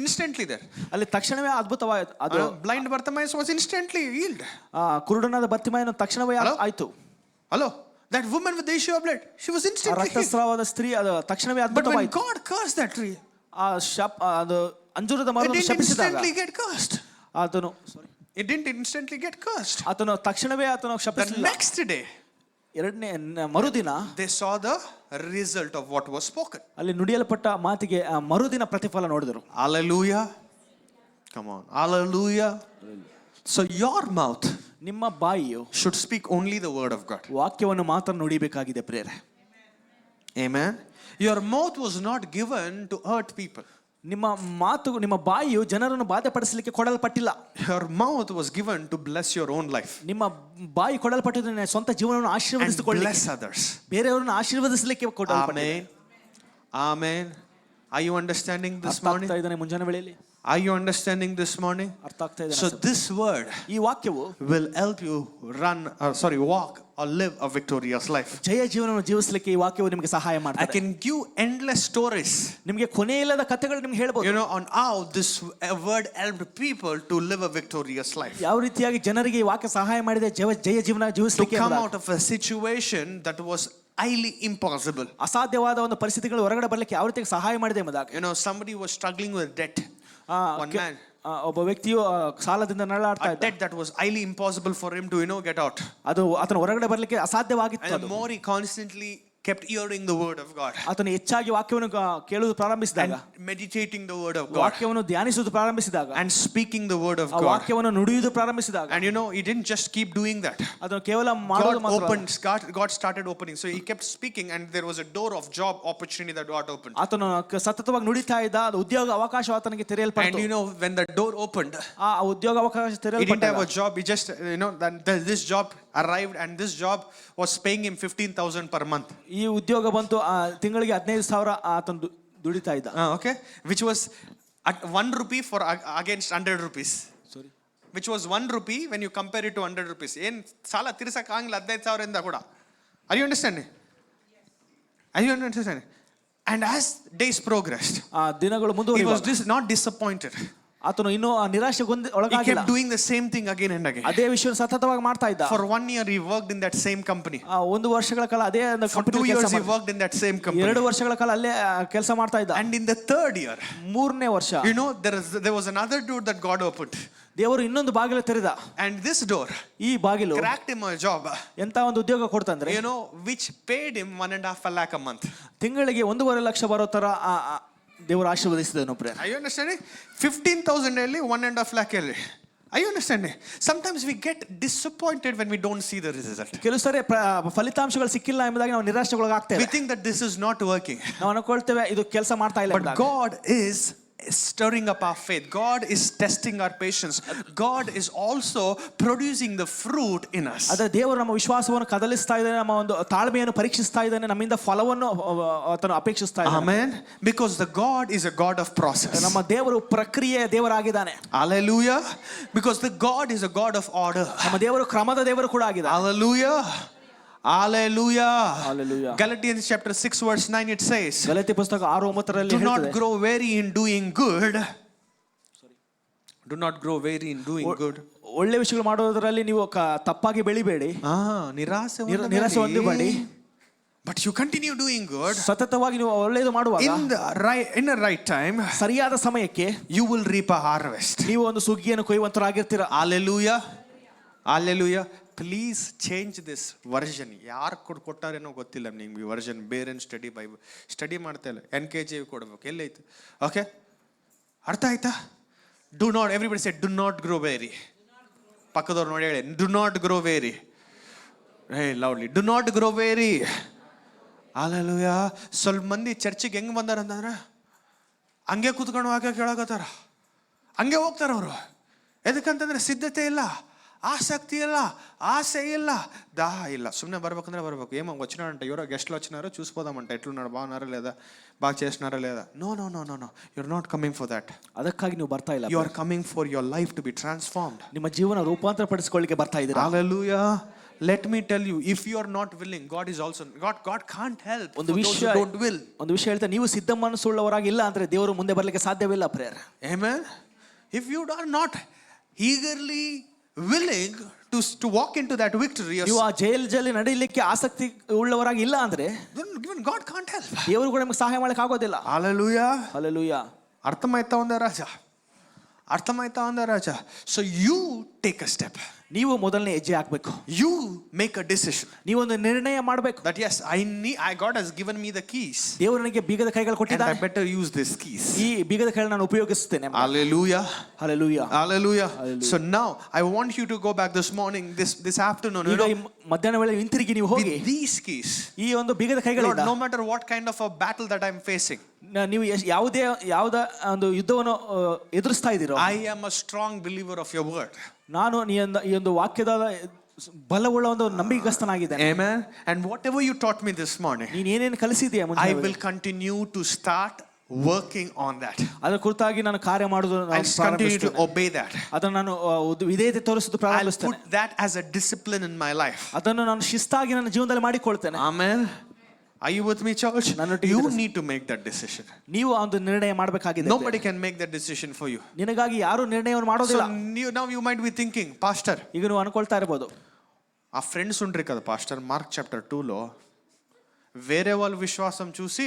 instantly there. ಅಲ್ಲಿ ತಕ್ಷಣವೇ ಅದ್ಭುತವಾಯಿತು. ಅದು blind Bartimaeus was instantly healed. ಕುರುಡನಾದ ಬರ್ತಿಮಾಯನು ತಕ್ಷಣವೇ ಆಯಿತು. Hello. That woman with the issue of blood, she was instantly healed. ರಕ್ತಸ್ರಾವದ ಸ್ತ್ರೀ ಅದು ತಕ್ಷಣವೇ ಅದ್ಭುತವಾಯಿತು. But when God cursed that tree, ಅದು ಅಂಜೂರದ ಮರವನ್ನು ಶಪಿಸಿದಾಗ instantly get cursed. ಆತನು it didn't instantly get cursed. ಆತನು ತಕ್ಷಣವೇ ಆತನು ಶಪಿಸಲಿಲ್ಲ. The next day, ಎರಡನೇ ಮರುದಿನ they saw the result of what was spoken. ಅಲ್ಲಿ ನುಡಿಯಲ್ಪಟ್ಟ ಮಾತಿಗೆ ಮರುದಿನ ಪ್ರತಿಫಲ ನೋಡಿದರು. Hallelujah. Come on. Hallelujah. So your mouth, ನಿಮ್ಮ ಬಾಯಿಯು should speak only the word of God. ವಾಕ್ಯವನ್ನು ಮಾತ್ರ ನುಡಿಬೇಕಾಗಿದೆ ಪ್ರಿಯರೇ. Amen. Your mouth was not given to hurt people. ನಿಮ್ಮ ಬಾಯಿಯು ಜನರನ್ನು ಬಾಧೆಪಡಿಸಲಿಕ್ಕೆ ಕೊಡಲ್ಪಟ್ಟಿಲ್ಲ. Your mouth was given to bless your own life. ನಿಮ್ಮ ಬಾಯಿ ಕೊಡಲ್ಪಟ್ಟಿದೆ ಸ್ವಂತ ಜೀವನವನ್ನು ಆಶೀರ್ವದಿಸಿಕೊಳ್ಳಿ, bless others. ಬೇರೆಯವರನ್ನು ಆಶೀರ್ವದಿಸಲಿಕ್ಕೆ ಕೊಡಲ್ಪಟ್ಟಿದೆ. Amen. Amen. Are you understanding this morning? ಅರ್ಥ ಆಗ್ತಾ ಇದೆ ಮುಂಜಾನೆ ವೇಳೆಯಲ್ಲಿ? Are you understanding this morning? ಅರ್ಥ ಆಗ್ತಾ ಇದೆ. So this word, ಈ ವಾಕ್ಯವು will help you walk or live a victorious life. ಜಯ ಜೀವನವನ್ನು ಜೀವಿಸಲಿಕ್ಕೆ ಈ ವಾಕ್ಯವು ನಿಮಗೆ ಸಹಾಯ ಮಾಡ್ತದೆ. I can give endless stories. ನಿಮಗೆ ಕೊನೆಯಿಲ್ಲದ ಕಥೆಗಳು ನಿಮಗೆ ಹೇಳಬಹುದು. On how this word helped people to live a victorious life. ಯಾವ ರೀತಿಯಾಗಿ ಜನರಿಗೆ ಈ ವಾಕ್ಯ ಸಹಾಯ ಮಾಡಿದೆ ಜಯ ಜೀವನ ಜೀವಿಸಲಿಕ್ಕೆ. To come out of a situation that was highly impossible. ಅಸಾಧ್ಯವಾದ ಒಂದು ಪರಿಸ್ಥಿತಿಗಳು ಹೊರಗಡೆ ಬರಲಿಕ್ಕೆ ಯಾವ ರೀತಿಯಾಗಿ ಸಹಾಯ ಮಾಡಿದೆ ಎಂಬುದಾಗಿ. Somebody was struggling with debt. One man, ಒಬ್ಬ ವ್ಯಕ್ತಿಯು ಸಾಲದಿಂದ ನರಳಾಡ್ತಾ ಇದ್ದ. debt that was highly impossible for him to get out. ಅದು ಆತನ ಹೊರಗಡೆ ಬರಲಿಕ್ಕೆ ಅಸಾಧ್ಯವಾಗಿತ್ತು. And more he constantly kept hearing the word of God. ಆತನು ಹೆಚ್ಚಾಗಿ ವಾಕ್ಯವನ್ನು ಕೇಳುವುದು ಪ್ರಾರಂಭಿಸಿದಾಗ, meditating the word of God, ವಾಕ್ಯವನ್ನು ಧ್ಯಾನಿಸುವುದು ಪ್ರಾರಂಭಿಸಿದಾಗ, and speaking the word of God, ವಾಕ್ಯವನ್ನು ನುಡಿಯುವುದು ಪ್ರಾರಂಭಿಸಿದಾಗ, and he didn't just keep doing that. ಅದನ್ನು ಕೇವಲ ಮಾಡೋದು ಮಾತ್ರ. God started opening, so he kept speaking, and there was a door of job opportunity that God opened. ಆತನು ಸತತವಾಗಿ ನುಡಿತಾ ಇದ್ದ, ಅದು ಉದ್ಯೋಗ ಅವಕಾಶ ಆತನಿಗೆ ತೆರೆಯಲ್ಪಟ್ಟಿತು. And when the door opened, ಆ ಉದ್ಯೋಗ ಅವಕಾಶ ತೆರೆಯಲ್ಪಟ್ಟಾಗ, he didn't have a job. He just this job arrived, and this job was paying him 15,000 per month. ಈ ಉದ್ಯೋಗ ಬಂತು, ತಿಂಗಳಿಗೆ 15,000 ಆತನು ದುಡಿತಾ ಇದ್ದ. Okay, which was at 1 rupee for against 100 rupees. Sorry, which was 1 rupee when you compare it to 100 rupees. ಏನ್ ಸಾಲ ತೀರ್ಸಕ್ಕೆ ಆಗಲ್ಲ 15,000 ಇಂದ ಕೂಡ. Are you understanding? Are you understanding? And as days progressed, ದಿನಗಳು he ಮುಂದುವರಿಯುವಾಗ was not disappointed. ಆತನು ಇನ್ನೂ ನಿರಾಶೆಗೊಂಡು He ಒಳಗಾಗಿಲ್ಲ. kept doing the same thing again and again. ಅದೇ ವಿಷಯ ಸತತವಾಗಿ ಮಾಡ್ತಾ ಇದ್ದ. For 1 year he worked in that same company. 1 ವರ್ಷಗಳ ಕಾಲ ಅದೇ For 2 years he worked in that same company. 2 ವರ್ಷಗಳ ಕಾಲ ಅಲ್ಲೇ ಕೆಲಸ ಮಾಡ್ತಾ ಇದ್ದ. And in the 3rd year, 3ನೇ ವರ್ಷ, there was another door that God opened. ದೇವರು ಇನ್ನೊಂದು ಬಾಗಿಲು ತೆರೆದ. And this door, ಈ ಬಾಗಿಲು cracked him a job. ಎಂತ ಒಂದು ಉದ್ಯೋಗ ಕೊಡ್ತಂದ್ರೆ, which paid him 1.5 lakh a month. ತಿಂಗಳಿಗೆ 1.5 ಲಕ್ಷ ಬರೋ ತರ ದೇವರು ಆಶೀರ್ವದಿಸಿದನು. Are you understanding? 15,000 ಅಲ್ಲಿ 1.5 lakh ಅಲ್ಲಿ. Are you understanding? Sometimes we get disappointed when we don't see the result. ಕೆಲವು ಸರಿ ಫಲಿತಾಂಶಗಳು ಸಿಕ್ಕಿಲ್ಲ ಎಂಬುದಾಗಿ ನಾವು ನಿರಾಶೆಗೊಳಗಾಗ್ತೇವೆ. We think that this is not working. ನಾವು ಅನ್ಕೊಳ್ತೇವೆ ಇದು ಕೆಲಸ ಮಾಡ್ತಾ ಇಲ್ಲ. But God is stirring up our faith. God is testing our patience. God is also producing the fruit in us. ಅದೇ ದೇವರು ನಮ್ಮ ವಿಶ್ವಾಸವನ್ನು ಕದಲಿಸ್ತಾ ಇದ್ದಾನೆ, ನಮ್ಮ ಒಂದು ತಾಳ್ಮೆಯನ್ನು ಪರೀಕ್ಷಿಸ್ತಾ ಇದ್ದಾನೆ, ನಮ್ಮಿಂದ ಫಲವನ್ನು ಆತನು ಅಪೇಕ್ಷಿಸ್ತಾ ಇದ್ದಾನೆ. Amen. Because the God is a God of process. ನಮ್ಮ ದೇವರು ಪ್ರಕ್ರಿಯೆಯ ದೇವರಾಗಿದ್ದಾನೆ. Hallelujah. Because the God is a God of order. ನಮ್ಮ ದೇವರು ಕ್ರಮದ ದೇವರು ಕೂಡ ಆಗಿದ್ದಾನೆ. Hallelujah. Hallelujah. Hallelujah. Galatians chapter 6 verse 9 it says, Galatia ಪುಸ್ತಕ 6:9 do not grow weary in doing good. Do not grow weary in doing good. ಒಳ್ಳೆ ವಿಷಯಗಳು ಮಾಡೋದರಲ್ಲಿ ನೀವು ತಪ್ಪಾಗಿ ಬೆಳಿಬೇಡಿ, ನಿರಾಸೆ ಹೊಂದಬೇಡಿ. But you continue doing good. ಸತತವಾಗಿ ನೀವು ಒಳ್ಳೆಯದು ಮಾಡುವಾಗ in the right time, ಸರಿಯಾದ ಸಮಯಕ್ಕೆ you will reap a harvest. ನೀವು ಒಂದು ಸುಗ್ಗಿಯನ್ನು ಕೊಯ್ಯುವಂತರಾಗಿರ್ತೀರಾ. Hallelujah. Hallelujah. Please change this version. ಯಾರು ಕೊಟ್ಟಾರೇನೋ ಗೊತ್ತಿಲ್ಲ ನಿಮ್ಗೆ ಈ ವರ್ಷನ್. ಬೇರೆ ಸ್ಟಡಿ ಬೈಬಲ್ ಸ್ಟಡಿ ಮಾಡ್ತಾ ಇಲ್ಲ, NKJ ಕೊಡ್ಬೇಕು, ಎಲ್ಲೈತು? ಓಕೆ, ಅರ್ಥ ಆಯ್ತಾ? Do not, everybody say do not grow weary. ಪಕ್ಕದವ್ರು ನೋಡಿ ಹೇಳಿ, do not grow weary. Hey lovely, do not grow weary. Hallelujah. ಸ್ವಲ್ಪ ಮಂದಿ ಚರ್ಚಿಗೆ ಹೆಂಗೆ ಬಂದಾರ ಅಂತಂದ್ರೆ ಹಂಗೆ ಕೂತ್ಕೊಂಡು ಹಾಗೆ ಕೇಳಕತ್ತಾರ, ಹಂಗೆ ಹೋಗ್ತಾರ ಅವರು. ಎದಕ್ಕಂತಂದ್ರೆ ಸಿದ್ಧತೆ ಇಲ್ಲ, ఆసక్తి ಇಲ್ಲ, ఆశ ಇಲ್ಲ, దాహ ಇಲ್ಲ. సుಮ್ಮನೆ ಬರ್ಬೇಕಂದ್ರೆ ಬರ್ಬೇಕು. ఏమో వచ్చినాడంట, ఎవరో గెస్ట్లు వచ్చినారో చూసిపోదామంట, ఎట్లున్నాడు, బాగున్నారా లేదా, బాగా చేస్తున్నారా లేదా. No no no no no, you are not coming for that. ಅದಕ್ಕಾಗಿ ನೀವು ಬರ್ತಾ ಇಲ್ಲ. You are coming for your life to be transformed. ನಿಮ್ಮ ಜೀವನ ರೂಪಾಂತರಪಡಿಸಿಕೊಳ್ಳಿಕ್ಕೆ ಬರ್ತಾ ಇದ್ದೀರಾ. Hallelujah. Let me tell you, if you are not willing, God is also, God can't help ಒಂದು ವಿಷಯ, don't will. ಒಂದು ವಿಷಯ ಹೇಳ್ತಾ, ನೀವು ಸಿದ್ಧ ಮನಸ್ಸುಳ್ಳವರಾಗಿ ಇಲ್ಲ ಅಂದ್ರೆ ದೇವರು ಮುಂದೆ ಬರಲಿಕ್ಕೆ ಸಾಧ್ಯವಿಲ್ಲ. Prayer. Amen. If you are not eagerly willing to walk into that victory, ನೀವು ಆ ಜೈಲಲ್ಲಿ ನಡೆಯಲಿಕ್ಕೆ ಆಸಕ್ತಿ ಉಳ್ಳವರಾಗಿ ಇಲ್ಲ ಅಂದ್ರೆ even God can't help. ದೇವರು ಕೂಡ ನಿಮಗೆ ಸಹಾಯ ಮಾಡಕ್ಕೆ ಆಗೋದಿಲ್ಲ. Hallelujah. Hallelujah. ಅರ್ಥಮಾಯ್ತಾ ಒಂದ ರಾಜ, ಅರ್ಥಮಾಯ್ತಾ ಒಂದ ರಾಜ. So you take a step. ನೀವು ಮೊದಲನೇ ಹೆಜ್ಜೆ ಹಾಕಬೇಕು. You make a decision. ನೀವು ಒಂದು ನಿರ್ಣಯ ಮಾಡಬೇಕು. That yes, God has given me the keys. ದೇವರು ನನಗೆ ಬೀಗದ ಕೈಗಳು ಕೊಟ್ಟಿದ್ದಾನೆ. And I better use these keys. ಈ ಬೀಗದ ಕೈಗಳನ್ನು ನಾನು ಉಪಯೋಗಿಸುತ್ತೇನೆ. Hallelujah. Hallelujah. Hallelujah. So now I want you to go back this morning, this afternoon. ಈಗ ಮಧ್ಯಾಹ್ನ ವೇಳೆ ಹಿಂತಿರುಗಿ ನೀವು ಹೋಗಿ these keys. ಈ ಒಂದು ಬೀಗದ ಕೈಗಳಿಂದ, no matter what kind of a battle that I'm facing, ನೀವು ಯಾವುದ ಒಂದು ಯುದ್ಧವನ್ನು ಎದುರಿಸ್ತಾ ಇದ್ದೀರೋ, I am a strong believer of your word. ನಾನು ಈ ಒಂದು ವಾಕ್ಯದ ಬಲವುಳ್ಳ ಒಂದು ನಂಬಿಗಸ್ತನಾಗಿದ್ದೇನೆ. Amen. And whatever you taught me this morning, ನೀನು ಏನೇನು ಕಲಿಸಿದೆಯಾ, I will continue to start working on that. ಅದರ ಕುರಿತಾಗಿ ನಾನು ಕಾರ್ಯ ಮಾಡುವುದು, I continue to obey that. ಅದನ್ನು ನಾನು ವಿಧೇಯತೆ ತೋರಿಸುವುದು ಪ್ರಾರಂಭಿಸುತ್ತೇನೆ. Put that as a discipline in my life. ಅದನ್ನು ನಾನು ಶಿಸ್ತಾಗಿ ನನ್ನ ಜೀವನದಲ್ಲಿ ಮಾಡಿಕೊಳ್ತೇನೆ. Amen. Are you with me, church? You need to make that decision. ನೀವು ಒಂದು ನಿರ್ಣಯ ಮಾಡಬೇಕಾಗಿದೆ. Nobody can make that decision for you. ನಿನಗಾಗಿ ಯಾರು ನಿರ್ಣಯವನ್ನು ಮಾಡೋದಿಲ್ಲ. So now you might be thinking, Pastor, ಈಗ ನೀವು ಅನ್ಕೊಳ್ತಾ ಇರಬಹುದು, ఆ ఫ్రెండ్స్ ఉండ్రి కదా పాస్టర్, మార్క్ చాప్టర్ 2లో వేరే వాళ్ళ విశ్వాసం చూసి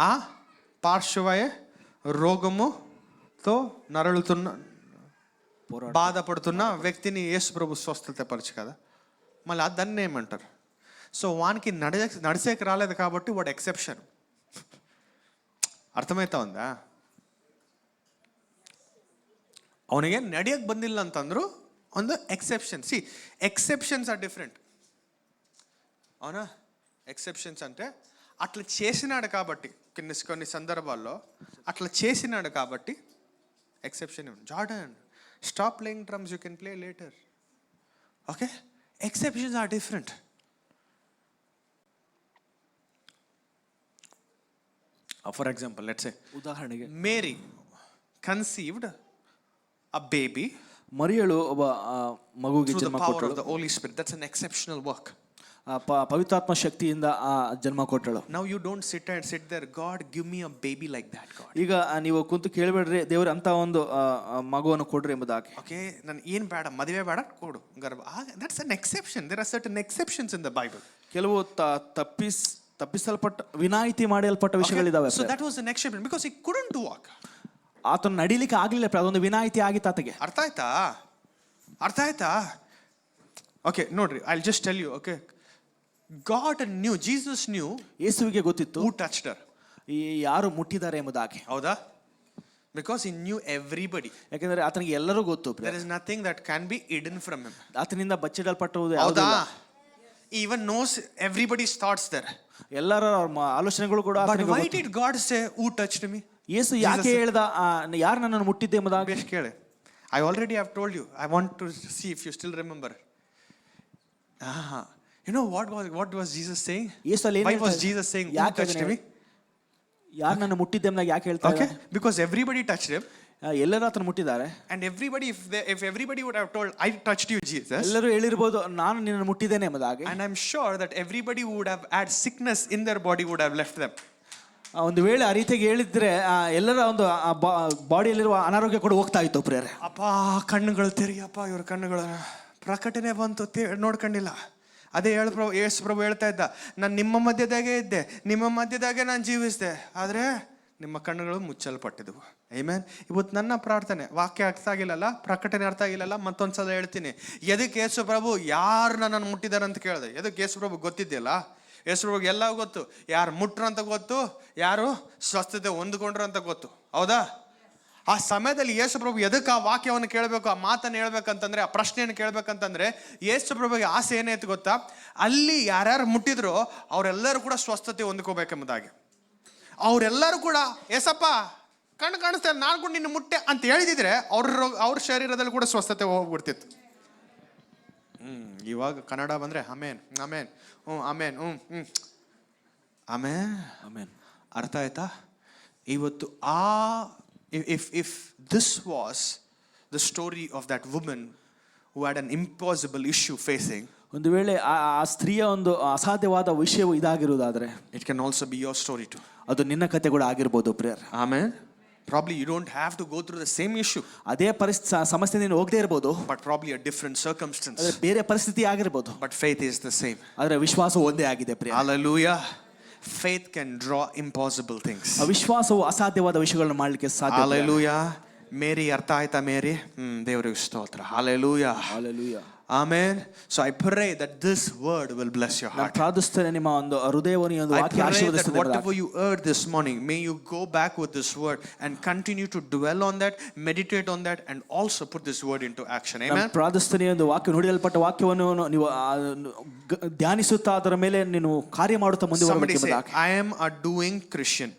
ఆ పార్శ్వయ రోగముతో నరళుతున్న బాధపడుతున్న వ్యక్తిని యేసు ప్రభు స్వస్థతపరచు కదా, మళ్ళీ దాన్ని ఏమంటారు? సో వానికి నడిచేకి రాలేదు కాబట్టి వాడు ఎక్సెప్షన్. ಅರ್ಥಮೈತಾ ఉందా? ಅವನಿಗೆ ನಡೆಯಕ್ಕೆ ಬಂದಿಲ್ಲ ಅಂತಂದ್ರು ಒಂದು exception. See, exceptions are different. అవునా? ఎక్సెప్షన్స్ అంటే అట్లా చేసినాడు కాబట్టి, కొన్ని సందర్భాల్లో అట్లా చేసినాడు కాబట్టి exception. Jordan, stop playing drums, you can play later. Okay, exceptions are different. For example, let's say, ಉದಾಹರಣೆಗೆ, ಮೇರಿ ಕನ್ಸೀವ್ಡ್ a baby, ಮರಿಯಳು ಒಬ್ಬ ಮಗುವಿಗೆ ಜನ್ಮ ಕೊಟ್ಟಳು. Through the Holy Spirit. That's an exceptional work. ಪವಿತ್ರಾತ್ಮ ಶಕ್ತಿಯಿಂದ ಜನ್ಮ ಕೊಟ್ಟಳು. Now you don't sit there, God give me a baby like that, God. ಈಗ ನೀವು ಕುಂತು ಕೇಳಬೇಡ್ರಿ, ದೇವರು ಅಂತ ಒಂದು ಮಗುವನ್ನು ಕೊಡ್ರಿ ಎಂಬುದಾಗಿ. Okay, ನಾನು ಏನು ಬೇಡ, ಮದುವೆ ಬೇಡ, ಕೊಡು ಗರ್ಭ. That's an exception. There are certain exceptions in the Bible. ಕೆಲವು ತಪ್ಪಿಸಲ್ಪಟ್ಟ, ವಿನಾಯಿತಿ ಮಾಡಲ್ಪಟ್ಟ ವಿಷಯಗಳಿದಾವೆ. So that was an exception because he couldn't walk. ಆತನ ನಡಿಲಿಕ್ಕೆ ಆಗಲಿಲ್ಲ, ಅದೊಂದು ವಿನಾಯಿತಿ ಆಗಿತ್ತು ಆತಗೆ. ಅರ್ಥ ಆಯ್ತಾ? ಓಕೆ, ನೋಡ್ರಿ, I just tell you. Okay, God knew, Jesus knew, ಯೇಸುವಿಗೆ ಗೊತ್ತಿತ್ತು who touched her. ಈ ಯಾರು ಮುಟ್ಟಿದ್ದಾರೆ ಎಂಬುದಾಗಿ. ಹೌದಾ? Because he knew everybody. ಯಾಕಂದ್ರೆ ಆತನಿಗೆ ಎಲ್ಲರೂ ಗೊತ್ತು. There is nothing that can be hidden from him. ಆತನಿಂದ ಬಚ್ಚಿಡಲ್ಪಟ್ಟುವುದು ಹೌದಾ? ಯಾವುದಿಲ್ಲ. He even knows everybody's thoughts there. ಎಲ್ಲರ ಆಲೋಚನೆಗಳು ಕೂಡ But ಆತನಿಗೆ why ಗೊತ್ತು. did God say, who touched me? ಯೇಸು ಯಾಕೆ ಹೇಳ್ದ ಯಾರು ನನ್ನನ್ನು ಮುಟ್ಟಿದ್ದೆ ಎಂಬುದಾಗಿ? ಬೇಸ್ ಕೇಳಿ. I already have told you. I want to see if you still remember. You know what was Jesus saying? ಯೇಸು ಅಲ್ಲಿ ಏನು Why was ಹೇಳ್ತಾ Jesus saying, who ಯಾಕೆ touched me? ಯಾರು ನನ್ನ ಮುಟ್ಟಿದ್ದೆ ಎಂಬುದಾಗಿ ಯಾಕೆ ಹೇಳ್ತಾ Okay, ಇದ್ದಾರೆ? because everybody touched him. ಎಲ್ಲರೂ ಆತನ ಮುಟ್ಟಿದ್ದಾರೆ. And everybody, if everybody would have told, I touched you, Jesus. ಎಲ್ಲರೂ ಹೇಳಿರಬಹುದು ನಾನು ನಿನ್ನನ್ನು ಮುಟ್ಟಿದ್ದೇನೆ ಎಂಬುದಾಗಿ. And I'm sure that everybody who would have had sickness in their body would have left them. ಒಂದು ವೇಳೆ ಆ ರೀತಿಯಾಗಿ ಹೇಳಿದ್ರೆ ಎಲ್ಲರ ಒಂದು ಬಾಡಿಯಲ್ಲಿರುವ ಅನಾರೋಗ್ಯ ಕೂಡ ಹೋಗ್ತಾ ಇತ್ತು ಪ್ರಿಯರೇ. ಅಪ್ಪ ಕಣ್ಣುಗಳು ತೆರಿಯಪ್ಪ, ಇವ್ರ ಕಣ್ಣುಗಳ ಪ್ರಕಟಣೆ ಬಂತು ನೋಡ್ಕೊಂಡಿಲ್ಲ. ಅದೇ ಯೇಸು ಪ್ರಭು ಹೇಳ್ತಾ ಇದ್ದ, ನಾನು ನಿಮ್ಮ ಮಧ್ಯದಾಗೆ ಇದ್ದೆ, ನಿಮ್ಮ ಮಧ್ಯದಾಗೆ ನಾನು ಜೀವಿಸಿದೆ, ಆದರೆ ನಿಮ್ಮ ಕಣ್ಣುಗಳು ಮುಚ್ಚಲ್ಪಟ್ಟಿದ್ವು. ಆಮೆನ್. ಇವತ್ತು ನನ್ನ ಪ್ರಾರ್ಥನೆ, ವಾಕ್ಯ ಅರ್ಥ ಆಗಿಲ್ಲಲ್ಲ, ಪ್ರಕಟಣೆ ಅರ್ಥ ಆಗಿಲ್ಲಲ್ಲ, ಮತ್ತೊಂದ್ಸಲ ಹೇಳ್ತೀನಿ. ಎದಕ್ಕೆ ಯೇಸು ಪ್ರಭು ಯಾರು ನನ್ನನ್ನು ಮುಟ್ಟಿದ್ದಾರೆ ಅಂತ ಕೇಳಿದೆ? ಎದಕ್ಕೆ ಯೇಸು ಪ್ರಭು ಗೊತ್ತಿದೆಯಲ್ಲ, ಯೇಸು ಪ್ರಭುಗೆ ಎಲ್ಲ ಗೊತ್ತು. ಯಾರು ಮುಟ್ರು ಅಂತ ಗೊತ್ತು, ಯಾರು ಸ್ವಸ್ಥತೆ ಹೊಂದ್ಕೊಂಡ್ರು ಅಂತ ಗೊತ್ತು. ಹೌದಾ? ಆ ಸಮಯದಲ್ಲಿ ಯೇಸು ಪ್ರಭು ಎದಕ್ಕೆ ಆ ವಾಕ್ಯವನ್ನು ಕೇಳಬೇಕು, ಆ ಮಾತನ್ನು ಹೇಳ್ಬೇಕಂತಂದ್ರೆ, ಆ ಪ್ರಶ್ನೆಯನ್ನು ಕೇಳಬೇಕಂತಂದ್ರೆ, ಯೇಸು ಪ್ರಭುಗೆ ಆಸೆ ಏನಾಯ್ತು ಗೊತ್ತಾ? ಅಲ್ಲಿ ಯಾರ್ಯಾರು ಮುಟ್ಟಿದ್ರು ಅವರೆಲ್ಲರೂ ಕೂಡ ಸ್ವಸ್ಥತೆ ಹೊಂದ್ಕೋಬೇಕೆಂಬುದಾಗಿ. ಅವರೆಲ್ಲರೂ ಕೂಡ ಏಸಪ್ಪ ಕಣ್ಣು ಕಾಣಿಸ್ತಾರೆ, ನಾನು ಕೂಡ ನಿನ್ನ ಮುಟ್ಟೆ ಅಂತ ಹೇಳಿದಿದ್ರೆ ಅವ್ರ ಶರೀರದಲ್ಲಿ ಕೂಡ ಸ್ವಸ್ಥತೆ ಹೋಗ್ಬಿಡ್ತಿತ್ತು. ಇವಾಗ ಕನ್ನಡ ಬಂದ್ರೆ ಆಮೇನ್ ಆಮೇನ್ ಆಮೇನ್ ಆಮೇನ್ ಆಮೇನ್ ಅರ್ಥ ಆಯ್ತಾ? ಇವತ್ತು if this was the story of that woman who had an impossible issue facing, ಒಂದು ವೇಳೆ ಆ ಸ್ತ್ರೀಯ ಒಂದು ಅಸಾಧ್ಯವಾದ ವಿಷಯವು ಇದಾಗಿರುವುದಾದ್ರೆ, it can also be your story too. ಅದು ನಿನ್ನ ಕತೆ ಕೂಡ ಆಗಿರ್ಬೋದು ಪ್ರಿಯರ್. Amen. Probably you don't have to go through the same issue. ಅದೇ ಸಮಸ್ಯೆ ನೀನು ಹೋಗದೇ ಇರಬಹುದು, but probably a different circumstance. ಬೇರೆ ಪರಿಸ್ಥಿತಿ ಆಗಿರಬಹುದು, but faith is the same. ಆದರೆ ವಿಶ್ವಾಸ ಒಂದೇ ಆಗಿದೆ ಪ್ರಿಯರ್. Hallelujah. Faith can draw impossible things. ವಿಶ್ವಾಸವು ಅಸಾಧ್ಯವಾದ ವಿಷಯಗಳನ್ನು ಮಾಡಲಿಕ್ಕೆ ಸಾಧ್ಯ. Hallelujah. ಮೇರಿ ಅರ್ಥ ಆಯ್ತಾ? ಮೇರಿ ದೇವರಿಗೆ ಸ್ತೋತ್ರ. Hallelujah. Hallelujah. Amen. So I pray that this word will bless your heart. ಪ್ರಾರ್ಥಿಸುತ್ತೇನೆ ನಿಮ್ಮ ಒಂದು ಹೃದಯವನ್ನು ಈ ಒಂದು ವಾಕ್ಯ ಆಶೀರ್ವದಿಸುತ್ತದೆ. Whatever you heard this morning, may you go back with this word and continue to dwell on that, meditate on that, and also put this word into action. Amen. ಪ್ರಾರ್ಥಿಸುತ್ತೇನೆ ಒಂದು ವಾಕ್ಯ ನುಡಿಯಲ್ಪಟ್ಟ ವಾಕ್ಯವನ್ನು ನೀವು ಧ್ಯಾನಿಸುತ್ತಾ ಅದರ ಮೇಲೆ ನೀನು ಕಾರ್ಯ ಮಾಡುತ್ತಾ ಮುಂದೆ ಹೋಗಬೇಕು. I am a doing Christian.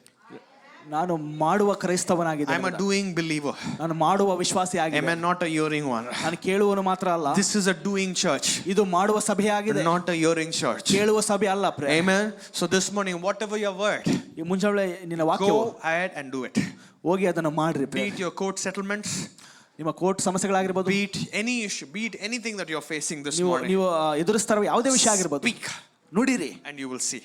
ನಾನು ಮಾಡುವ ಕ್ರೈಸ್ತವನಾಗಿದ್ದೇನೆ. I am a doing believer. ನಾನು ಮಾಡುವ ವಿಶ್ವಾಸಿ ಆಗಿದ್ದೇನೆ. Amen. Not a hearing one. ನಾನು ಕೇಳುವನು ಮಾತ್ರ ಅಲ್ಲ. This is a doing church. ಇದು ಮಾಡುವ ಸಭೆ ಆಗಿದೆ. Not a hearing church. ಕೇಳುವ ಸಭೆ ಅಲ್ಲ. Amen. So this morning, whatever your word, ಈ ಮುಂಜಾನೆ ನಿನ್ನ ವಾಕ್ಯವು, go ahead and do it. ಹೋಗಿ ಅದನ್ನು ಮಾಡ್ರಿ. Be it your court settlements, ನಿಮ್ಮ court ಸಮಸ್ಯೆಗಳಾಗಿರಬಹುದು, be it any issue, be it anything that you're facing this morning, ನೀವು ಎದುರಿಸ್ತಾ ಇರುವ ಯಾವುದೇ ವಿಷಯ ಆಗಿರಬಹುದು, speak ನುಡಿರಿ and you will see.